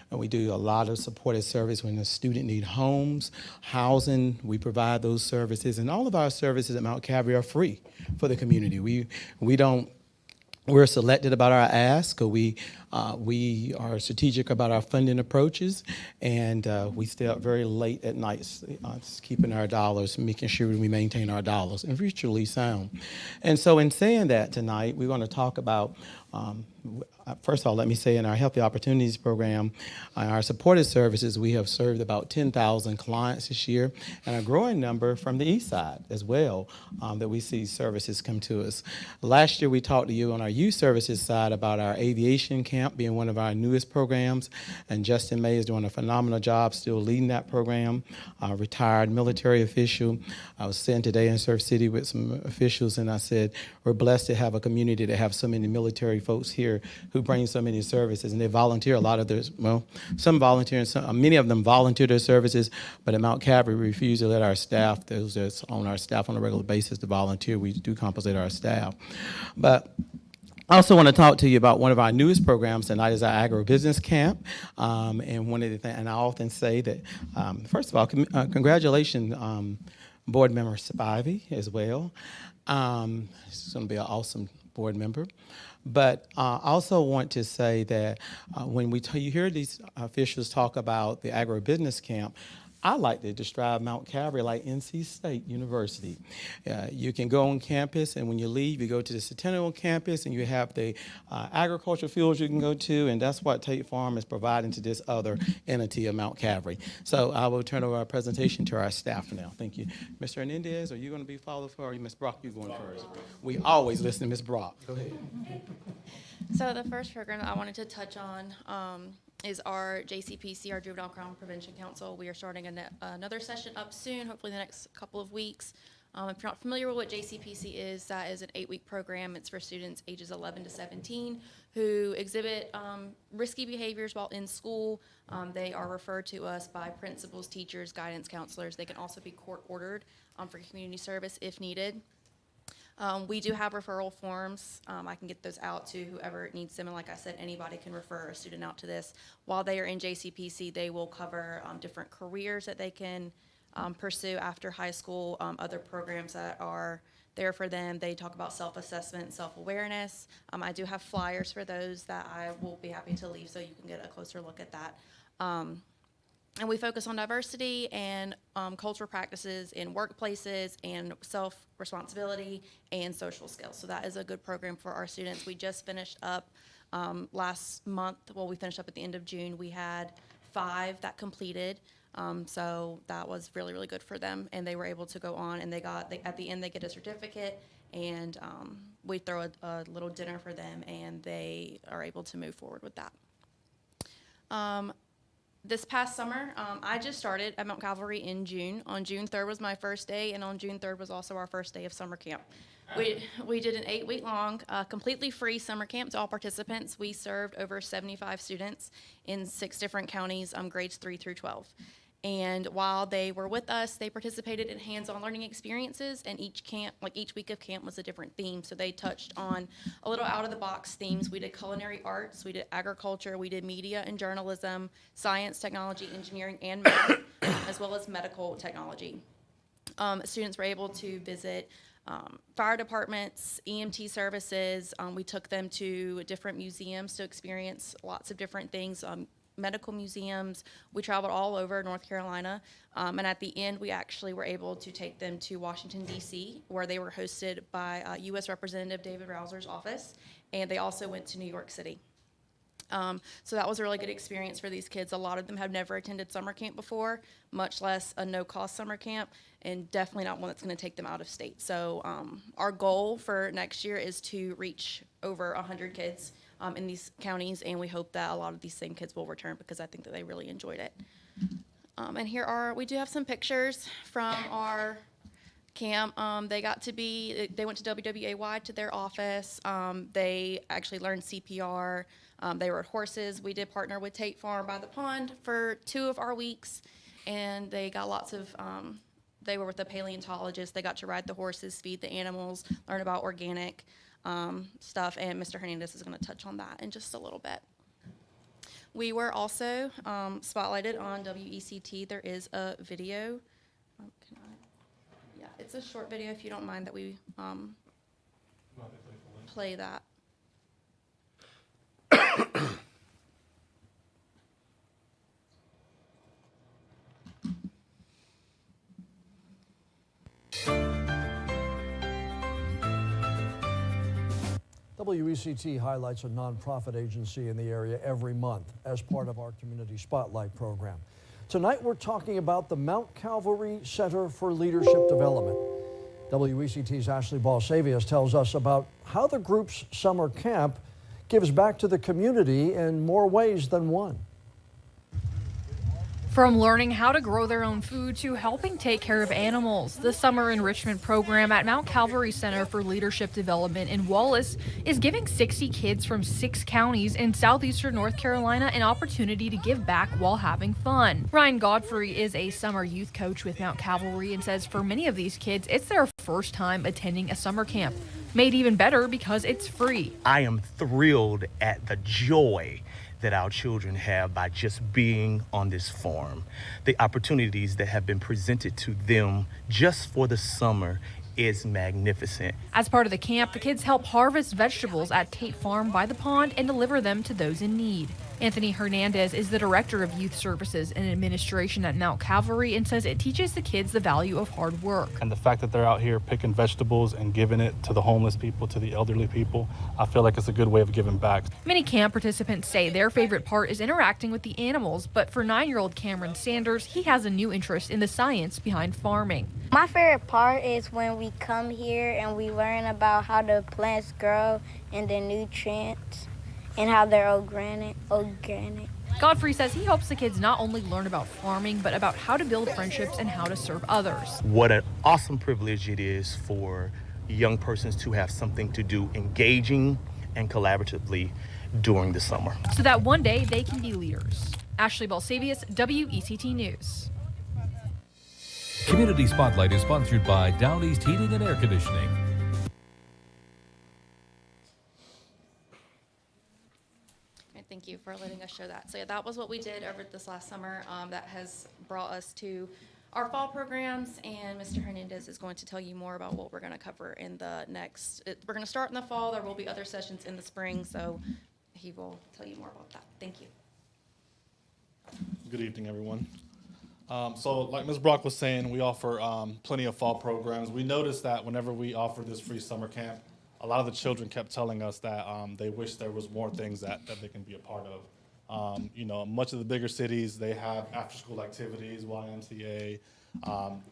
And we do a lot of supportive service when a student needs homes, housing. We provide those services, and all of our services at Mount Calvary are free for the community. We're selected about our ask. We are strategic about our funding approaches, and we stay up very late at night keeping our dollars, making sure we maintain our dollars and virtually sound. And so in saying that tonight, we're going to talk about first of all, let me say in our Healthy Opportunities program, our supported services, we have served about 10,000 clients this year and a growing number from the east side as well that we see services come to us. Last year, we talked to you on our youth services side about our aviation camp being one of our newest programs, and Justin May is doing a phenomenal job still leading that program, a retired military official. I was sitting today in Surf City with some officials, and I said, we're blessed to have a community that have so many military folks here who bring so many services, and they volunteer a lot of their, some volunteer, and many of them volunteer their services, but at Mount Calvary, we refuse to let our staff, those that's on our staff on a regular basis to volunteer. We do compensate our staff. But I also want to talk to you about one of our newest programs tonight is our agribusiness camp. And one of the things, and I often say that, first of all, congratulations, board member Spivey as well. She's going to be an awesome board member. But I also want to say that when you hear these officials talk about the agribusiness camp, I like to describe Mount Calvary like NC State University. You can go on campus, and when you leave, you go to the Centennial campus, and you have the agricultural fields you can go to, and that's what Tate Farm is providing to this other entity of Mount Calvary. So I will turn over our presentation to our staff now. Thank you. Mr. Hernandez, are you going to be followed for, or Ms. Brock, you going first? We always listen to Ms. Brock. Go ahead. So the first program that I wanted to touch on is our JCPC, our Juvenile Crime Prevention Council. We are starting another session up soon, hopefully in the next couple of weeks. If you're not familiar with what JCPC is, that is an 8-week program. It's for students ages 11 to 17 who exhibit risky behaviors while in school. They are referred to us by principals, teachers, guidance counselors. They can also be court-ordered for community service if needed. We do have referral forms. I can get those out to whoever needs them. And like I said, anybody can refer a student out to this. While they are in JCPC, they will cover different careers that they can pursue after high school, other programs that are there for them. They talk about self-assessment, self-awareness. I do have flyers for those that I will be happy to leave so you can get a closer look at that. And we focus on diversity and cultural practices in workplaces and self-responsibility and social skills. So that is a good program for our students. We just finished up last month. Well, we finished up at the end of June. We had 5 that completed. So that was really, really good for them. And they were able to go on, and at the end they get a certificate, and we throw a little dinner for them, and they are able to move forward with that. This past summer, I just started at Mount Calvary in June. On June 3rd was my first day, and on June 3rd was also our first day of summer camp. We did an 8-week-long, completely free summer camp to all participants. We served over 75 students in 6 different counties, grades 3 through 12. And while they were with us, they participated in hands-on learning experiences, and each week of camp was a different theme. So they touched on a little out-of-the-box themes. We did culinary arts, we did agriculture, we did media and journalism, science, technology, engineering, and math, as well as medical technology. Students were able to visit fire departments, EMT services. We took them to different museums to experience lots of different things. Medical museums. We traveled all over North Carolina, and at the end we actually were able to take them to Washington, D.C., where they were hosted by U.S. Representative David Rouser's office, and they also went to New York City. So that was a really good experience for these kids. A lot of them have never attended summer camp before, much less a no-cost summer camp, and definitely not one that's going to take them out of state. So our goal for next year is to reach over 100 kids in these counties, and we hope that a lot of these same kids will return because I think that they really enjoyed it. And we do have some pictures from our camp. They went to WWAY to their office. They actually learned CPR. They rode horses. We did partner with Tate Farm by the pond for 2 of our weeks, and they got lots of, they were with a paleontologist. They got to ride the horses, feed the animals, learn about organic stuff, and Mr. Hernandez is going to touch on that in just a little bit. We were also spotlighted on WECT. There is a video. Yeah, it's a short video if you don't mind that we play that. WECT highlights a nonprofit agency in the area every month as part of our Community Spotlight program. Tonight we're talking about the Mount Calvary Center for Leadership Development. WECT's Ashley Balsavius tells us about how the group's summer camp gives back to the community in more ways than one. From learning how to grow their own food to helping take care of animals, the summer enrichment program at Mount Calvary Center for Leadership Development in Wallace is giving 60 kids from 6 counties in southeastern North Carolina an opportunity to give back while having fun. Ryan Godfrey is a summer youth coach with Mount Calvary and says for many of these kids, it's their first time attending a summer camp. Made even better because it's free. I am thrilled at the joy that our children have by just being on this farm. The opportunities that have been presented to them just for the summer is magnificent. As part of the camp, the kids help harvest vegetables at Tate Farm by the pond and deliver them to those in need. Anthony Hernandez is the Director of Youth Services and Administration at Mount Calvary and says it teaches the kids the value of hard work. And the fact that they're out here picking vegetables and giving it to the homeless people, to the elderly people, I feel like it's a good way of giving back. Many camp participants say their favorite part is interacting with the animals, but for 9-year-old Cameron Sanders, he has a new interest in the science behind farming. My favorite part is when we come here and we learn about how the plants grow and the nutrients and how they're organic. Godfrey says he hopes the kids not only learn about farming, but about how to build friendships and how to serve others. What an awesome privilege it is for young persons to have something to do engaging and collaboratively during the summer, so that one day they can be leaders. Ashley Balsavius, WECT News. Community Spotlight is sponsored by Down East Heating and Air Conditioning. Thank you for letting us show that. So yeah, that was what we did over this last summer. That has brought us to our fall programs, and Mr. Hernandez is going to tell you more about what we're going to cover in the next. We're going to start in the fall. There will be other sessions in the spring, so he will tell you more about that. Thank you. Good evening, everyone. So like Ms. Brock was saying, we offer plenty of fall programs. We noticed that whenever we offer this free summer camp, a lot of the children kept telling us that they wish there was more things that they can be a part of. You know, much of the bigger cities, they have after-school activities, YMCA,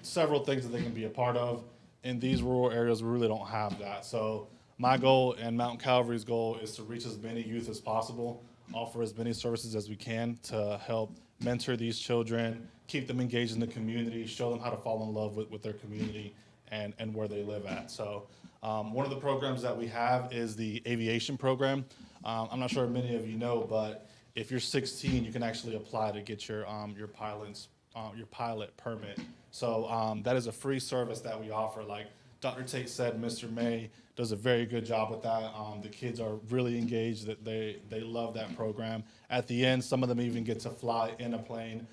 several things that they can be a part of. In these rural areas, we really don't have that. So my goal and Mount Calvary's goal is to reach as many youth as possible, offer as many services as we can to help mentor these children, keep them engaged in the community, show them how to fall in love with their community and where they live at. So one of the programs that we have is the aviation program. I'm not sure if many of you know, but if you're 16, you can actually apply to get your pilot permit. So that is a free service that we offer. Like Dr. Tate said, Mr. May does a very good job with that. The kids are really engaged. That they love that program. At the end, some of them even get to fly in a plane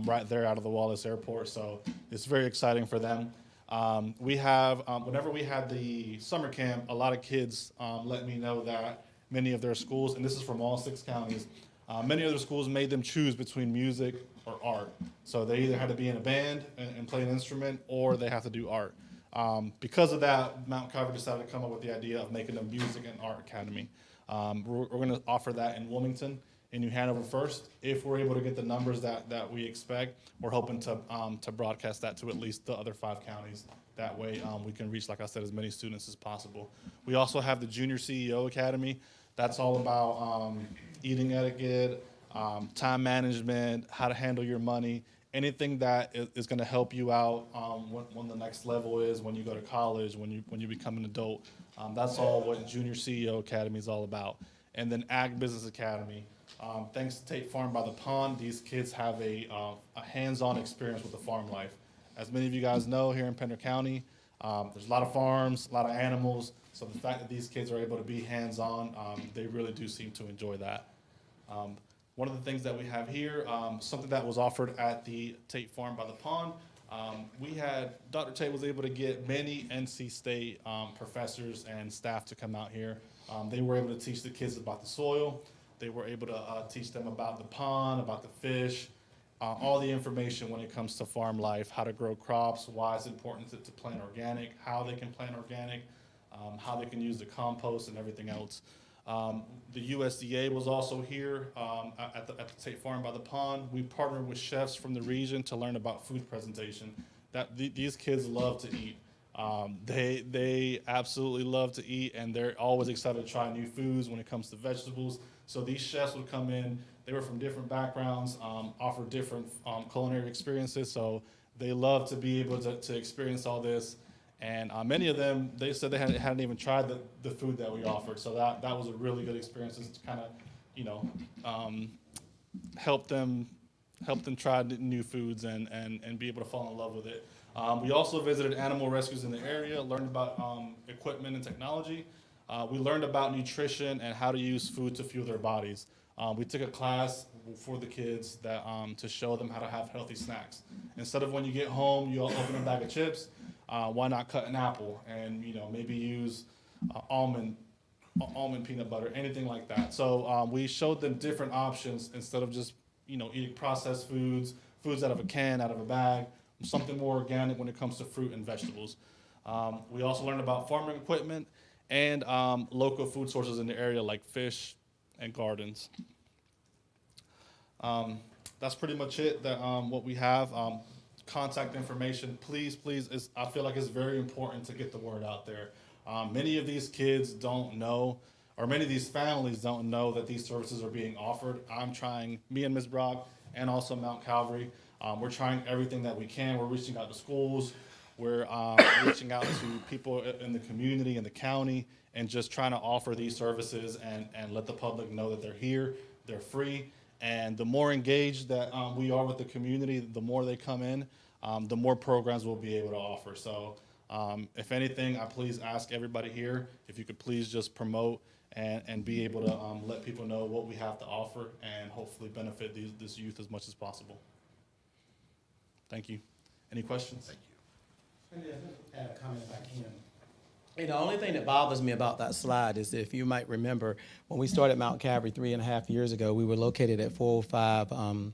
right there out of the Wallace Airport. So it's very exciting for them. We have, whenever we had the summer camp, a lot of kids let me know that many of their schools, and this is from all 6 counties, many of their schools made them choose between music or art. So they either had to be in a band and play an instrument, or they have to do art. Because of that, Mount Calvary decided to come up with the idea of making a music and art academy. We're going to offer that in Wilmington, in New Hanover first. If we're able to get the numbers that we expect, we're hoping to broadcast that to at least the other 5 counties. That way we can reach, like I said, as many students as possible. We also have the Junior CEO Academy. That's all about eating etiquette, time management, how to handle your money, anything that is going to help you out when the next level is, when you go to college, when you become an adult. That's all what Junior CEO Academy is all about. And then Ag Business Academy. Thanks to Tate Farm by the Pond, these kids have a hands-on experience with the farm life. As many of you guys know, here in Pender County, there's a lot of farms, a lot of animals. So the fact that these kids are able to be hands-on, they really do seem to enjoy that. One of the things that we have here, something that was offered at the Tate Farm by the Pond, Dr. Tate was able to get many NC State professors and staff to come out here. They were able to teach the kids about the soil. They were able to teach them about the pond, about the fish, all the information when it comes to farm life, how to grow crops, why it's important to plant organic, how they can plant organic, how they can use the compost and everything else. The USDA was also here at the Tate Farm by the Pond. We partnered with chefs from the region to learn about food presentation. These kids love to eat. They absolutely love to eat, and they're always excited to try new foods when it comes to vegetables. So these chefs would come in. They were from different backgrounds, offer different culinary experiences. So they love to be able to experience all this. And many of them, they said they hadn't even tried the food that we offered. So that was a really good experience to kind of, help them try new foods and be able to fall in love with it. We also visited animal rescues in the area, learned about equipment and technology. We learned about nutrition and how to use food to fuel their bodies. We took a class for the kids to show them how to have healthy snacks. Instead of when you get home, you open a bag of chips, why not cut an apple and maybe use almond peanut butter, anything like that. So we showed them different options instead of just eating processed foods out of a can, out of a bag, something more organic when it comes to fruit and vegetables. We also learned about farming equipment and local food sources in the area like fish and gardens. That's pretty much it. What we have. Contact information, please. I feel like it's very important to get the word out there. Many of these kids don't know, or many of these families don't know that these services are being offered. I'm trying, me and Ms. Brock, and also Mount Calvary, we're trying everything that we can. We're reaching out to schools. We're reaching out to people in the community, in the county, and just trying to offer these services and let the public know that they're here, they're free. And the more engaged that we are with the community, the more they come in, the more programs we'll be able to offer. So if anything, I please ask everybody here, if you could please just promote and be able to let people know what we have to offer and hopefully benefit this youth as much as possible. Thank you. Any questions? Thank you. Add a comment if I can. The only thing that bothers me about that slide is, if you might remember, when we started Mount Calvary 3.5 years ago, we were located at 405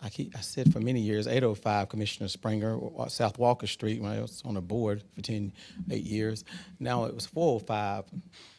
I said for many years, 805 Commissioner Springer, South Walker Street, when I was on the board for 8 years. Now it was 405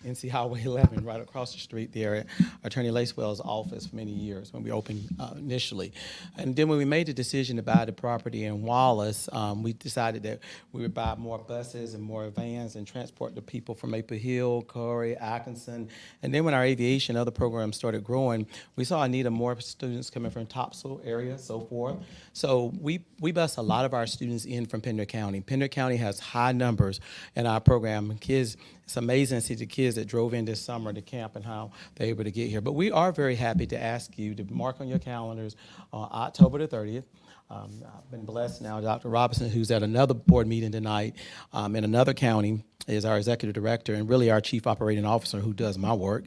NC Highway 11, right across the street there at Attorney Lacewell's office for many years when we opened initially. And then when we made the decision to buy the property in Wallace, we decided that we would buy more buses and more vans and transport the people from Maple Hill, Corey, Atkinson. And then when our aviation and other programs started growing, we saw a need of more students coming from Topsail area, so forth. So we bus a lot of our students in from Pender County. Pender County has high numbers in our program. Kids, it's amazing to see the kids that drove in this summer to camp and how they're able to get here. But we are very happy to ask you to mark on your calendars on October the 30th. I've been blessed now. Dr. Robinson, who's at another board meeting tonight in another county, is our executive director and really our chief operating officer who does my work.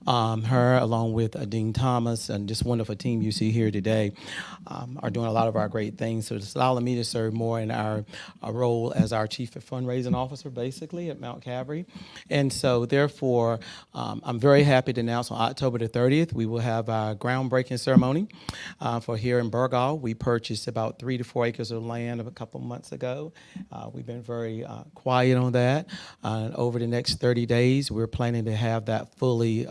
Her, along with Dean Thomas and this wonderful team you see here today, are doing a lot of our great things. So it's allowing me to serve more in our role as our chief fundraising officer, basically, at Mount Calvary. And so, therefore, I'm very happy to announce on October the 30th, we will have our groundbreaking ceremony for here in Burgaw. We purchased about 3 to 4 acres of land a couple months ago. We've been very quiet on that. Over the next 30 days, we're planning to have that fully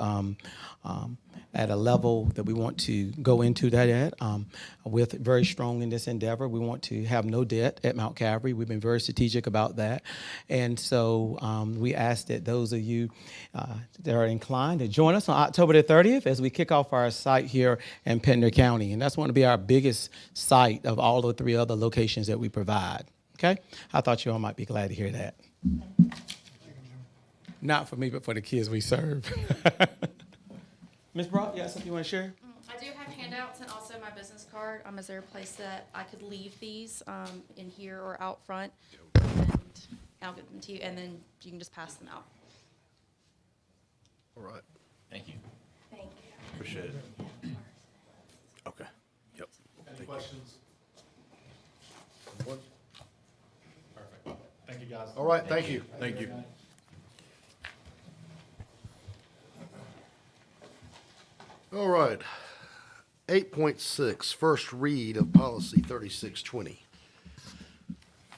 at a level that we want to go into that at, with very strong in this endeavor. We want to have no debt at Mount Calvary. We've been very strategic about that. And so we ask that those of you that are inclined to join us on October the 30th as we kick off our site here in Pender County. And that's going to be our biggest site of all the 3 other locations that we provide. Okay? I thought you all might be glad to hear that. Not for me, but for the kids we serve. Ms. Brock, you got something you want to share? I do have handouts and also my business card. Is there a place that I could leave these in here or out front? And I'll get them to you, and then you can just pass them out. All right. Thank you. Thank you. Appreciate it. Okay. Yep. Any questions? Perfect. Thank you, guys. All right, thank you. Thank you. All right. 8.6, first read of policy 3620. Thank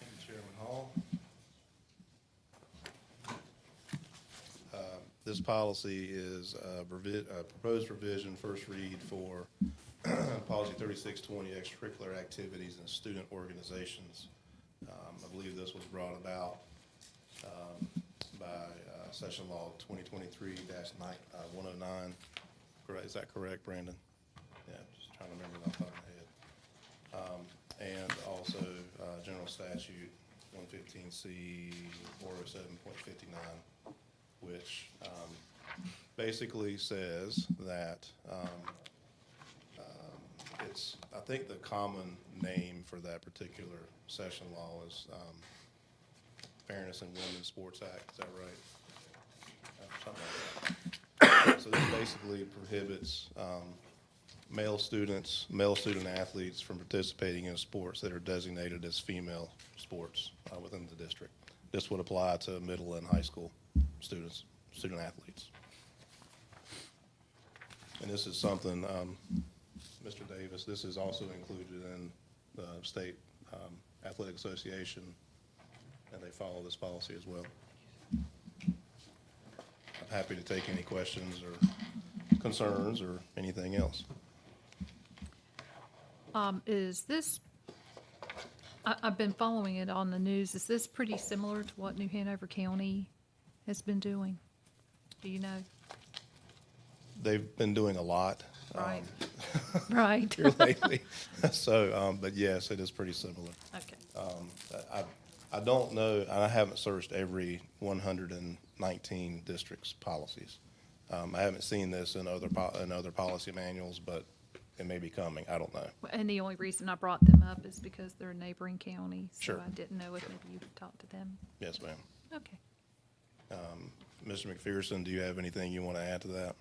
you, Chairman Hall. This policy is a proposed revision, first read for policy 3620, extracurricular activities and student organizations. I believe this was brought about by Session Law 2023-109. Is that correct, Brandon? Yeah, just trying to remember that off the top of my head. And also General Statute 115C 407.59, which basically says that I think the common name for that particular session law is Fairness in Women's Sports Act. Is that right? Something like that. So this basically prohibits male student athletes from participating in sports that are designated as female sports within the district. This would apply to middle and high school student athletes. And this is something, Mr. Davis, this is also included in the State Athletic Association, and they follow this policy as well. I'm happy to take any questions or concerns or anything else. Is this, I've been following it on the news. Is this pretty similar to what New Hanover County has been doing? Do you know? They've been doing a lot. Right. Right. Here lately. So, but yes, it is pretty similar. Okay. I don't know, and I haven't searched every 119 districts' policies. I haven't seen this in other policy manuals, but it may be coming. I don't know. And the only reason I brought them up is because they're a neighboring county. Sure. So I didn't know if maybe you could talk to them. Yes, ma'am. Okay. Mr. McPherson, do you have anything you want to add to that?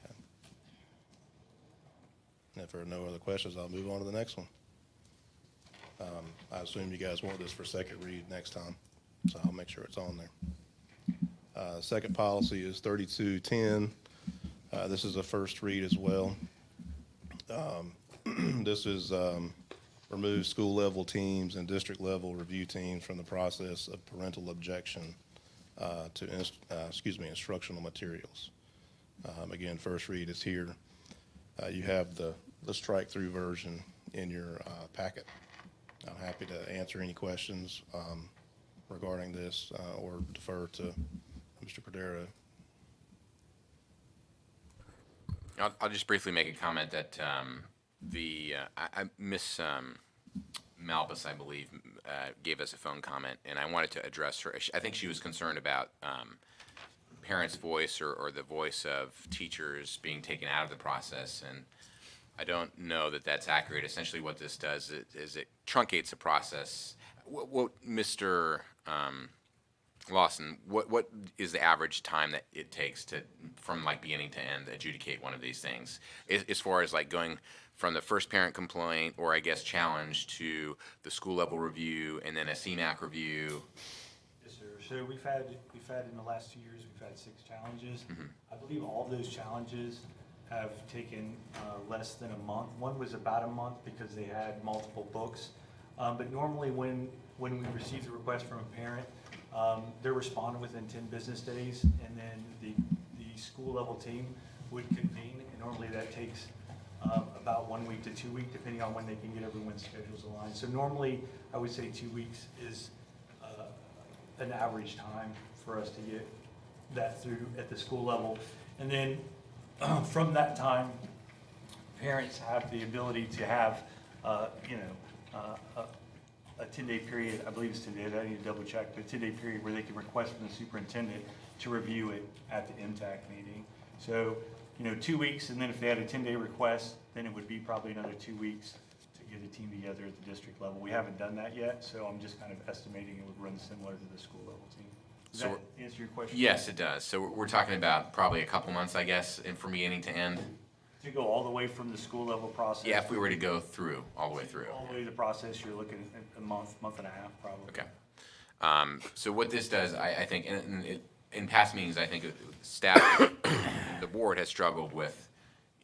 Okay. If there are no other questions, I'll move on to the next one. I assume you guys want this for second read next time, so I'll make sure it's on there. Second policy is 3210. This is a first read as well. This is remove school-level teams and district-level review teams from the process of parental objection to instructional materials. Again, first read is here. You have the strike-through version in your packet. I'm happy to answer any questions regarding this or defer to Mr. Cordero. I'll just briefly make a comment that Miss Malbus, I believe, gave us a phone comment, and I wanted to address her. I think she was concerned about parents' voice or the voice of teachers being taken out of the process, and I don't know that that's accurate. Essentially what this does is it truncates the process. What Mr. Lawson, what is the average time that it takes from like beginning to end, adjudicate one of these things? As far as like going from the first parent complaint or I guess challenge to the school level review and then a CMAC review? Yes, sir. So we've had in the last 2 years, we've had 6 challenges. I believe all of those challenges have taken less than a month. One was about a month because they had multiple books. But normally when we receive the request from a parent, they're responding within 10 business days, and then the school level team would convene, and normally that takes about 1 week to 2 weeks, depending on when they can get everyone's schedules aligned. So normally, I would say 2 weeks is an average time for us to get that through at the school level. And then from that time, parents have the ability to have, a 10-day period, I believe it's 10 days, I need to double check, but a 10-day period where they can request from the superintendent to review it at the MTAC meeting. So, 2 weeks, and then if they had a 10-day request, then it would be probably another 2 weeks to get a team together at the district level. We haven't done that yet, so I'm just kind of estimating it would run similar to the school level team. Does that answer your question? Yes, it does. So we're talking about probably a couple months, I guess, and from beginning to end? To go all the way from the school level process? Yeah, if we were to go through, all the way through. All the way to the process, you're looking at a month and a half, probably. Okay. So what this does, I think, in past meetings, I think staff, the board has struggled with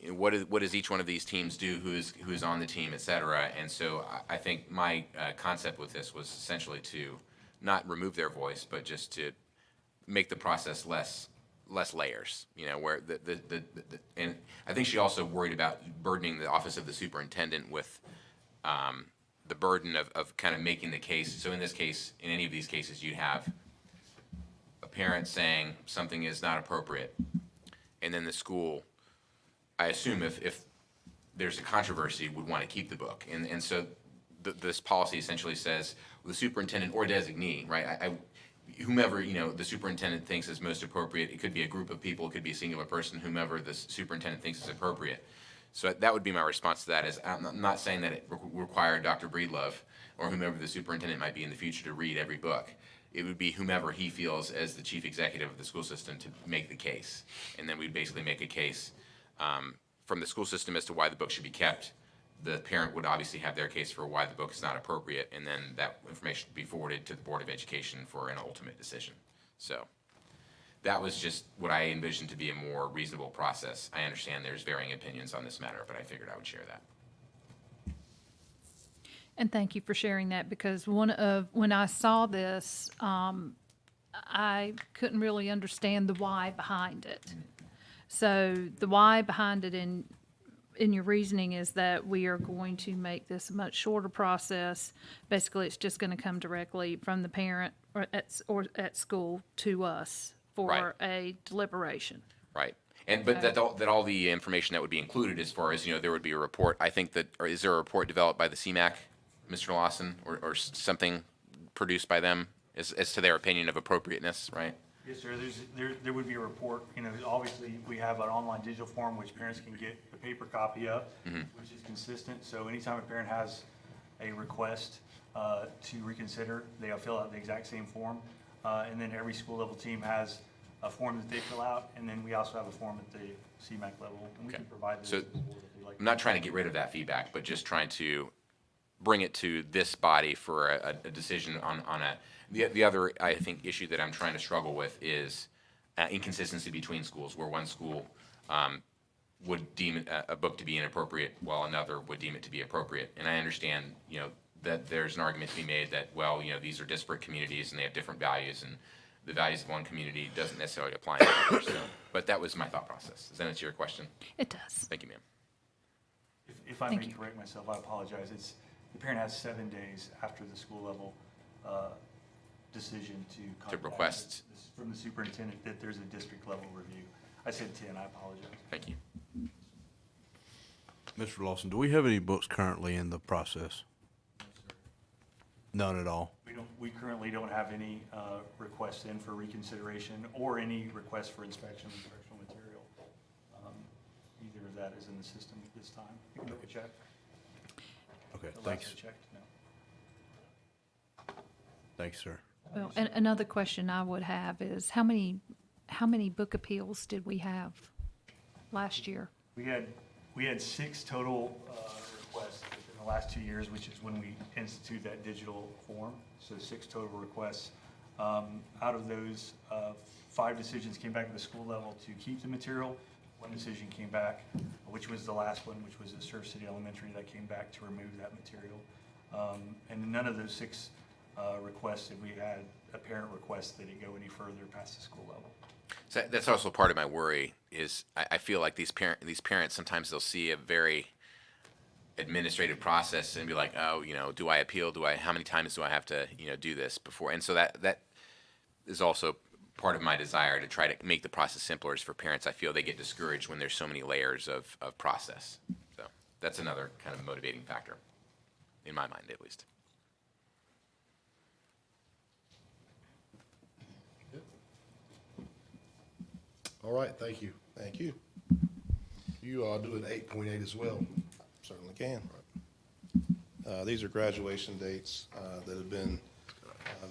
what does each one of these teams do, who's on the team, et cetera. And so I think my concept with this was essentially to not remove their voice, but just to make the process less layers, where and I think she also worried about burdening the office of the superintendent with the burden of kind of making the case. So in this case, in any of these cases, you'd have a parent saying something is not appropriate, and then the school, I assume if there's a controversy, would want to keep the book. And so this policy essentially says the superintendent or designee, right? Whomever, the superintendent thinks is most appropriate. It could be a group of people, it could be a singular person, whomever the superintendent thinks is appropriate. So that would be my response to that. Is I'm not saying that it required Dr. Breedlove or whomever the superintendent might be in the future to read every book. It would be whomever he feels as the chief executive of the school system to make the case. And then we'd basically make a case from the school system as to why the book should be kept. The parent would obviously have their case for why the book is not appropriate, and then that information would be forwarded to the Board of Education for an ultimate decision. So that was just what I envisioned to be a more reasonable process. I understand there's varying opinions on this matter, but I figured I would share that. And thank you for sharing that, because when I saw this, I couldn't really understand the why behind it. So the why behind it in your reasoning is that we are going to make this a much shorter process. Basically, it's just going to come directly from the parent or at school to us for a deliberation. Right. But that all the information that would be included, as far as, there would be a report. I think that, or is there a report developed by the CMAC, Mr. Lawson, or something produced by them as to their opinion of appropriateness, right? Yes, sir. There would be a report. Obviously, we have an online digital form which parents can get a paper copy of, which is consistent. So anytime a parent has a request to reconsider, they'll fill out the exact same form. And then every school level team has a form that they fill out, and then we also have a form at the CMAC level, and we can provide those to the board if they like. I'm not trying to get rid of that feedback, but just trying to bring it to this body for a decision on the other, I think, issue that I'm trying to struggle with is inconsistency between schools, where one school would deem a book to be inappropriate while another would deem it to be appropriate. And I understand, that there's an argument to be made that, well, these are disparate communities and they have different values, and the values of one community doesn't necessarily apply to others. So, but that was my thought process. Does that answer your question? It does. Thank you, ma'am. If I Thank may you. correct myself, I apologize. The parent has 7 days after the school level decision to contact request. from the superintendent that there's a district level review. I said 10, I apologize. Thank you. Mr. Lawson, do we have any books currently in the process? None at all? We currently don't have any requests in for reconsideration or any requests for inspection of instructional material. Either of that is in the system at this time. You can double check. Okay, The last thanks. I checked, no. Thanks, sir. Well, and another question I would have is how many book appeals did we have last year? We had 6 total requests within the last 2 years, which is when we institute that digital form. So 6 total requests. Out of those, 5 decisions came back at the school level to keep the material. 1 decision came back, which was the last one, which was at Surf City Elementary, that came back to remove that material. And none of those 6 requests did we had a parent request that it go any further past the school level. So that's also part of my worry is I feel like these parents, sometimes they'll see a very administrative process and be like, oh, do I appeal? How many times do I have to, do this before? And so that is also part of my desire to try to make the process simpler is for parents. I feel they get discouraged when there's so many layers of process. So that's another kind of motivating factor, in my mind at least. All right, thank you. Thank you. You are doing 8.8 as well. Certainly can. These are graduation dates that have been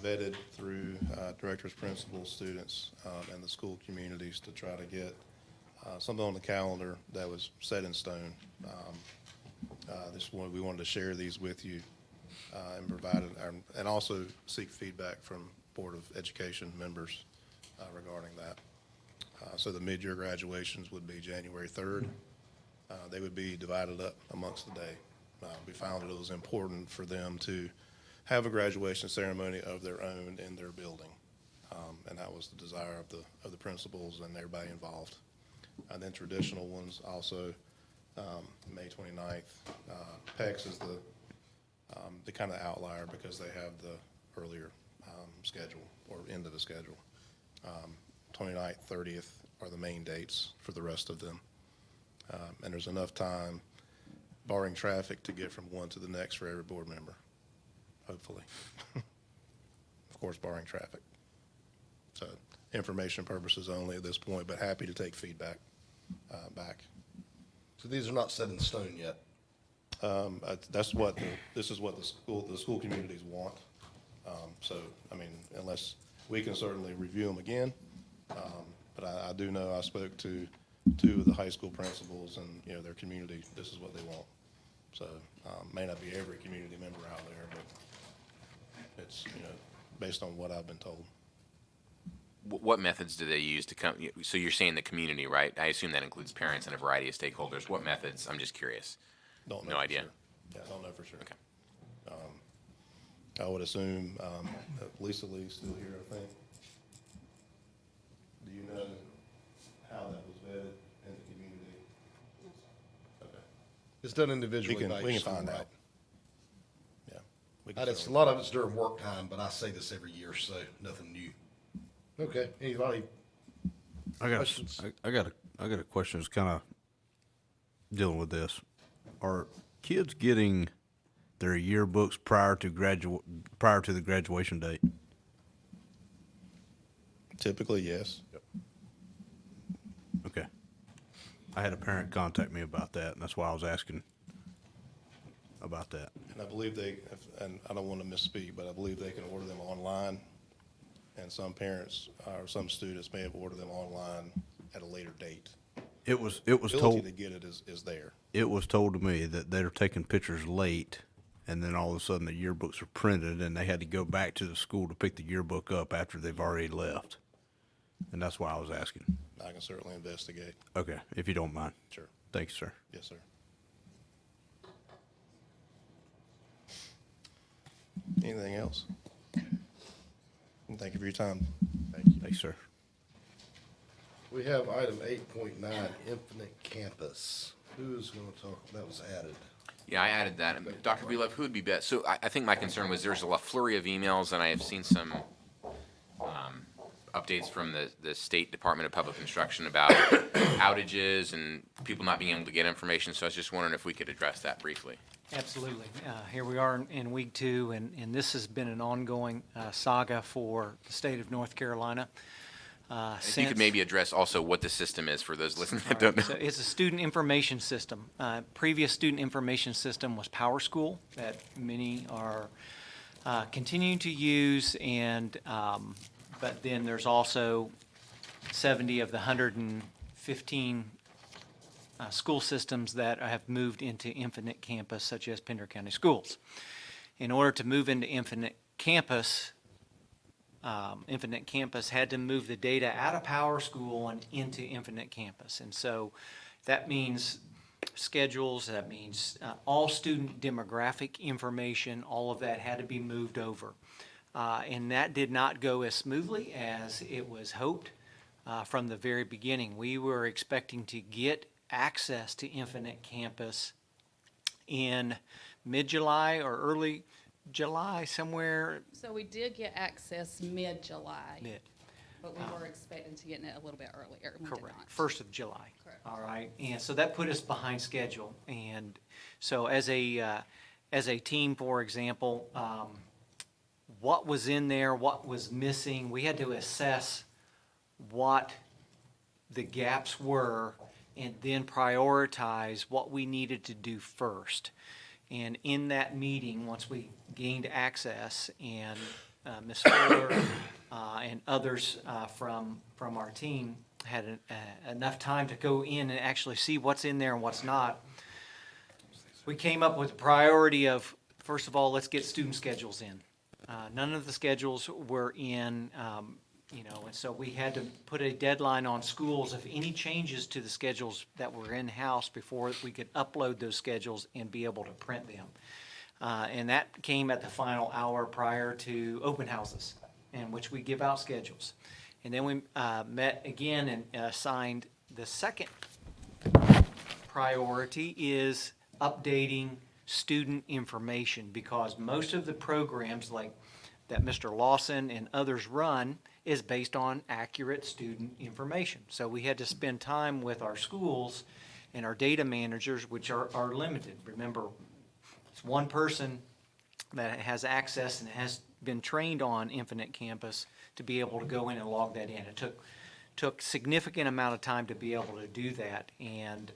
vetted through directors, principals, students, and the school communities to try to get something on the calendar that was set in stone. We wanted to share these with you and provide and also seek feedback from Board of Education members regarding that. So the mid-year graduations would be January 3rd. They would be divided up amongst the day. We found that it was important for them to have a graduation ceremony of their own in their building. And that was the desire of the principals and everybody involved. And then traditional ones also, May 29th. PEX is the kind of outlier because they have the earlier schedule or end of the schedule. 29th, 30th are the main dates for the rest of them. And there's enough time, barring traffic, to get from one to the next for every board member, hopefully. Of course, barring traffic. So information purposes only at this point, but happy to take feedback back. So these are not set in stone yet? This is what the school communities want. So, I mean, unless we can certainly review them again. But I do know I spoke to 2 of the high school principals and, their community, this is what they want. So, may not be every community member out there, but it's, based on what I've been told. What methods do they use to come? So you're saying the community, right? I assume that includes parents and a variety of stakeholders. What methods? I'm just curious. Don't know. No for idea. sure. Yeah, don't know for sure. Okay. I would assume Lisa Lee's still here, I think. Do you know how that was vetted in the community? Okay. It's done individually. We can find out. Yeah. we can It's, a certainly- lot of it's during work time, but I say this every year, so nothing new. Okay, anybody? Questions? I got a question that's kind of dealing with this. Are kids getting their yearbooks prior to the graduation date? Typically, yes. Yep. Okay. I had a parent contact me about that, and that's why I was asking about that. And I believe and I don't want to misspeak, but I believe they can order them online. And some parents or some students may have ordered them online at a later date. It was The ability told to get it is there. It was told to me that they're taking pictures late, and then all of a sudden the yearbooks are printed, and they had to go back to the school to pick the yearbook up after they've already left. And that's why I was asking. I can certainly investigate. Okay, if you don't mind. Sure. Thank you, sir. Yes, sir. Anything else? Thank you for your time. Thank you. Thanks, sir. We have item 8.9, Infinite Campus. Who is going to talk? That was added. Yeah, I added that. Dr. Belove, who would be best? So I think my concern was there's a flurry of emails, and I have seen some updates from the State Department of Public Instruction about outages and people not being able to get information. So I was just wondering if we could address that briefly. Absolutely. Here we are in week 2, and this has been an ongoing saga for the state of North Carolina. If you could maybe address also what the system is for those listening that don't know. So it's a student information system. Previous student information system was PowerSchool that many are continuing to use, and but then there's also 70 of the 115 school systems that have moved into Infinite Campus, such as Pender County Schools. In order to move into Infinite Campus had to move the data out of PowerSchool and into Infinite Campus. And so that means schedules, that means all student demographic information, all of that had to be moved over. And that did not go as smoothly as it was hoped from the very beginning. We were expecting to get access to Infinite Campus in mid-July or early July, somewhere. So we did get access mid-July. Mid. But we were expecting to get it a little bit earlier. We did Correct. not. 1st of July. Correct. All right. And so that put us behind schedule. And so as a team, for example, what was in there, what was missing, we had to assess what the gaps were and then prioritize what we needed to do first. And in that meeting, once we gained access, and Ms. Fuller and others from our team had enough time to go in and actually see what's in there and what's not, we came up with a priority of, first of all, let's get student schedules in. None of the schedules were in, and so we had to put a deadline on schools of any changes to the schedules that were in-house before we could upload those schedules and be able to print them. And that came at the final hour prior to open houses, in which we give out schedules. And then we met again and assigned the second priority is updating student information, because most of the programs like that Mr. Lawson and others run is based on accurate student information. So we had to spend time with our schools and our data managers, which are limited. Remember, it's one person that has access and has been trained on Infinite Campus to be able to go in and log that in. It took significant amount of time to be able to do that, and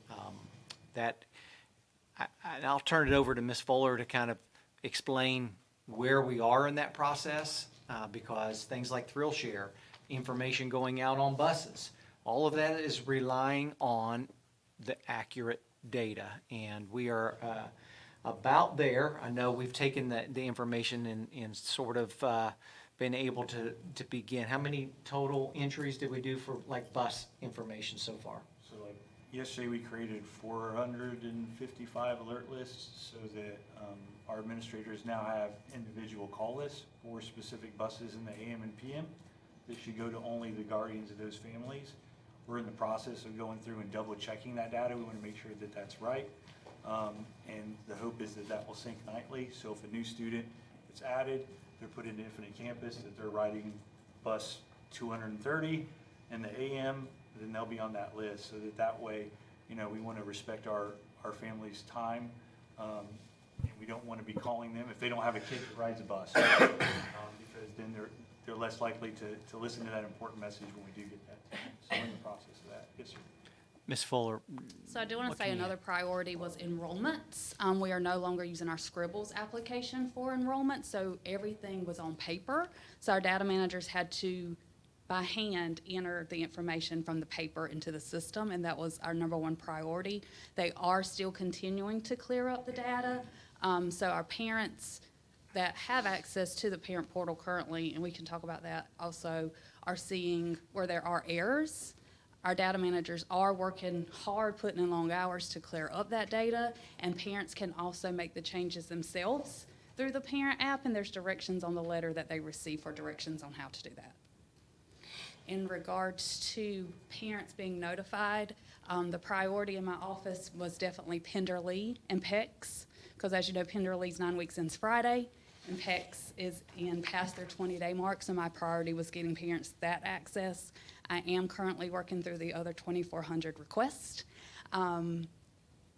I'll turn it over to Ms. Fuller to kind of explain where we are in that process, because things like Thrill Share, information going out on buses, all of that is relying on the accurate data, and we are about there. I know we've taken the information and sort of been able to begin. How many total entries did we do for like bus information so far? So like yesterday, we created 455 alert lists so that our administrators now have individual call lists for specific buses in the AM and PM that should go to only the guardians of those families. We're in the process of going through and double checking that data. We want to make sure that that's right. And the hope is that that will sync nightly. So if a new student is added, they're put into Infinite Campus, that they're riding bus 230 in the AM, then they'll be on that list, so that way, we want to respect our family's time. And we don't want to be calling them if they don't have a kid that rides a bus, because then they're less likely to listen to that important message when we do get that. So we're in the process of that. Yes, sir. Ms. Fuller. So I do want to say another priority was enrollments. We are no longer using our Scribbles application for enrollment, so everything was on paper. So our data managers had to, by hand, enter the information from the paper into the system, and that was our #1 priority. They are still continuing to clear up the data. So our parents that have access to the parent portal currently, and we can talk about that also, are seeing where there are errors, Our data managers are working hard, putting in long hours to clear up that data, and parents can also make the changes themselves through the parent app, and there's directions on the letter that they receive for directions on how to do that. In regards to parents being notified, the priority in my office was definitely Pender and PEX, because as you know, Pender 9 weeks ends Friday, and PEX is in past their 20-day mark, so my priority was getting parents that access. I am currently working through the other 2,400 requests. And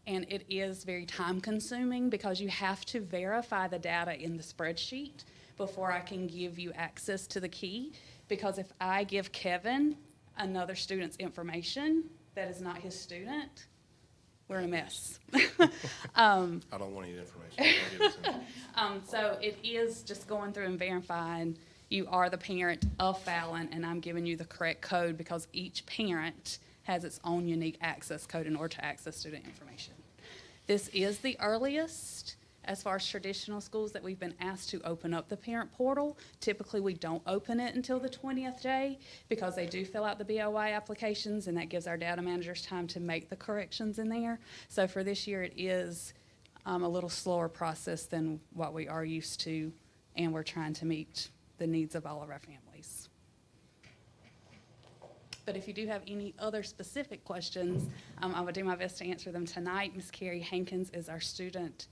it is very time consuming because you have to verify the data in the spreadsheet before I can give you access to the key. Because if I give Kevin another student's information that is not his student, we're in a mess. I don't want any information. Don't give it to me. So it is just going through and verifying you are the parent of Fallon, and I'm giving you the correct code because each parent has its own unique access code in order to access student information. This is the earliest, as far as traditional schools, that we've been asked to open up the parent portal. Typically, we don't open it until the 20th day because they do fill out the BOI applications, and that gives our data managers time to make the corrections in there. So for this year, it is a little slower process than what we are used to, and we're trying to meet the needs of all of our families. But if you do have any other specific questions, I would do my best to answer them tonight. Ms. Carrie Hankins is our student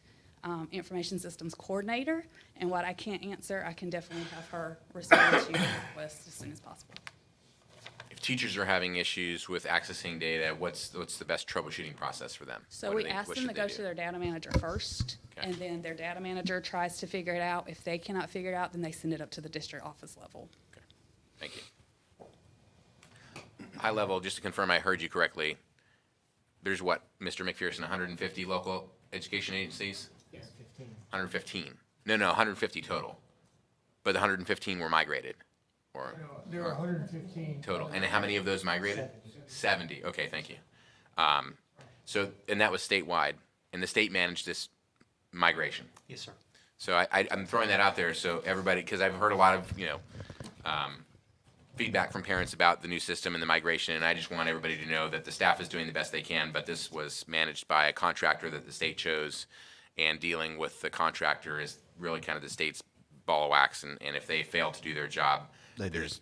information systems coordinator, and what I can't answer, I can definitely have her respond to your request as soon as possible. If teachers are having issues with accessing data, what's the best troubleshooting process for them? So What we do they- ask what them to should they go do? to their data manager first, Okay. and then their data manager tries to figure it out. If they cannot figure it out, then they send it up to the district office level. Thank you. High level, just to confirm I heard you correctly, there's what, Mr. McPherson, 150 local education agencies? Yes. 15. 115. No, 150 total. But the 115 were migrated, or? There were 115. Total. And how many of those migrated? 70. Okay, thank you. So, and that was statewide, and the state managed this migration. Yes, sir. So I'm throwing that out there so everybody, because I've heard a lot of, feedback from parents about the new system and the migration, and I just want everybody to know that the staff is doing the best they can, but this was managed by a contractor that the state chose, and dealing with the contractor is really kind of the state's ball of wax, and if they fail to do their job, there's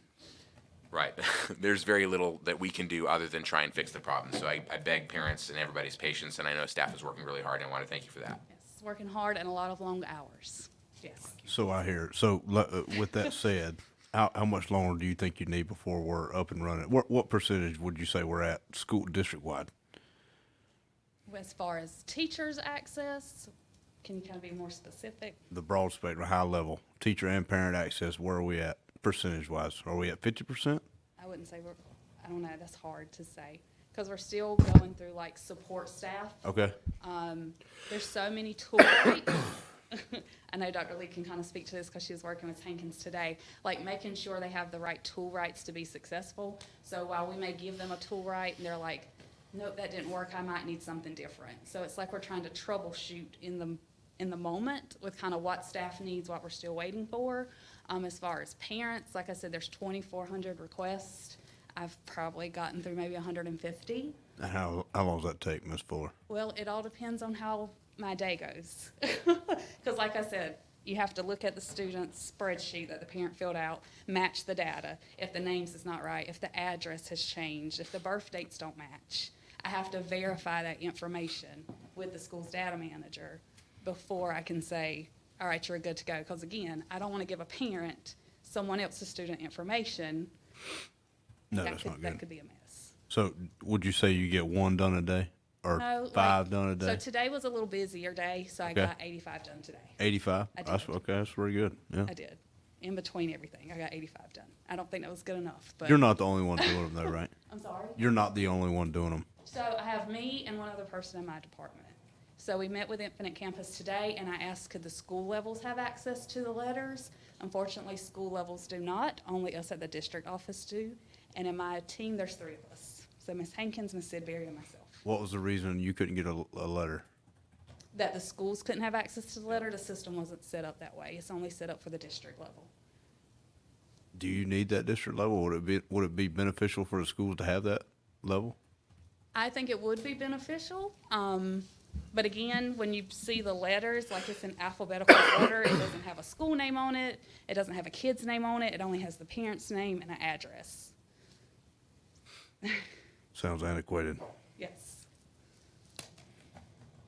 very little that we can do other than try and fix the problem. So I beg parents and everybody's patience, and I know staff is working really hard, and I want to thank you for that. Yes, working hard and a lot of long hours. Yes. So I hear, with that said, how much longer do you think you need before we're up and running? What percentage would you say we're at school district-wide? As far as teachers' access, can you kind of be more specific? The broad spectrum, high level, teacher and parent access, where are we at percentage-wise? Are we at 50%? I wouldn't say I don't know, that's hard to say. Because we're still going through like support staff. Okay. There's so many tool rights. I know Dr. Lee can kind of speak to this because she was working with Hankins today, like making sure they have the right tool rights to be successful. So while we may give them a tool right and they're like, nope, that didn't work, I might need something different. So it's like we're trying to troubleshoot in the moment with kind of what staff needs, what we're still waiting for. As far as parents, like I said, there's 2,400 requests. I've probably gotten through maybe 150. And how long does that take, Ms. Fuller? Well, it all depends on how my day goes. Because like I said, you have to look at the student's spreadsheet that the parent filled out, match the data. If the names is not right, if the address has changed, if the birth dates don't match, I have to verify that information with the school's data manager before I can say, all right, you're good to go. Because again, I don't want to give a parent someone else's student information. No, that's not good. That could be a mess. So would you say you get one done a day or No, 5 done a day? So today was a little busier day, so I Okay. got 85 done today. 85? I did. That's okay. That's pretty good. Yeah. I did. In between everything, I got 85 done. I don't think that was good enough, but. You're not the only one doing them though, right? I'm sorry? You're not the only one doing them. So I have me and one other person in my department. So we met with Infinite Campus today, and I asked, could the school levels have access to the letters? Unfortunately, school levels do not. Only us at the district office do. And in my team, there's 3 of us. So Ms. Hankins, Ms. Sidbury, and myself. What was the reason you couldn't get a letter? That the schools couldn't have access to the letter. The system wasn't set up that way. It's only set up for the district level. Do you need that district level? Would it be beneficial for the schools to have that? level? I think it would be beneficial. But again, when you see the letters, like it's in alphabetical order, it doesn't have a school name on it. It doesn't have a kid's name on it. It only has the parent's name and an address. Sounds antiquated. Yes.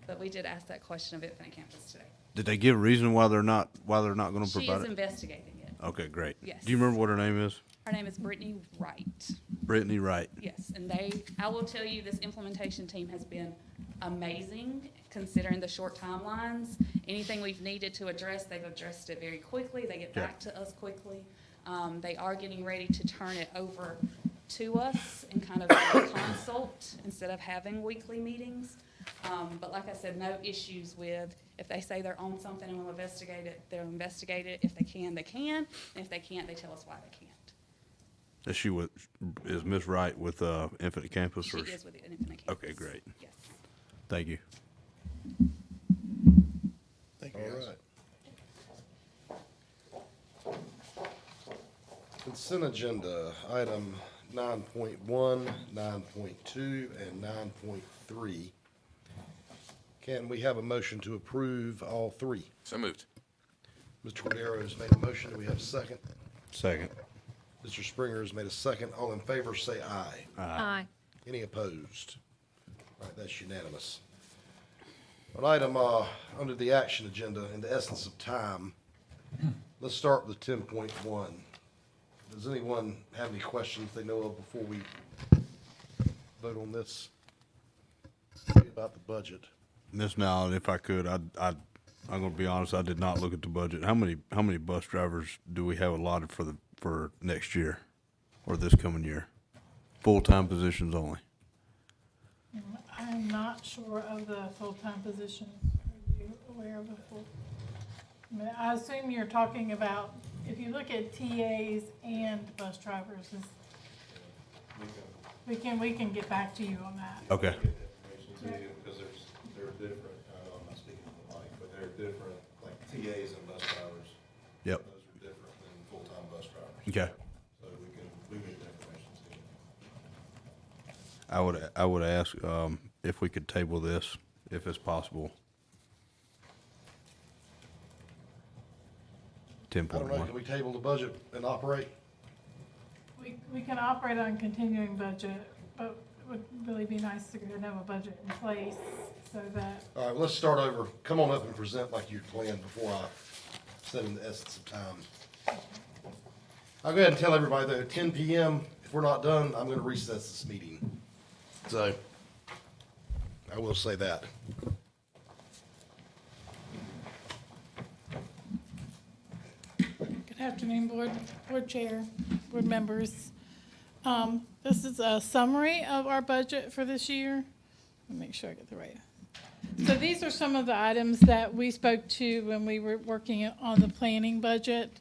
But we did ask that question of Infinite Campus today. Did they give a reason why they're not going to She provide is it? investigating it. Okay, great. Yes. Do you remember what her name is? Her name is Brittany Wright. Brittany Wright. Yes, and I will tell you, this implementation team has been amazing considering the short timelines. Anything we've needed to address, they've addressed it very quickly. They get back to us quickly. They are getting ready to turn it over to us and kind of a consult instead of having weekly meetings. But like I said, no issues with if they say they're on something and will investigate it, they'll investigate it. If they can, they can. And if they can't, they tell us why they can't. Is Miss Wright with Infinite Campus? She is with Infinite Campus. Okay, great. Yes. Thank you. Thank you, All guys. right. Consent agenda, item 9.1, 9.2, and 9.3. Can we have a motion to approve all three? So moved. Mr. Cordero has made a motion. Do we have a second? Second. Mr. Springer has made a second. All in favor, say aye. Aye. Any opposed? All right, that's unanimous. An item under the action agenda, in the essence of time, let's start with 10.1. Does anyone have any questions they know of before we vote on this? About the budget. Miss Nowell, if I could, I'm going to be honest. I did not look at the budget. How many bus drivers do we have allotted for next year or this coming year? Full-time positions only. I'm not sure of the full-time position. Are you aware of the full? I mean, I assume you're talking about, if you look at TAs and bus drivers, we can get back to you on that. Okay. Because they're different, I'm not speaking on the mic, but they're different, like TAs and bus drivers. Yep. Those are different than full-time bus drivers. Okay. So we can get the information to you. I would ask if we could table this, if it's possible. I don't know, 10.1. can we table the budget and operate? We can operate on continuing budget, but it would really be nice to have a budget in place so that, All right, let's start over. Come on up and present like you planned before I said in the essence of time. I'll go ahead and tell everybody that at 10 p.m., if we're not done, I'm going to recess this meeting. So I will say that. good afternoon, board chair, board members. This is a summary of our budget for this year. Let me make sure I get the right. So these are some of the items that we spoke to when we were working on the planning budget.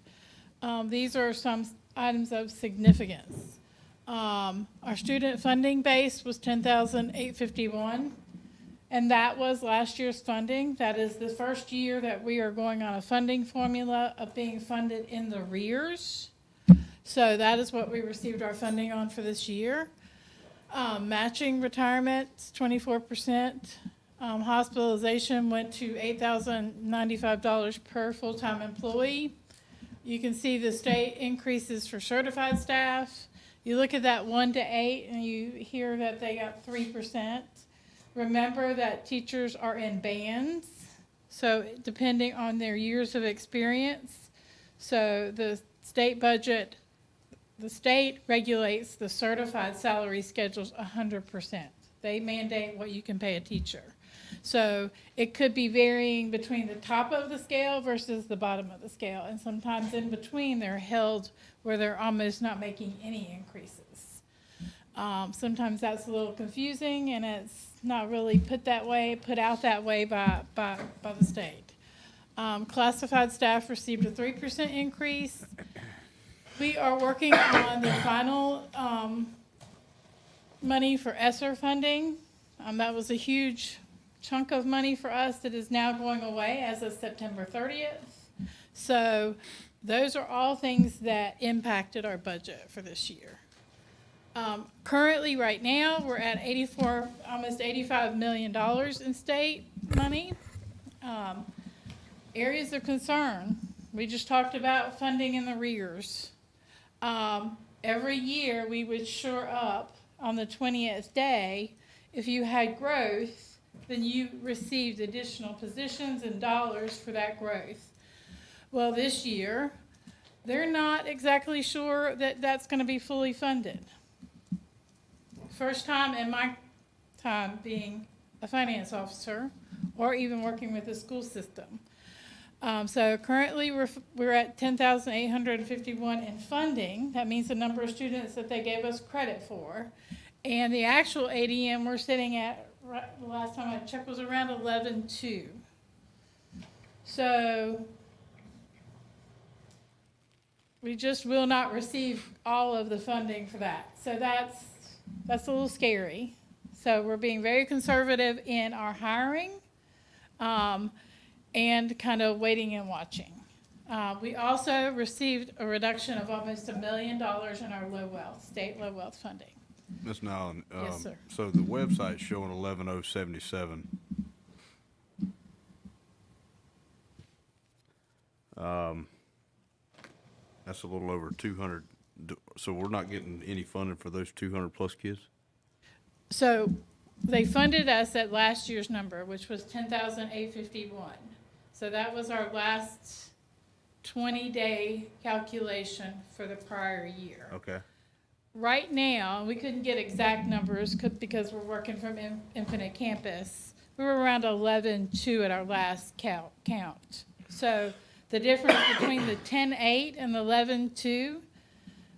These are some items of significance. Our student funding base was $10,851, and that was last year's funding. That is the first year that we are going on a funding formula of being funded in the arrears. So that is what we received our funding on for this year. Matching retirement, 24%. Hospitalization went to $8,095 per full-time employee. You can see the state increases for certified staff. You look at that 1 to 8 and you hear that they got 3%. Remember that teachers are in bands, so depending on their years of experience. So the state budget, the state regulates the certified salary schedules 100%. They mandate what you can pay a teacher. So it could be varying between the top of the scale versus the bottom of the scale. And sometimes in between, they're held where they're almost not making any increases. Sometimes that's a little confusing, and it's not really put out that way by the state. Classified staff received a 3% increase. We are working on the final money for ESSER funding. That was a huge chunk of money for us that is now going away as of September 30th. So those are all things that impacted our budget for this year. Currently, right now, we're at almost $85 million in state money. Areas of concern, we just talked about funding in the arrears. Every year, we would shore up on the 20th day. If you had growth, then you received additional positions and dollars for that growth. Well, this year, they're not exactly sure that that's going to be fully funded. First time in my time being a finance officer or even working with the school system. So currently we're at 10,851 in funding. That means the number of students that they gave us credit for. And the actual ADM we're sitting at, the last time I checked, was around 11.2. So we just will not receive all of the funding for that. So that's a little scary. So we're being very conservative in our hiring and kind of waiting and watching. We also received a reduction of almost $1 million in our low wealth, state low wealth funding. Ms. Nowlin, Yes, sir. so the website's showing 11,077. That's a little over 200. So we're not getting any funding for those 200 plus kids? So they funded us at last year's number, which was 10,851. So that was our last 20-day calculation for the prior year. Okay. Right now, we couldn't get exact numbers because we're working from Infinite Campus. We were around 11.2 at our last count. So the difference between the 10.8 and the 11.2,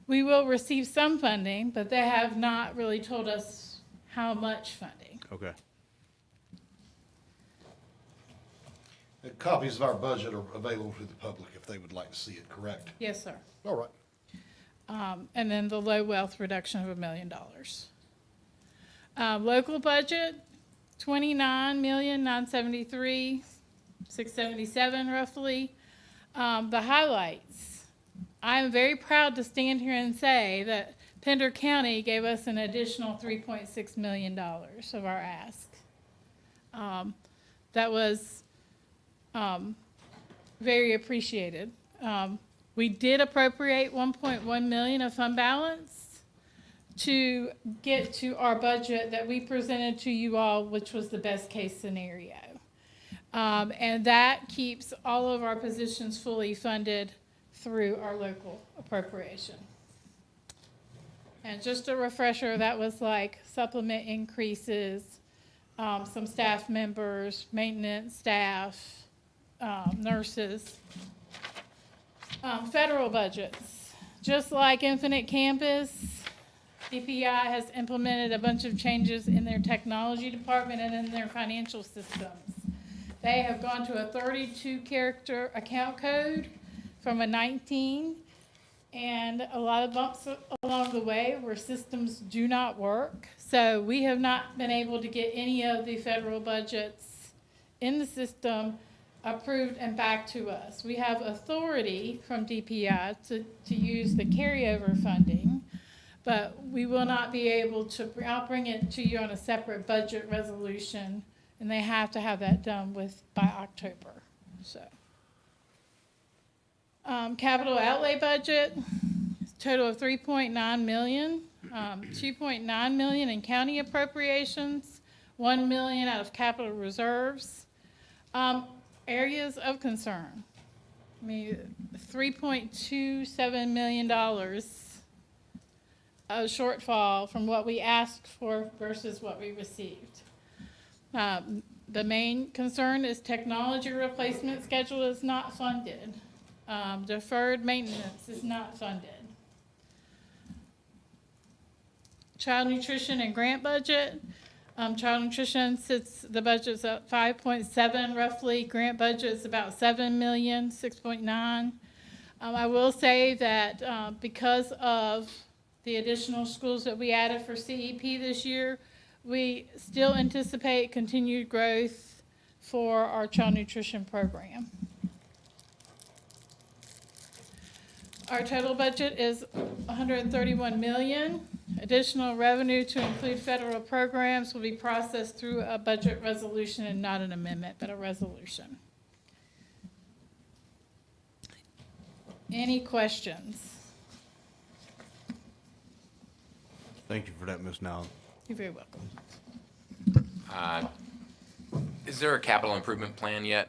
we will receive some funding, but they have not really told us how much funding. Okay. Copies of our budget are available to the public if they would like to see it, correct? Yes, sir. All right. And then the low wealth reduction of $1 million. Local budget, $29,973,677 roughly. The highlights. I'm very proud to stand here and say that Pender County gave us an additional $3.6 million of our ask. That was very appreciated. We did appropriate $1.1 million of fund balance to get to our budget that we presented to you all, which was the best case scenario. And that keeps all of our positions fully funded through our local appropriation. And just a refresher, that was like supplement increases, some staff members, maintenance staff, nurses. Federal budgets, just like Infinite Campus, DPI has implemented a bunch of changes in their technology department and in their financial systems. They have gone to a 32-character account code from a 19, and a lot of bumps along the way where systems do not work. So we have not been able to get any of the federal budgets in the system approved and back to us. We have authority from DPI to use the carryover funding, but we will not be able to, I'll bring it to you on a separate budget resolution, and they have to have that done by October. So, capital outlay budget, total of $3.9 million, $2.9 million in county appropriations, $1 million out of capital reserves. Areas of concern. I mean, $3.27 million of shortfall from what we asked for versus what we received. The main concern is technology replacement schedule is not funded. Deferred maintenance is not funded. Child nutrition and grant budget. Child nutrition the budget's at 5.7 roughly. Grant budget's about 7 million, 6.9. I will say that because of the additional schools that we added for CEP this year, we still anticipate continued growth for our child nutrition program. Our total budget is $131 million. Additional revenue to include federal programs will be processed through a budget resolution and not an amendment, but a resolution. Any questions? Thank you for that, Ms. Nowlin. You're very welcome. Is there a capital improvement plan yet?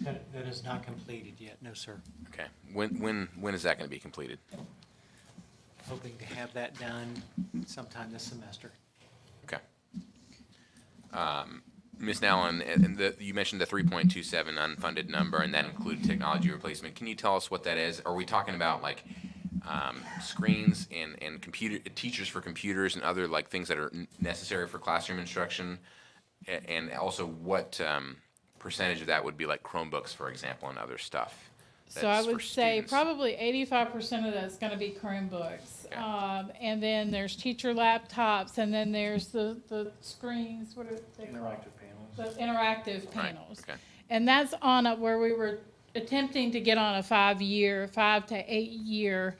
That is not completed yet, no, sir. Okay. When is that going to be completed? Hoping to have that done sometime this semester. Okay. Ms. Nowlin, and you mentioned the 3.27 unfunded number, and that included technology replacement. Can you tell us what that is? Are we talking about like screens and computer teachers for computers and other like things that are necessary for classroom instruction? And also, what percentage of that would be like Chromebooks, for example, and other stuff? So I that's would for say students? probably 85% of that's going to be Chromebooks. Okay. And then there's teacher laptops, and then there's the screens, what are they called? Interactive panels. The interactive Right, panels. okay. And that's on where we were attempting to get on a 5 to 8 year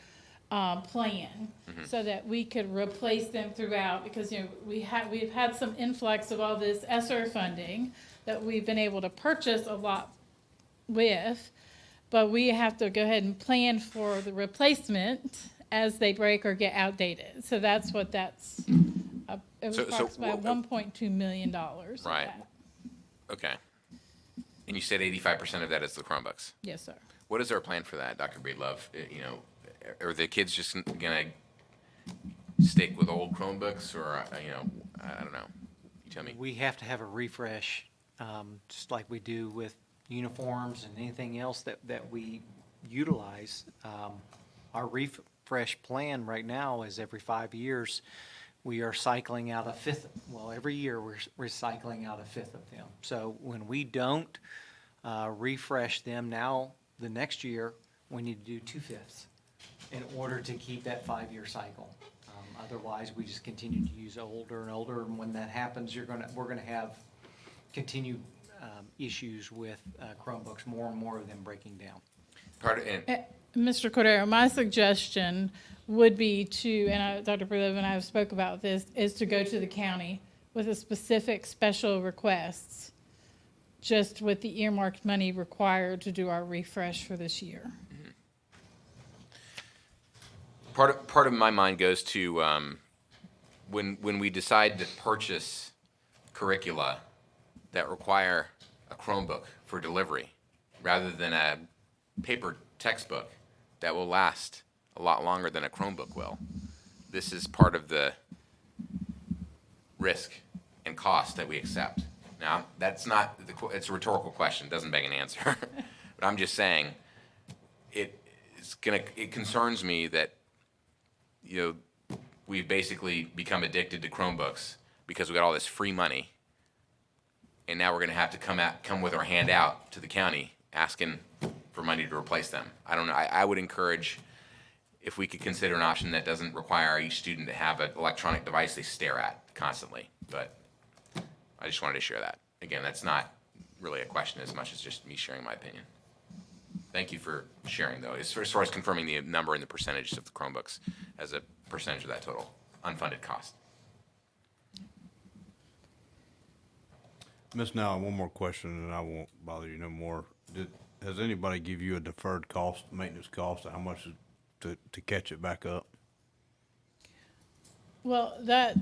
plan, so that we could replace them throughout, because we've had some influx of all this ESSER funding that we've been able to purchase a lot with, but we have to go ahead and plan for the replacement as they break or get outdated. So that's what that's. It was So approximately $1.2 million. of Right. that. Okay. And you said 85% of that is the Chromebooks. Yes, sir. What is our plan for that, Dr. Breedlove? Are the kids just gonna stick with old Chromebooks, or I don't know. You tell me. We have to have a refresh, just like we do with uniforms and anything else that we utilize. Our refresh plan right now is every 5 years, we are cycling out a fifth. Well, every year we're recycling out a fifth of them. So when we don't refresh them now, the next year, we need to do 2/5 in order to keep that 5-year cycle. Otherwise, we just continue to use older and older, and when that happens, we're gonna have continued issues with Chromebooks, more and more of them breaking down. Mr. Cordero, my suggestion would be to, and Dr. Breedlove and I have spoke about this, is to go to the county with a specific special requests, just with the earmarked money required to do our refresh for this year. Part of my mind goes to when we decide to purchase curricula that require a Chromebook for delivery, rather than a paper textbook that will last a lot longer than a Chromebook will. This is part of the risk and cost that we accept. Now, that's not, it's a rhetorical question, doesn't beg an answer. But I'm just saying, it concerns me that, we've basically become addicted to Chromebooks because we got all this free money, and now we're going to have to come with our hand out to the county asking for money to replace them. I don't know. I would encourage, if we could consider an option that doesn't require each student to have an electronic device they stare at constantly. But I just wanted to share that. Again, that's not really a question as much as just me sharing my opinion. Thank you for sharing, though, as far as confirming the number and the percentages of the Chromebooks as a percentage of that total unfunded cost. Ms. Now, one more question, and I won't bother you no more. Has anybody give you a deferred cost, maintenance cost, how much to catch it back up? Well, that,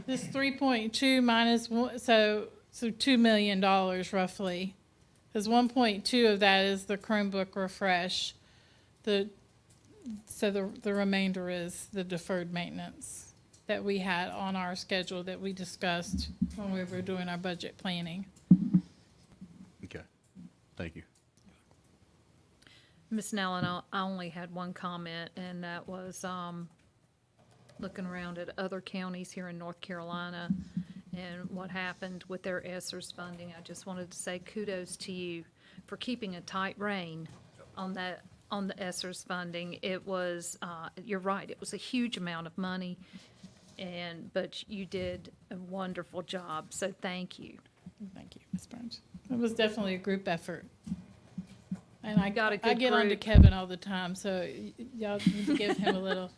this 3.2 minus one, so $2 million roughly. Because 1.2 of that is the Chromebook refresh. So the remainder is the deferred maintenance that we had on our schedule that we discussed when we were doing our budget planning. Okay, thank you. Ms. Nellen, I only had one comment, and that was looking around at other counties here in North Carolina and what happened with their ESSER's funding. I just wanted to say kudos to you for keeping a tight rein on the ESSER's funding. It was, you're right, it was a huge amount of money, but you did a wonderful job, so thank you. Thank you, Ms. Burns. It was definitely a group effort. And I Got a I good get on to group. Kevin all the time, so y'all need to give him a little.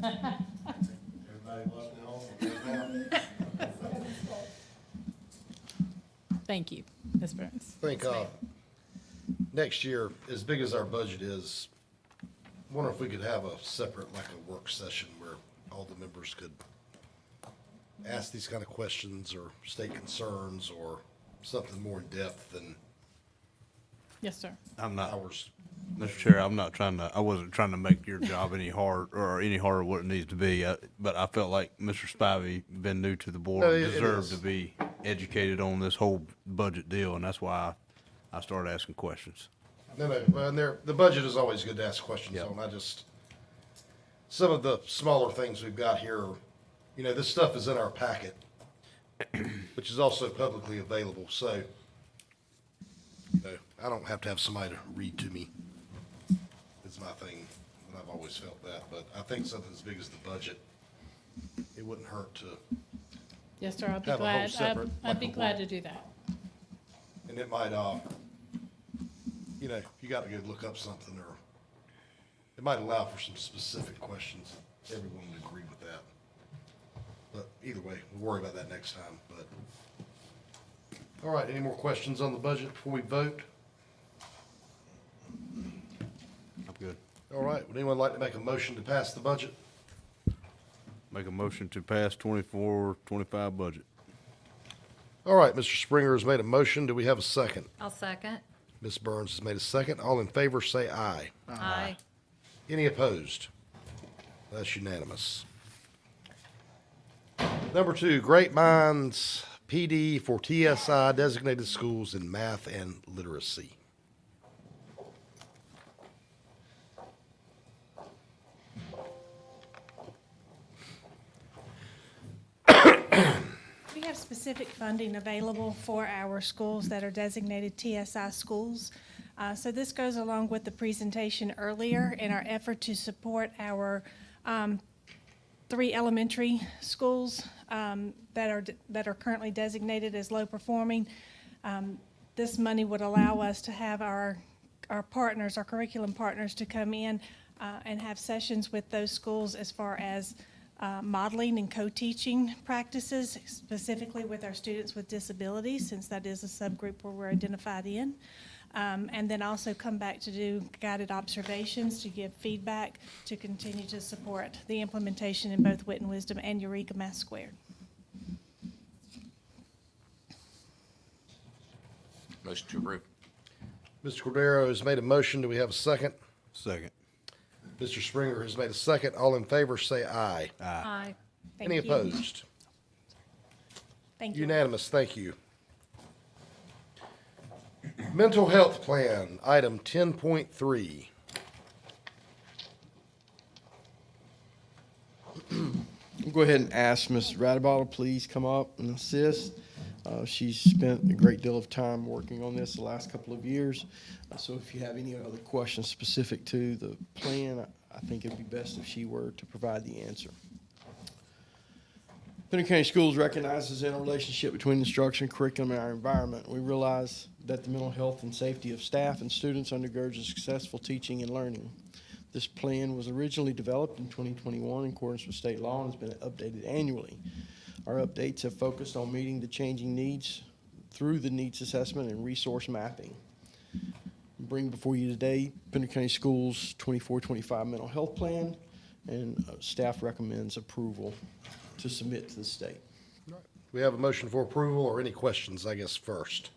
Everybody listening home? Thank you, Ms. Burns. I think, next year, as big as our budget is, I wonder if we could have a separate, like a work session where all the members could ask these kind of questions or state concerns or something more in depth than Yes, sir. I'm not, ours. Mr. Chair, I wasn't trying to make your job any harder what it needs to be. But I felt like Mr. Spivey, been new to the board, No, it deserved is. to be educated on this whole budget deal, and that's why I started asking questions. No, well, and the budget is always good to ask questions Yep. on. Some of the smaller things we've got here, this stuff is in our packet, which is also publicly available, so, I don't have to have somebody to read to me. It's my thing, and I've always felt that, but I think something as big as the budget, it wouldn't hurt to, Yes, sir. I'd be Have a whole glad. separate, I'd like be a glad work- to do that. and it might, you got to go look up something, or it might allow for some specific questions. Everyone would agree with that. But either way, we'll worry about that next time, but. All right, any more questions on the budget before we vote? I'm good. All right, would anyone like to make a motion to pass the budget? Make a motion to pass 24-25 budget. All right, Mr. Springer has made a motion. Do we have a second? I'll second. Ms. Burns has made a second. All in favor, say aye. Aye. Any opposed? That's unanimous. Number 2, Great Minds PD for TSI designated schools in math and literacy. We have specific funding available for our schools that are designated TSI schools. So this goes along with the presentation earlier in our effort to support our 3 elementary schools that are currently designated as low performing. This money would allow us to have our partners, our curriculum partners, to come in and have sessions with those schools as far as modeling and co-teaching practices, specifically with our students with disabilities, since that is a subgroup where we're identified in. And then also come back to do guided observations, to give feedback, to continue to support the implementation in both Wit and Wisdom and Eureka Math Squared. Motion to approve. Mr. Cordero has made a motion. Do we have a second? Second. Mr. Springer has made a second. All in favor, say aye. Aye. Thank Any you. opposed? Thank you. Unanimous, thank you. Mental health plan, item 10.3. We'll go ahead and ask Ms. Radebottle to please come up and assist. She's spent a great deal of time working on this the last couple of years. So if you have any other questions specific to the plan, I think it'd be best if she were to provide the answer. Pender County Schools recognizes the interrelationship between instruction, curriculum, and our environment. We realize that the mental health and safety of staff and students undergirds a successful teaching and learning. This plan was originally developed in 2021 in accordance with state law and has been updated annually. Our updates have focused on meeting the changing needs through the needs assessment and resource mapping. Bring before you today Pender County Schools 24-25 mental health plan, and staff recommends approval to submit to the state. We have a motion for approval, or any questions, I guess, first?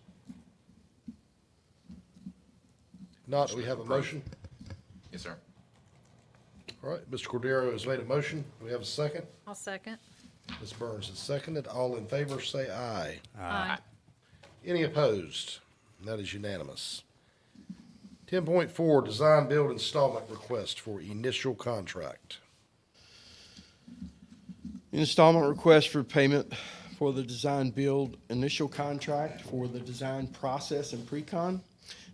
Not, do we have a motion? Yes, sir. All right, Mr. Cordero has made a motion. Do we have a second? I'll second. Ms. Burns has seconded. All in favor, say aye. Aye. Any opposed? That is unanimous. 10.4, design build installment request for initial contract. Installment request for payment for the design build initial contract for the design process and pre-con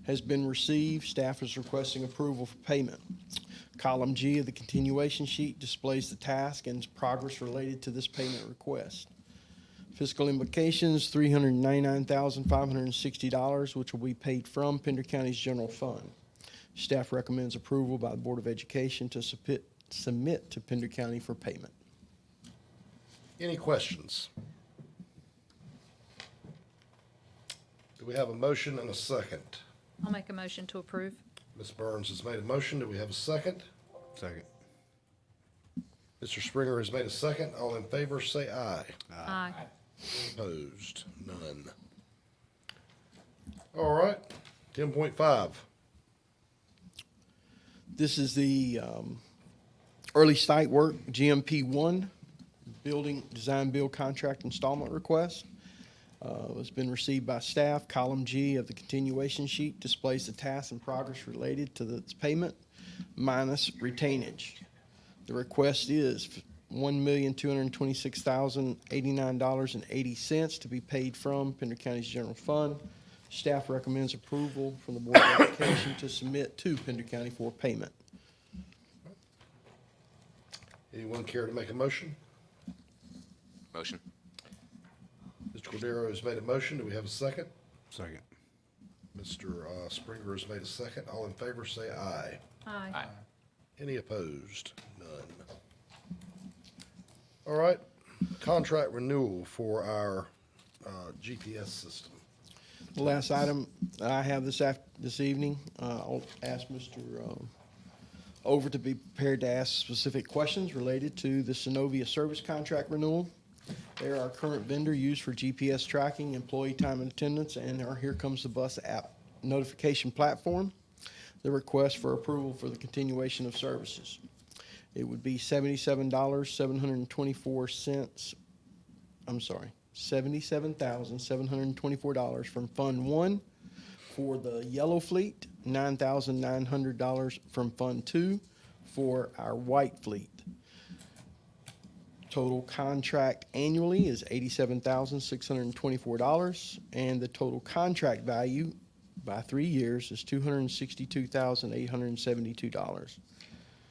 has been received. Staff is requesting approval for payment. Column G of the continuation sheet displays the task and progress related to this payment request. Fiscal implications, $399,560, which will be paid from Pender County's general fund. Staff recommends approval by the Board of Education to submit to Pender County for payment. Any questions? Do we have a motion and a second? I'll make a motion to approve. Ms. Burns has made a motion. Do we have a second? Second. Mr. Springer has made a second. All in favor, say aye. Aye. Opposed? None. All right, 10.5. This is the early site work, GMP 1, building design build contract installment request. It's been received by staff. Column G of the continuation sheet displays the tasks and progress related to the payment minus retainage. The request is $1,226,089.80 to be paid from Pender County's general fund. Staff recommends approval from the Board of Education to submit to Pender County for payment. Anyone care to make a motion? Motion. Mr. Cordero has made a motion. Do we have a second? Second. Mr. Springer has made a second. All in favor, say aye. Aye. Aye. Any opposed? None. All right, contract renewal for our GPS system. The last item I have this evening, I'll ask Mr. Over to be prepared to ask specific questions related to the Synovia service contract renewal. They're our current vendor used for GPS tracking, employee time and attendance, and our Here Comes the Bus app notification platform. The request for approval for the continuation of services. It would be $77,724 from Fund 1 for the yellow fleet, $9,900 from Fund 2 for our white fleet. Total contract annually is $87,624, and the total contract value by 3 years is $262,872.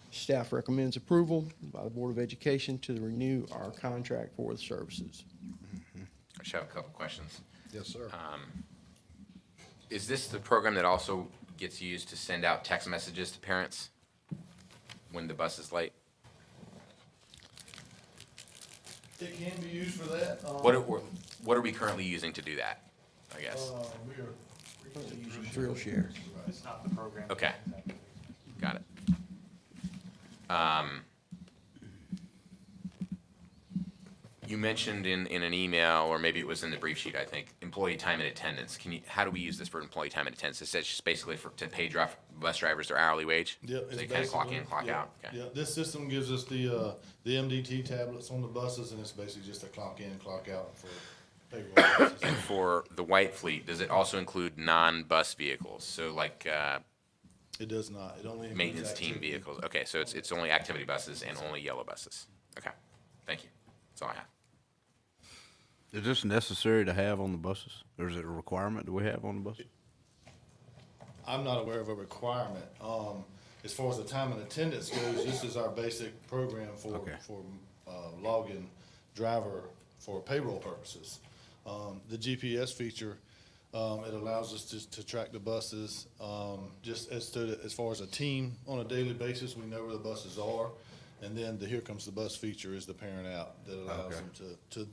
Staff recommends approval by the Board of Education to renew our contract for the services. I just have a couple questions. Yes, sir. Is this the program that also gets used to send out text messages to parents when the bus is late? It can be used for that. What are we currently using to do that, I guess? We are Currently using Thrill Share. It's not the program. Okay. Got it. You mentioned in an email, or maybe it was in the brief sheet, I think, employee time and attendance. How do we use this for employee time and attendance? It says just basically to pay bus drivers their hourly wage? Yep. So you kind of clock in, clock out? Okay. Yeah, this system gives us the MDT tablets on the buses, and it's basically just a clock in, clock out for payroll purposes. And for the white fleet, does it also include non-bus vehicles? So like It does not. It only includes maintenance team activity. vehicles? Okay, so it's only activity buses and only yellow buses. Okay, thank you. That's all I have. Is this necessary to have on the buses, or is it a requirement that we have on the buses? I'm not aware of a requirement. As far as the time and attendance goes, this is our basic program for login driver for payroll purposes. The GPS feature, it allows us to track the buses, just as far as a team on a daily basis, we know where the buses are. And then the Here Comes the Bus feature is the parent app that allows them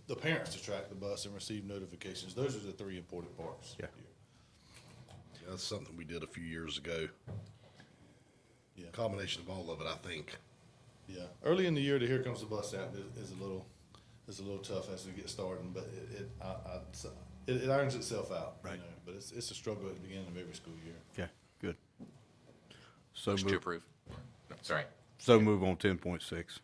the parents to track the bus and receive notifications. Those are the three important parts. Yeah. Yeah, that's something we did a few years ago. Yeah. Combination of all of it, I think. Yeah. Early in the year, the Here Comes the Bus app is a little tough as we get started, but it irons itself out. Right. You know, but it's a struggle at the beginning of every school year. Yeah, good. So Motion to move, approve. No, sorry. so move on 10.6.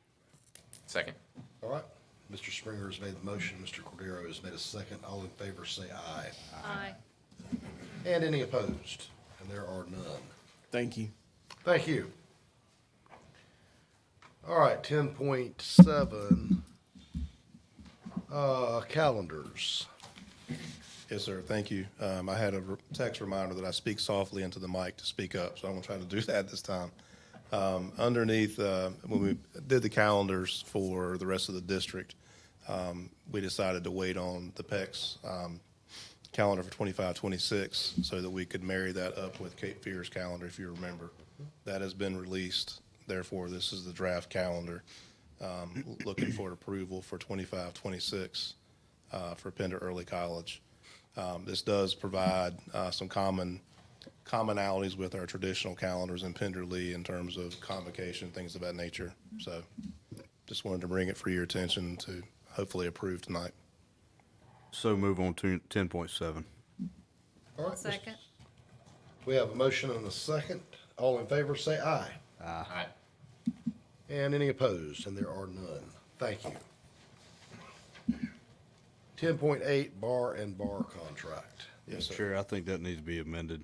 Second. All right. Mr. Springer has made the motion. Mr. Cordero has made a second. All in favor, say aye. Aye. And any opposed? And there are none. Thank you. Thank you. All right, 10.7, calendars. Yes, sir. Thank you. I had a text reminder that I speak softly into the mic to speak up, so I'm going to try to do that this time. Underneath, when we did the calendars for the rest of the district, we decided to wait on the PEC's calendar for 25-26 so that we could marry that up with Cape Fear's calendar, if you remember. That has been released. Therefore, this is the draft calendar. Looking for approval for 25-26 for Pender Early College. This does provide some commonalities with our traditional calendars in Pender Lee in terms of convocation, things of that nature. So just wanted to bring it for your attention to hopefully approve tonight. So move on to 10.7. All right, Second. we have a motion and a second. All in favor, say aye. Aye. And any opposed? And there are none. Thank you. 10.8, bar and bar contract. Yes, sir. Chair, I think that needs to be amended.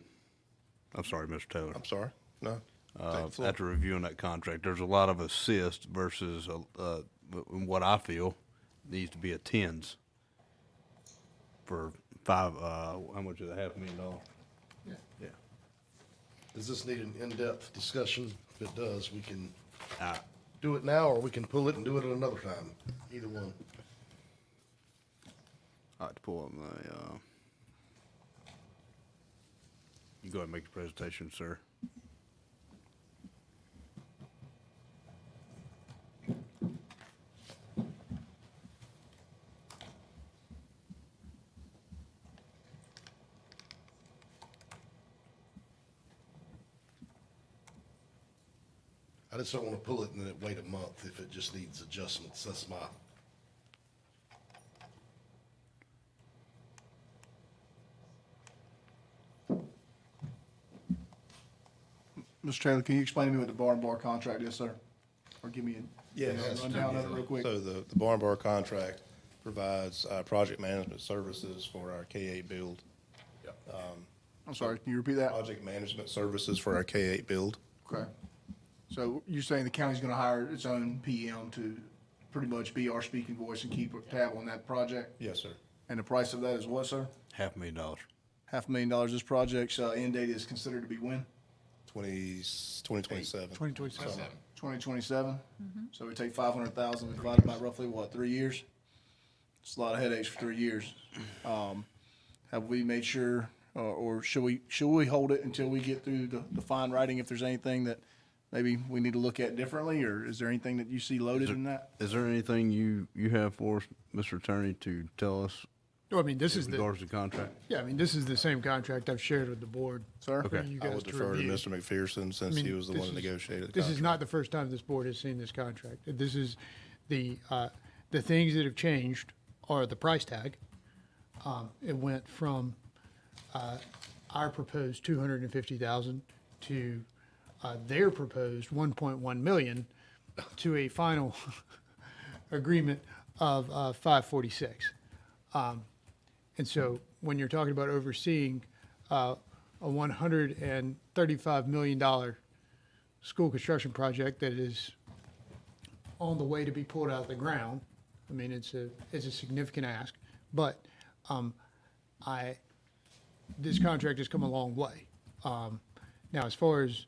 I'm sorry, Mr. Taylor. I'm sorry? No? Take the floor. After reviewing that contract, there's a lot of assist versus what I feel needs to be attends for how much is it, $500,000? Yeah. Does this need an in-depth discussion? If it does, we can do it now, or we can pull it and do it at another time. Either one. I'd like to pull up my, you go ahead and make your presentation, sir. I just don't want to pull it and then wait a month if it just needs adjustments. That's my. Mr. Taylor, can you explain to me what the bar and bar contract is, sir? Or give me a rundown of it real quick? So the barn bar contract provides project management services for our K-8 build. I'm sorry, can you repeat that? Project management services for our K-8 build. Okay. So you're saying the county's gonna hire its own PM to pretty much be our speaking voice and keep a tab on that project? Yes, sir. And the price of that is what, sir? $500,000. $500,000. This project's end date is considered to be when? 2027. 2027? So we take 500,000, divided by roughly, what, 3 years? It's a lot of headaches for 3 years. Have we made sure, or should we hold it until we get through the fine writing if there's anything that maybe we need to look at differently, or is there anything that you see loaded in that? Is there anything you have for us, Mr. Attorney, to tell us Well, I mean, this in is the, regards to contract? yeah, I mean, this is the same contract I've shared with the board. Sir? for Okay. you I guys would to defer to review. Mr. McPherson since I mean, he was the this one that is- negotiated the This is contract. not the first time this board has seen this contract. This is the things that have changed are the price tag. It went from our proposed 250,000 to their proposed 1.1 million to a final agreement of 546. And so when you're talking about overseeing a $135 million school construction project that is on the way to be pulled out of the ground, I mean, it's a significant ask. But this contract has come a long way. Now, as far as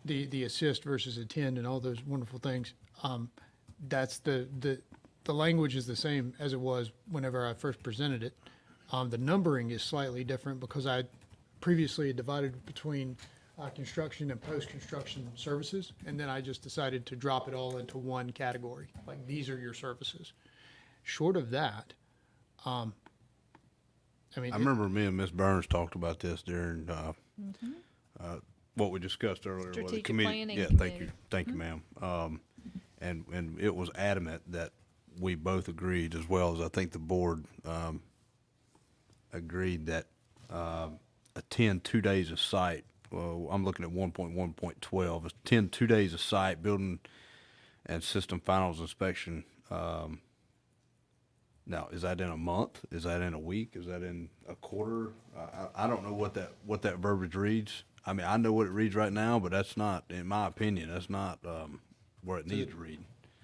the assist versus attend and all those wonderful things, that's the language is the same as it was whenever I first presented it. The numbering is slightly different because I previously had divided between construction and post-construction services, and then I just decided to drop it all into one category, like these are your services. Short of that, I mean, I remember me and Ms. Burns talked about this during what we discussed earlier. with the Strategic committee. planning Yeah, committee. thank you, ma'am. And it was adamant that we both agreed, as well as I think the board agreed, that attend 2 days of site. Well, I'm looking at 1.1.12. Attend 2 days of site building and system finals inspection. Now, is that in a month? Is that in a week? Is that in a quarter? I don't know what that verbiage reads. I mean, I know what it reads right now, but that's not, in my opinion, that's not where it needs to read.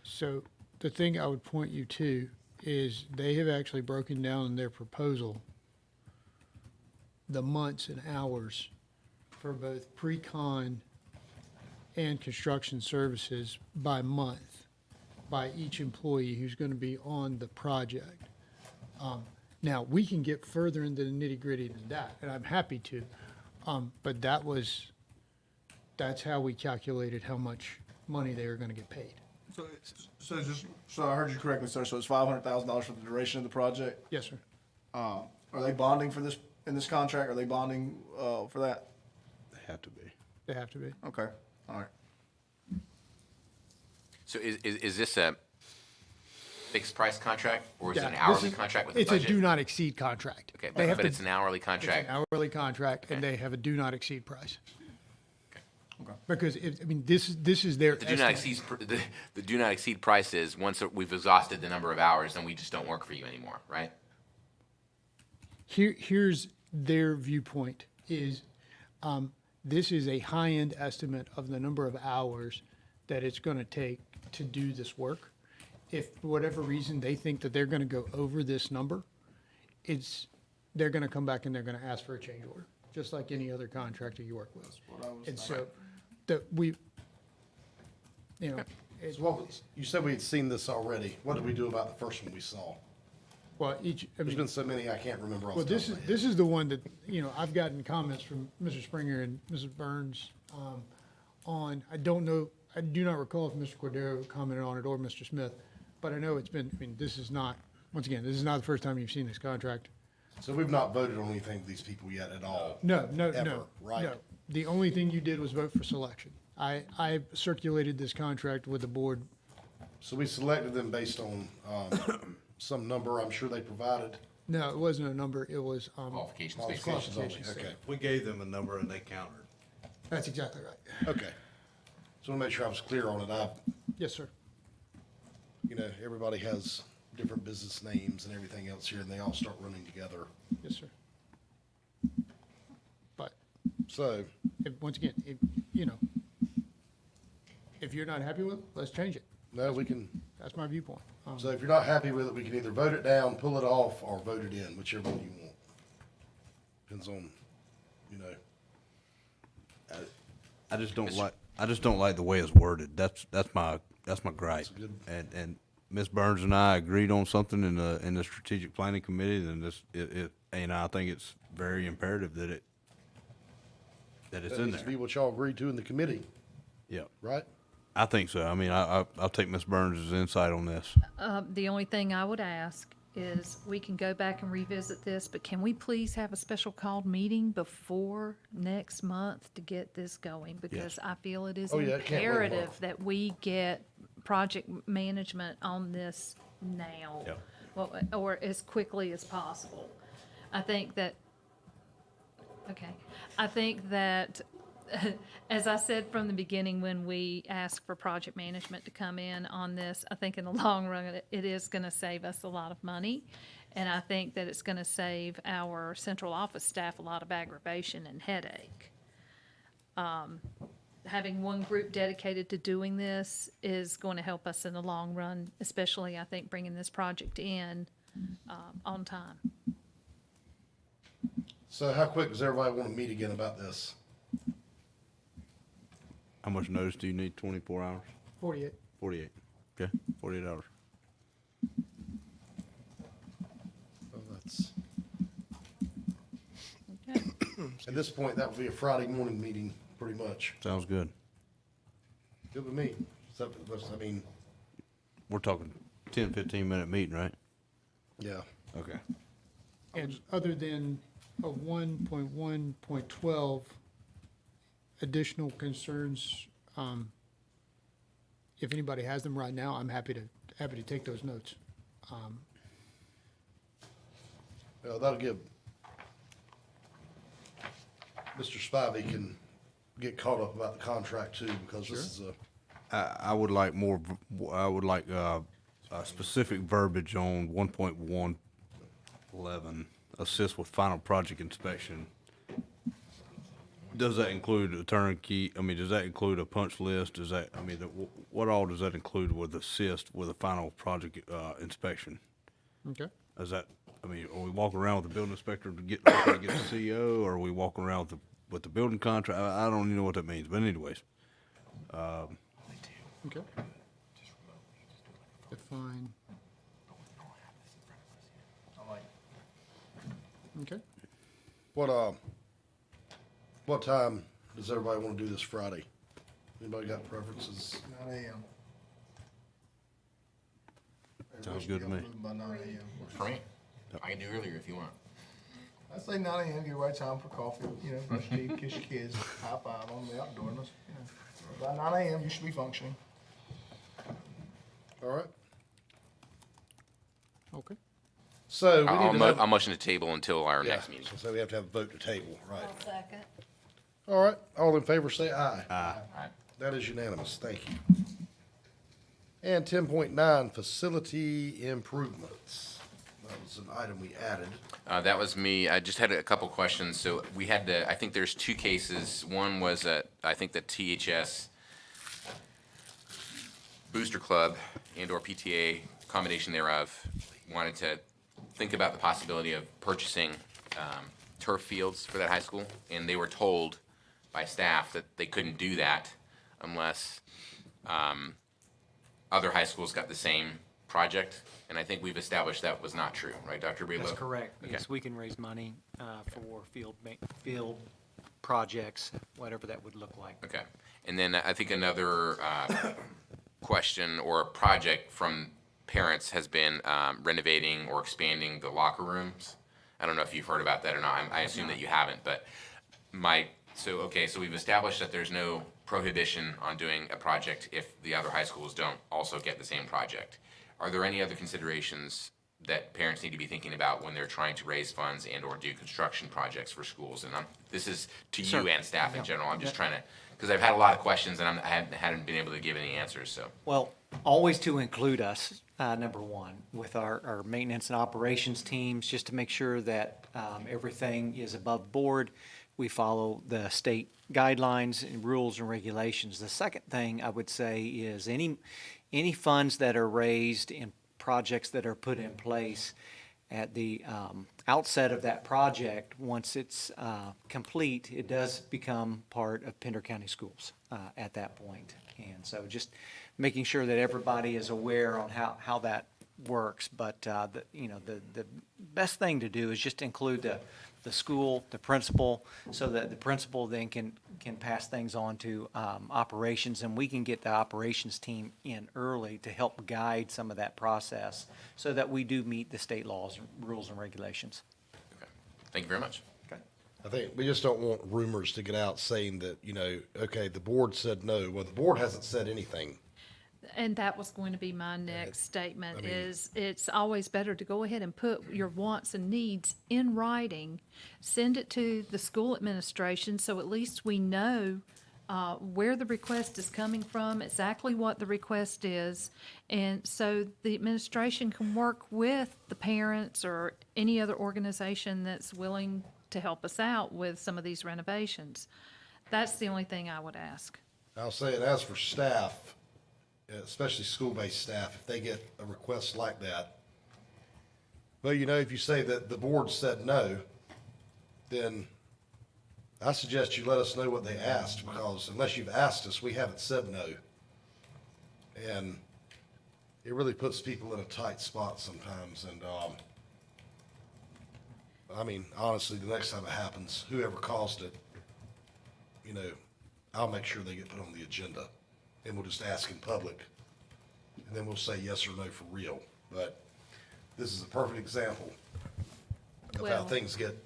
so the thing I would point you to is they have actually broken down in their proposal the months and hours for both pre-con and construction services by month. by each employee who's going to be on the project. Now, we can get further into the nitty-gritty than that, and I'm happy to, but that's how we calculated how much money they were going to get paid. So I heard you correctly, sir. So it's $500,000 for the duration of the project. Yes, sir. Are they bonding for this in this contract? Are they bonding for that? They have to be. They have to be. Okay. All right. So is this a fixed price contract, or is it Yeah, an this hourly is- contract with a It's budget? a do not exceed contract. Okay, They have but to- it's an hourly contract? It's an hourly contract, and they have a do not exceed price. Okay. Because this is their The do not estimate. exceed, the do not exceed price is once we've exhausted the number of hours, then we just don't work for you anymore, right? Here's their viewpoint is, this is a high-end estimate of the number of hours that it's gonna take to do this work. If for whatever reason they think that they're gonna go over this number, they're gonna come back and they're gonna ask for a change order, just like any other contractor you work with. And so, it's You said we had seen this already. What did we do about the first one we saw? well, There's been so many, I can't remember off Well, the top of my head. this is the one that, I've gotten comments from Mr. Springer and Mrs. Burns, on, I don't know, I do not recall if Mr. Cordero commented on it or Mr. Smith, but I know it's been, this is not, once again, this is not the first time you've seen this contract. So we've not voted on anything with these people yet at all? No, Ever, right? no. The only thing you did was vote for selection. I circulated this contract with the board. So we selected them based on, some number I'm sure they provided? No, it wasn't a number, it was, Qualifications, Qualifications only, qualifications. okay. We gave them a number and they countered. That's exactly right. Okay. Just want to make sure I was clear on it. Yes, sir. Everybody has different business names and everything else here, and they all start running together. Yes, sir. But So, once again, if you're not happy with it, let's change it. no, we can, That's my viewpoint. so if you're not happy with it, we can either vote it down, pull it off, or vote it in, whichever one you want. Depends on, I just don't like the way it's worded. That's my gripe. And Ms. Burns and I agreed on something in the strategic planning committee, and and I think it's very imperative that it's that in needs to there. be what y'all agreed to in the committee, Yeah, right? I think so. I mean, I'll take Ms. Burns' insight on this. The only thing I would ask is we can go back and revisit this, but can we please have a special called meeting before next month to get this going? Because I feel it is Oh, yeah, it can't wait a imperative while. that we get project management on this now. Yeah. Well, or as quickly as possible. I think that, as I said from the beginning, when we asked for project management to come in on this, I think in the long run, it is going to save us a lot of money. And I think that it's going to save our central office staff a lot of aggravation and headache. Having one group dedicated to doing this is going to help us in the long run, especially, I think, bringing this project in on time. So how quick does everybody want to meet again about this? How much notice do you need? 24 hours? 48. 48. Okay, 48 hours. Well, that's, at this point, that would be a Friday morning meeting, pretty much. Sounds good. Good with me. We're talking 10, 15-minute meeting, right? Yeah. Okay. And other than a 1.1.12 additional concerns, if anybody has them right now, I'm happy to take those notes. Well, that'll give, Mr. Spivey can get caught up about the contract too, because this is I would like specific verbiage on 1.111, assist with final project inspection. Does that include a turnkey? I mean, does that include a punch list? Does that, I mean, what all does that include with assist with a final project inspection? Okay. Is that, I mean, are we walking around with the building inspector to get the CO, or are we walking around with the building contract? I don't even know what that means, but anyways. Okay. define, I like okay? What time does everybody want to do this Friday? Anybody got preferences? 9 a.m. Sounds good to me. By 9 a.m. For me, I can do earlier if you want. I say 9 a.m. Get right time for coffee. You know, brush your teeth, kiss your kids, high five on the outdoor. You know. By 9 a.m. you should be functioning. All right. Okay. So we I'll, need to have, I'll motion to table until our yeah, next meeting. so we have to have a vote to table, right? second. All right, all in favor say aye. Aye. That is unanimous, thank you. And 10.9, facility improvements. That was an item we added. That was me. I just had a couple questions. So we had I think there's two cases. One was I think the THS Booster Club and/or PTA, combination thereof, wanted to think about the possibility of purchasing turf fields for that high school, and they were told by staff that they couldn't do that unless other high schools got the same project. And I think we've established that was not true, right, Dr. Breedlove? That's correct. Okay. Yes, we can raise money for field projects, whatever that would look like. Okay. And then I think another question or project from parents has been renovating or expanding the locker rooms. I don't know if you've heard about that or not. I assume that you haven't, but so we've established that there's no prohibition on doing a project if the other high schools don't also get the same project. Are there any other considerations that parents need to be thinking about when they're trying to raise funds and/or do construction projects for schools? And this is to you Sure. and staff in Yeah. general. I'm just trying to, because I've had a lot of questions and I hadn't been able to give any answers, so. Well, always to include us, number one, with our maintenance and operations teams, just to make sure that everything is above board. We follow the state guidelines and rules and regulations. The second thing I would say is any funds that are raised in projects that are put in place at the outset of that project, once it's complete, it does become part of Pender County Schools at that point. And so just making sure that everybody is aware on how that works. But the best thing to do is just include the school, the principal, so that the principal then can pass things on to operations, and we can get the operations team in early to help guide some of that process so that we do meet the state laws, rules, and regulations. Okay. Thank you very much. Okay. I think we just don't want rumors to get out saying that, okay, the board said no. Well, the board hasn't said anything. And that was going to be my next statement, I mean- is it's always better to go ahead and put your wants and needs in writing. Send it to the school administration, so at least we know where the request is coming from, exactly what the request is. And so the administration can work with the parents or any other organization that's willing to help us out with some of these renovations. That's the only thing I would ask. I'll say it as for staff, especially school-based staff, if they get a request like that, well, if you say that the board said no, then I suggest you let us know what they asked, because unless you've asked us, we haven't said no. And it really puts people in a tight spot sometimes, and, honestly, the next time it happens, whoever caused it, I'll make sure they get put on the agenda. And we'll just ask in public, and then we'll say yes or no for real. But this is a perfect example of how Well, things get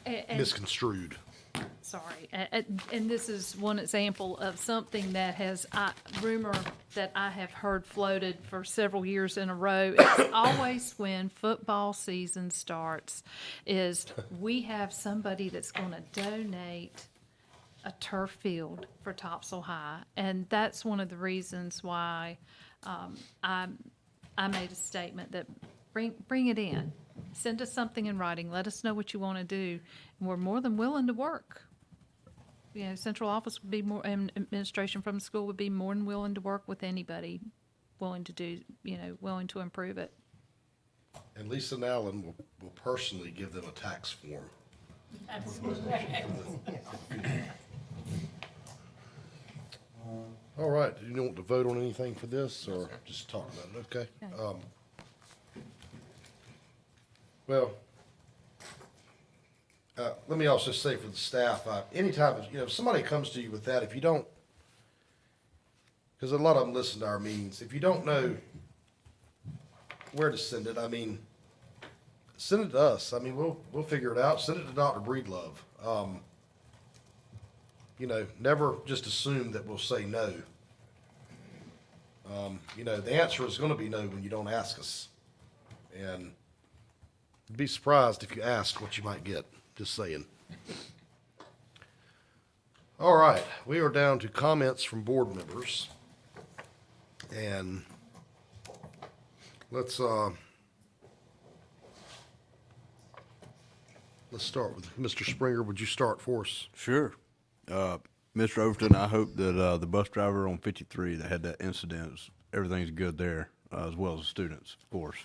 And- misconstrued. Sorry, and this is one example of something that rumor that I have heard floated for several years in a row. It's always when football season starts, is we have somebody that's gonna donate a turf field for Topsail High, and that's one of the reasons why I made a statement that bring it in. Send us something in writing. Let us know what you want to do. And we're more than willing to work. Central office would be more, and administration from the school would be more than willing to work with anybody willing to do, willing to improve it. And Lisa and Alan will personally give them a tax form. All right, do you want to vote on anything for this, or just talk about it? Okay. Okay. Well, let me also say for the staff, anytime, if somebody comes to you with that, if you don't, because a lot of them listen to our meetings, if you don't know where to send it, I mean, send it to us. I mean, we'll figure it out. Send it to Dr. Breedlove. Never just assume that we'll say no. The answer is going to be no when you don't ask us. And be surprised if you ask what you might get. Just saying. All right, we are down to comments from board members. And let's start with Mr. Springer. Would you start for us? Sure. Mr. Overton, I hope that the bus driver on 53 that had that incident, everything's good there, as well as the students, of course.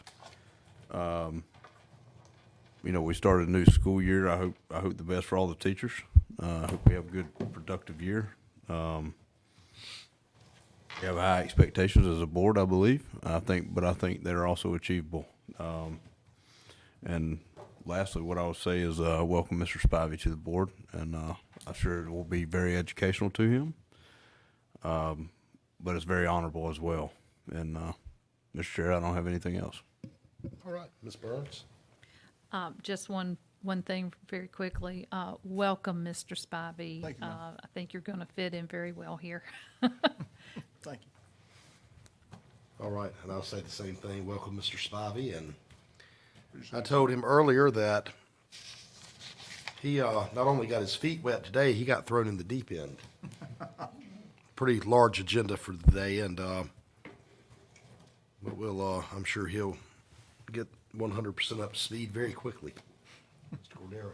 We started a new school year. I hope the best for all the teachers. I hope we have a good, productive year. We have high expectations as a board, I believe. But I think they're also achievable. And lastly, what I would say is welcome Mr. Spivey to the board, and I'm sure it will be very educational to him. But it's very honorable as well. And Mr. Chair, I don't have anything else. All right, Ms. Burns. Just one thing very quickly. Welcome, Mr. Spivey. Thank you, ma'am. I think you're going to fit in very well here. Thank you. All right, and I'll say the same thing. Welcome, Mr. Spivey. And I told him earlier that he not only got his feet wet today, he got thrown in the deep end. Pretty large agenda for the day, and but I'm sure he'll get 100% up to speed very quickly. Mr. Cordero.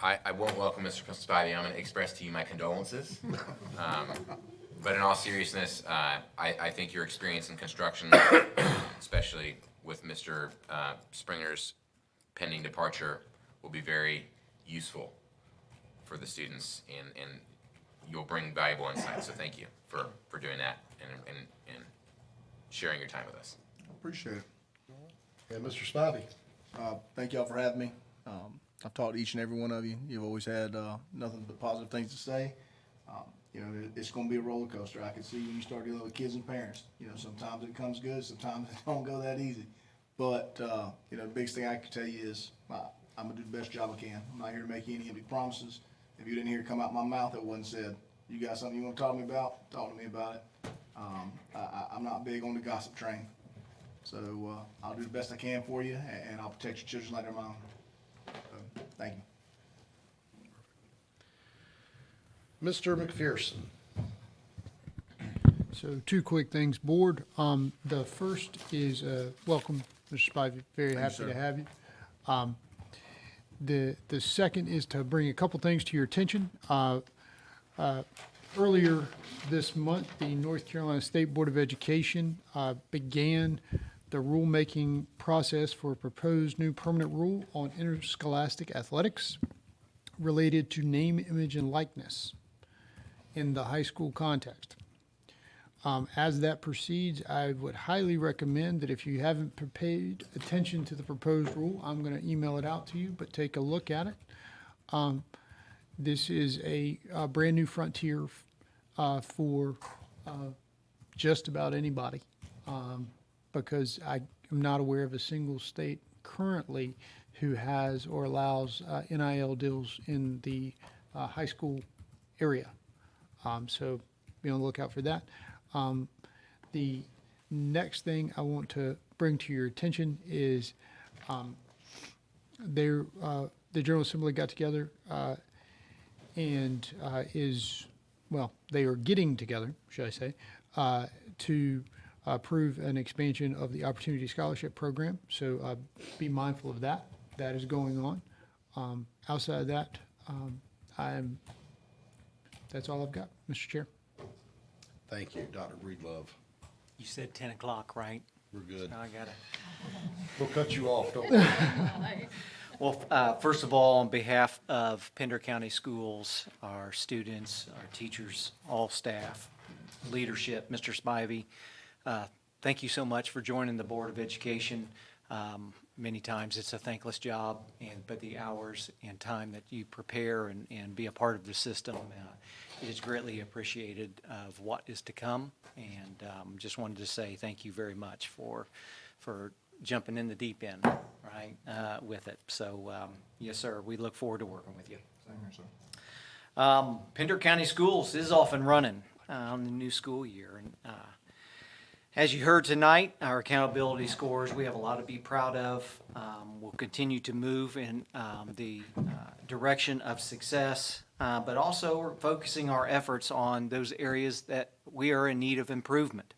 I won't welcome Mr. Spivey. I'm going to express to you my condolences. But in all seriousness, I think your experience in construction, especially with Mr. Springer's pending departure, will be very useful for the students, and you'll bring valuable insight. So thank you for doing that and sharing your time with us. Appreciate it. And Mr. Spivey. Thank y'all for having me. I've talked to each and every one of you. You've always had nothing but positive things to say. It's going to be a roller coaster. I can see when you start dealing with kids and parents. Sometimes it comes good, sometimes it don't go that easy. But the biggest thing I can tell you is I'm gonna do the best job I can. I'm not here to make you any empty promises. If you didn't hear it come out my mouth, it wasn't said. You got something you want to talk to me about? Talk to me about it. I'm not big on the gossip train. So I'll do the best I can for you, and I'll protect your children like they're mine. So, thank you. Mr. McPherson. So 2 quick things, board. The first is, welcome, Mr. Spivey, very happy to have you. The second is to bring a couple things to your attention. Earlier this month, the North Carolina State Board of Education began the rulemaking process for a proposed new permanent rule on interscholastic athletics related to name, image, and likeness in the high school context. As that proceeds, I would highly recommend that if you haven't paid attention to the proposed rule, I'm going to email it out to you, but take a look at it. This is a brand new frontier for just about anybody, because I am not aware of a single state currently who has or allows NIL deals in the high school area. So be on the lookout for that. The next thing I want to bring to your attention is the General Assembly got together and they are getting together, should I say, to approve an expansion of the Opportunity Scholarship Program. So be mindful of that. That is going on. Outside of that, that's all I've got, Mr. Chair. Thank you, Dr. Breedlove. You said 10 o'clock, right? We're good. I got it. We'll cut you off, don't we? Well, first of all, on behalf of Pender County Schools, our students, our teachers, all staff, leadership. Mr. Spivey, thank you so much for joining the Board of Education. Many times it's a thankless job, but the hours and time that you prepare and be a part of the system is greatly appreciated of what is to come. And just wanted to say thank you very much for jumping in the deep end, right, with it. So, yes, sir, we look forward to working with you. Pender County Schools is off and running on the new school year. And as you heard tonight, our accountability scores, we have a lot to be proud of. We'll continue to move in the direction of success, but also we're focusing our efforts on those areas that we are in need of improvement.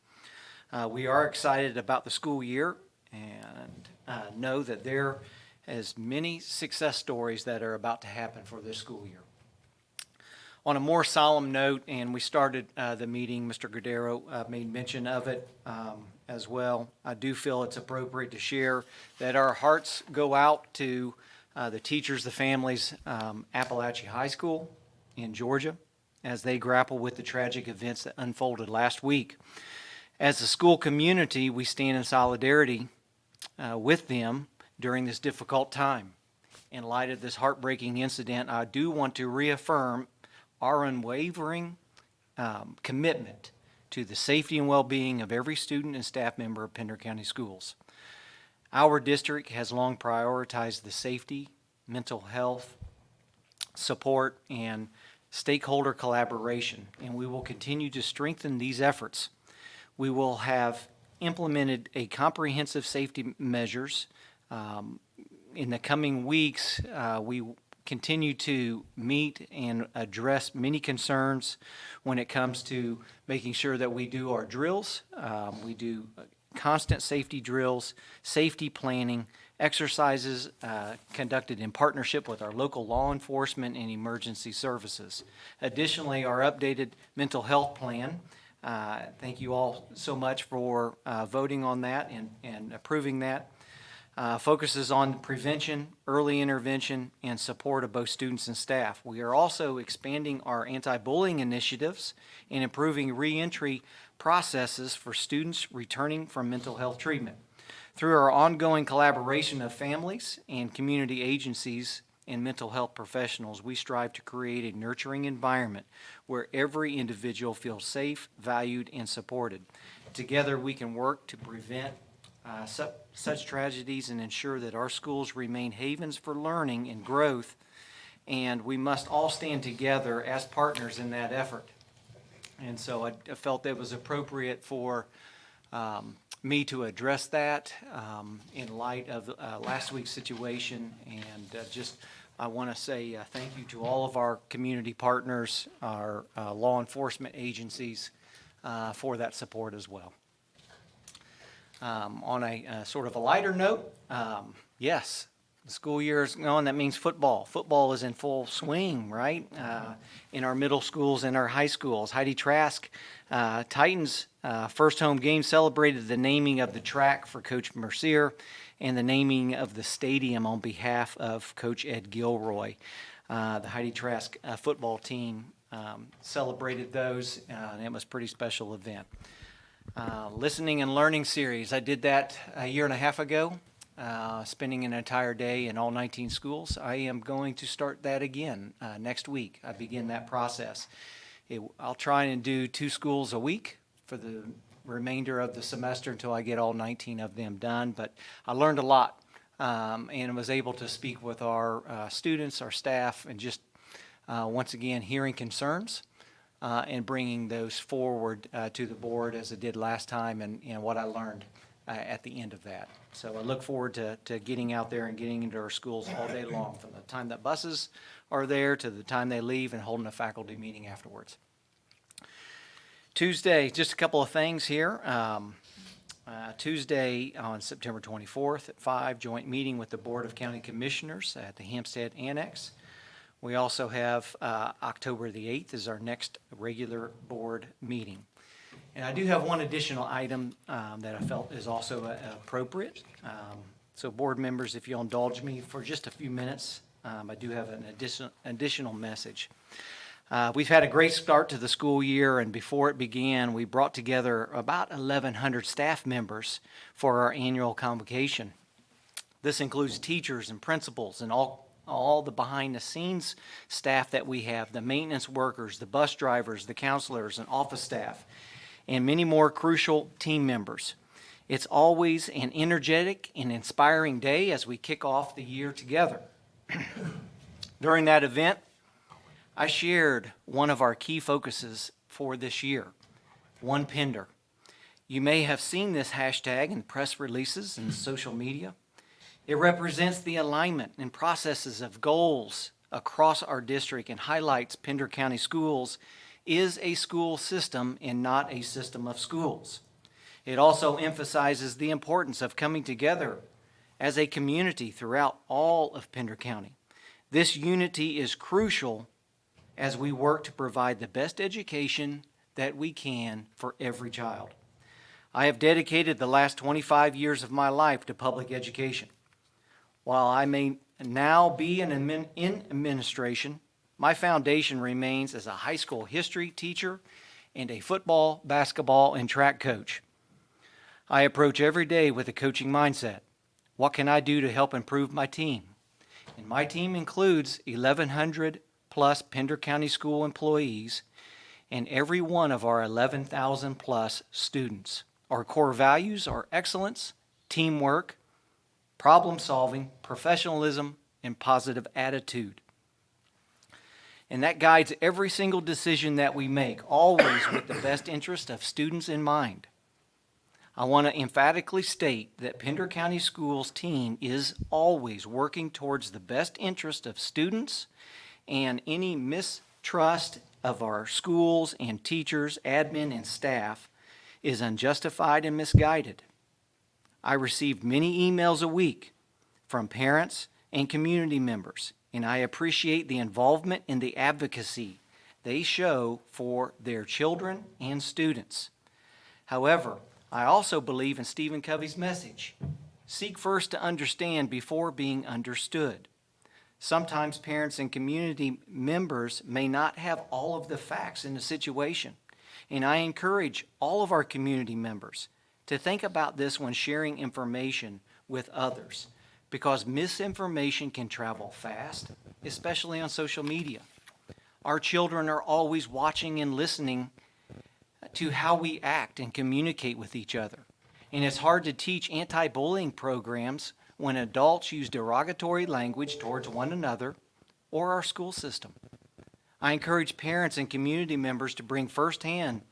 We are excited about the school year and know that there is many success stories that are about to happen for this school year. On a more solemn note, and we started the meeting, Mr. Gordero made mention of it as well. I do feel it's appropriate to share that our hearts go out to the teachers, the families, Appalachia High School in Georgia, as they grapple with the tragic events that unfolded last week. As a school community, we stand in solidarity with them during this difficult time. In light of this heartbreaking incident, I do want to reaffirm our unwavering commitment to the safety and well-being of every student and staff member of Pender County Schools. Our district has long prioritized the safety, mental health, support, and stakeholder collaboration, and we will continue to strengthen these efforts. We will have implemented a comprehensive safety measures. In the coming weeks, we continue to meet and address many concerns when it comes to making sure that we do our drills. We do constant safety drills, safety planning, exercises conducted in partnership with our local law enforcement and emergency services. Additionally, our updated mental health plan, thank you all so much for voting on that and approving that, focuses on prevention, early intervention, and support of both students and staff. We are also expanding our anti-bullying initiatives and improving reentry processes for students returning from mental health treatment. Through our ongoing collaboration of families and community agencies and mental health professionals, we strive to create a nurturing environment where every individual feels safe, valued, and supported. Together, we can work to prevent such tragedies and ensure that our schools remain havens for learning and growth, and we must all stand together as partners in that effort. And so I felt it was appropriate for me to address that in light of last week's situation, and I want to say thank you to all of our community partners, our law enforcement agencies for that support as well. On a sort of a lighter note, yes, the school year is gone. That means football. Football is in full swing, right? In our middle schools and our high schools. Heidi Trask, Titans' first home game celebrated the naming of the track for Coach Mercier and the naming of the stadium on behalf of Coach Ed Gilroy. The Heidi Trask football team celebrated those, and it was a pretty special event. Listening and learning series. I did that a year and a half ago, spending an entire day in all 19 schools. I am going to start that again next week. I begin that process. I'll try and do 2 schools a week for the remainder of the semester until I get all 19 of them done. But I learned a lot and was able to speak with our students, our staff, and just once again hearing concerns. And bringing those forward to the board as it did last time, and what I learned at the end of that. So I look forward to getting out there and getting into our schools all day long, from the time that buses are there to the time they leave, and holding a faculty meeting afterwards. Tuesday, just a couple of things here. Tuesday on September 24th at 5, joint meeting with the Board of County Commissioners at the Hampstead Annex. We also have October the 8th is our next regular board meeting. And I do have one additional item that I felt is also appropriate. So board members, if you'll indulge me for just a few minutes, I do have an additional message. We've had a great start to the school year, and before it began, we brought together about 1,100 staff members for our annual convocation. This includes teachers and principals and all the behind-the-scenes staff that we have, the maintenance workers, the bus drivers, the counselors, and office staff, and many more crucial team members. It's always an energetic and inspiring day as we kick off the year together. During that event, I shared one of our key focuses for this year, One Pender. You may have seen this hashtag in press releases and social media. It represents the alignment and processes of goals across our district and highlights Pender County Schools is a school system and not a system of schools. It also emphasizes the importance of coming together as a community throughout all of Pender County. This unity is crucial as we work to provide the best education that we can for every child. I have dedicated the last 25 years of my life to public education. While I may now be in administration, my foundation remains as a high school history teacher and a football, basketball, and track coach. I approach every day with a coaching mindset. What can I do to help improve my team? And my team includes 1,100 plus Pender County School employees and every one of our 11,000 plus students. Our core values are excellence, teamwork, problem solving, professionalism, and positive attitude. And that guides every single decision that we make, always with the best interest of students in mind. I want to emphatically state that Pender County Schools team is always working towards the best interest of students, and any mistrust of our schools and teachers, admin, and staff is unjustified and misguided. I receive many emails a week from parents and community members, and I appreciate the involvement and the advocacy they show for their children and students. However, I also believe in Stephen Covey's message, seek first to understand before being understood. Sometimes parents and community members may not have all of the facts in the situation, and I encourage all of our community members to think about this when sharing information with others, because misinformation can travel fast, especially on social media. Our children are always watching and listening to how we act and communicate with each other, and it's hard to teach anti-bullying programs when adults use derogatory language towards one another or our school system. I encourage parents and community members to bring firsthand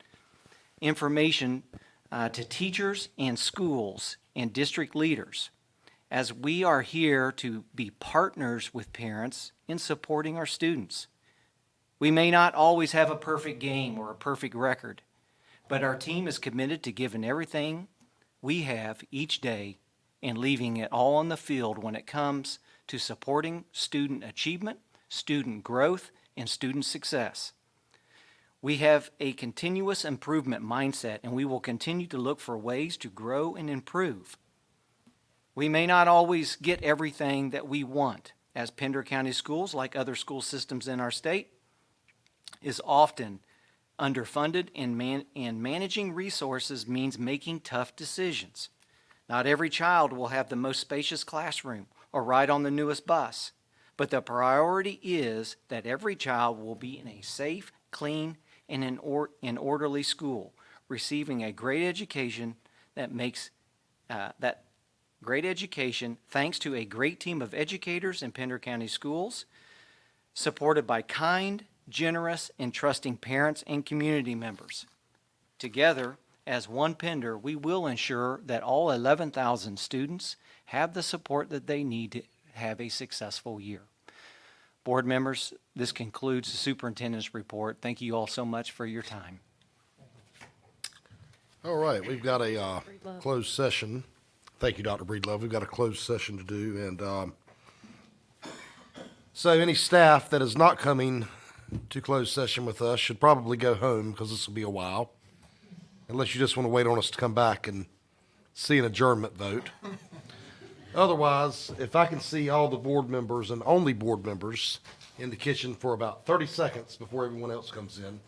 information to teachers and schools and district leaders, as we are here to be partners with parents in supporting our students. We may not always have a perfect game or a perfect record, but our team is committed to giving everything we have each day and leaving it all on the field when it comes to supporting student achievement, student growth, and student success. We have a continuous improvement mindset, and we will continue to look for ways to grow and improve. We may not always get everything that we want, as Pender County Schools, like other school systems in our state, is often underfunded, and managing resources means making tough decisions. Not every child will have the most spacious classroom or ride on the newest bus, but the priority is that every child will be in a safe, clean, and an orderly school, receiving a great education thanks to a great team of educators in Pender County Schools, supported by kind, generous, and trusting parents and community members. Together, as one Pender, we will ensure that all 11,000 students have the support that they need to have a successful year. Board members, this concludes the superintendent's report. Thank you all so much for your time. All right, we've got a closed session. Thank you, Dr. Breedlove. We've got a closed session to do, and so any staff that is not coming to closed session with us should probably go home, because this will be a while, unless you just want to wait on us to come back and see an adjournment vote. Otherwise, if I can see all the board members and only board members in the kitchen for about 30 seconds before everyone else comes in.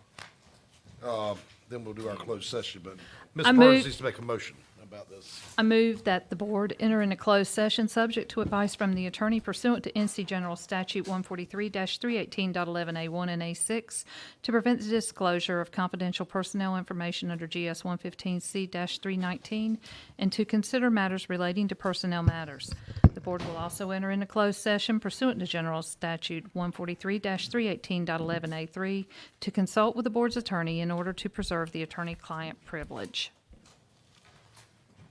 Then we'll do our closed session, but Ms. I Burns move- needs to make a motion about this. I move that the board enter into closed session subject to advice from the attorney pursuant to NC General Statute 143-318.11A1 and A6 to prevent the disclosure of confidential personnel information under GS 115C-319 and to consider matters relating to personnel matters. The board will also enter into closed session pursuant to General Statute 143-318.11A3 to consult with the board's attorney in order to preserve the attorney-client privilege.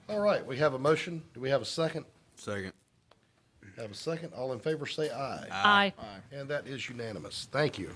All right, we have a motion. Do we have a second? Second. Have a second. All in favor, say aye. Aye. And that is unanimous. Thank you.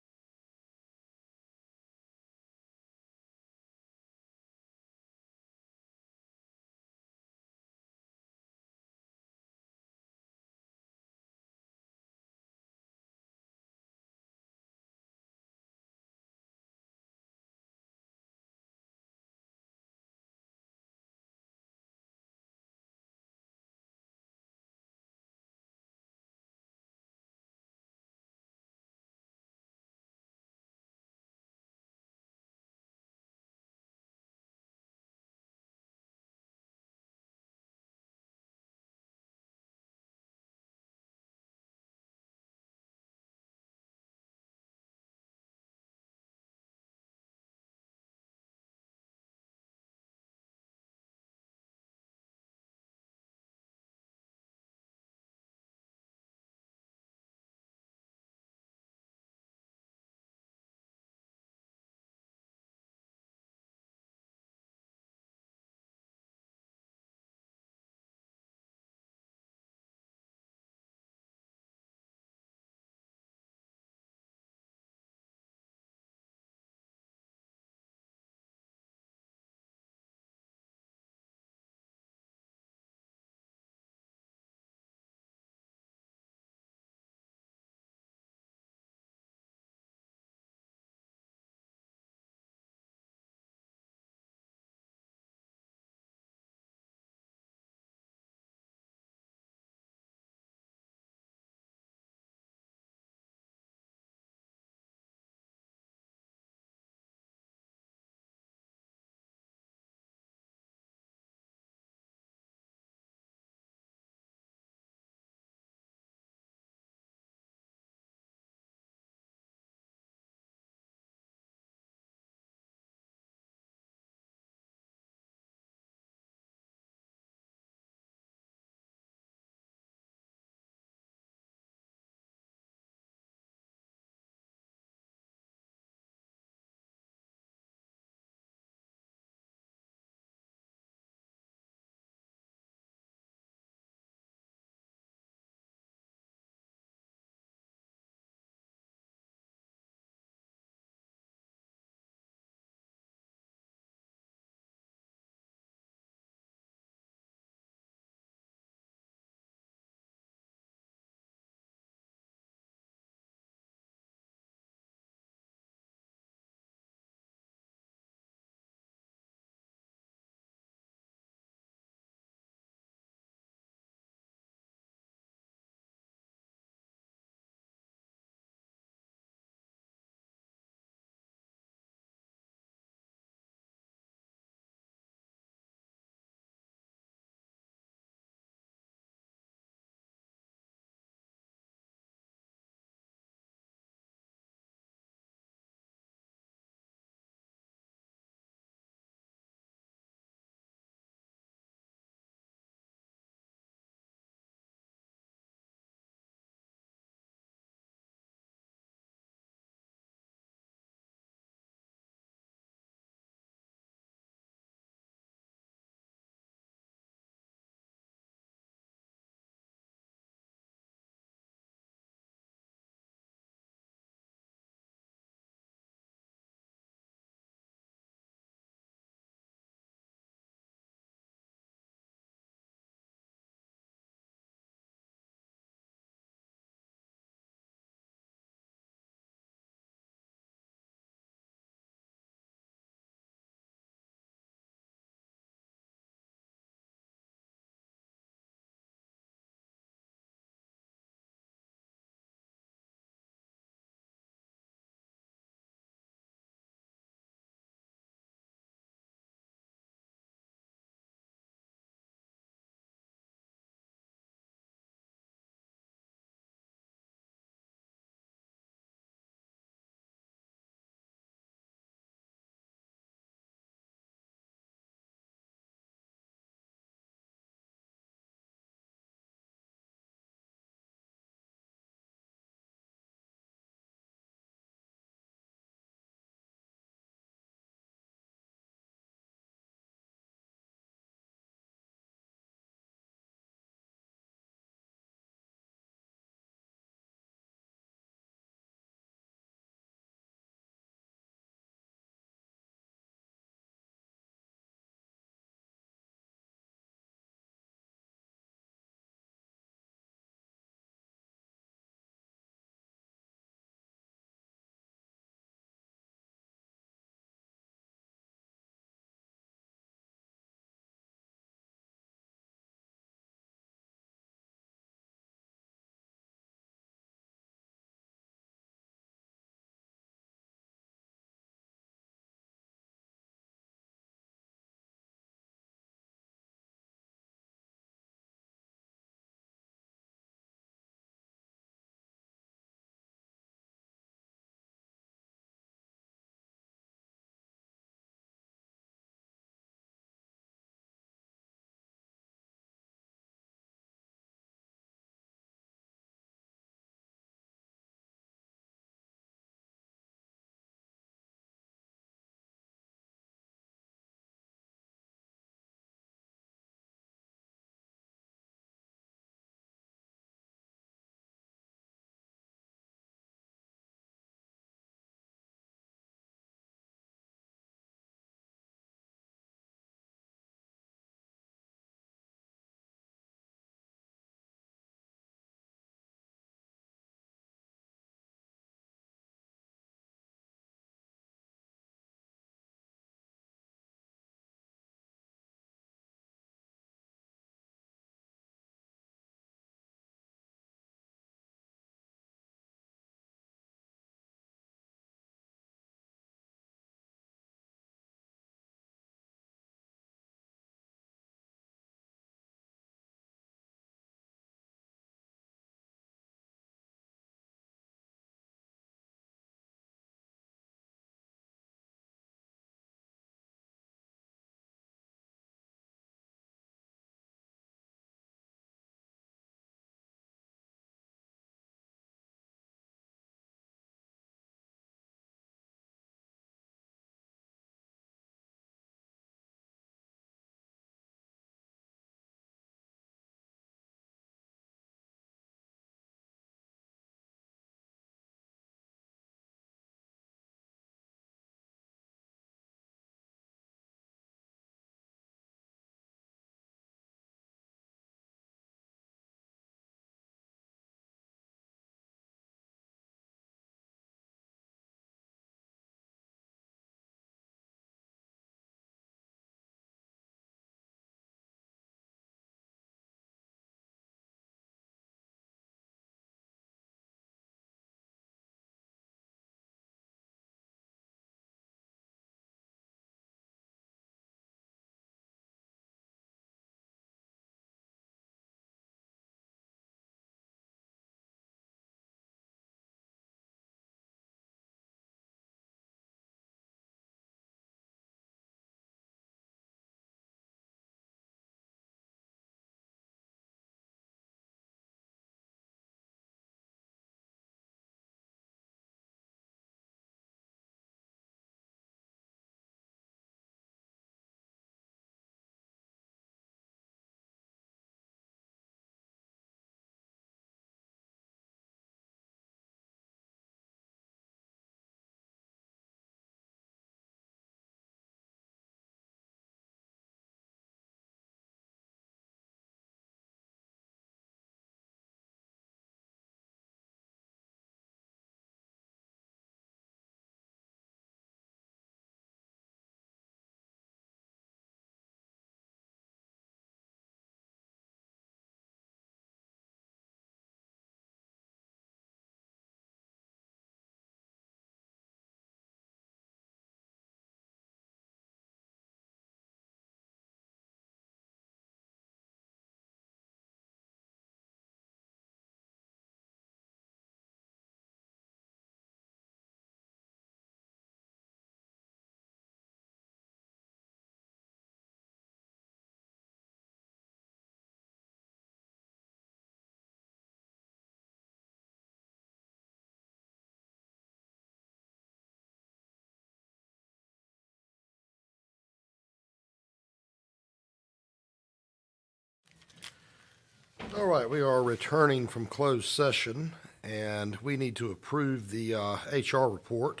All right, we are returning from closed session, and we need to approve the HR report.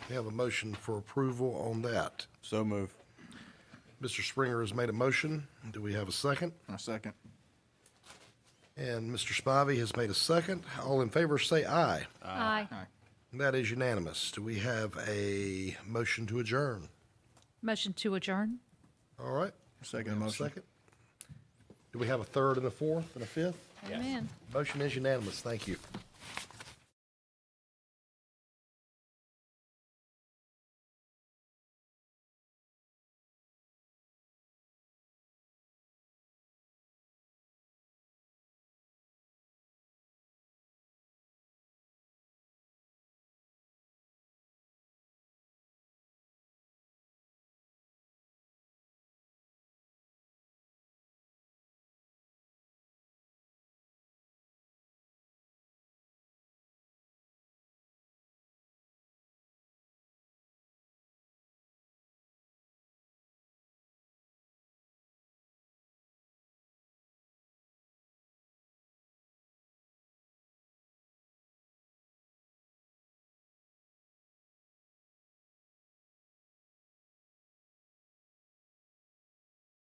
We have a motion for approval on that. So move. Mr. Springer has made a motion. Do we have a second? A second. And Mr. Spivey has made a second. All in favor say aye. Aye. That is unanimous. Do we have a motion to adjourn? Motion to adjourn? All right. Second motion. Second. Do we have a third and a fourth and a fifth? Amen. Motion is unanimous. Thank you.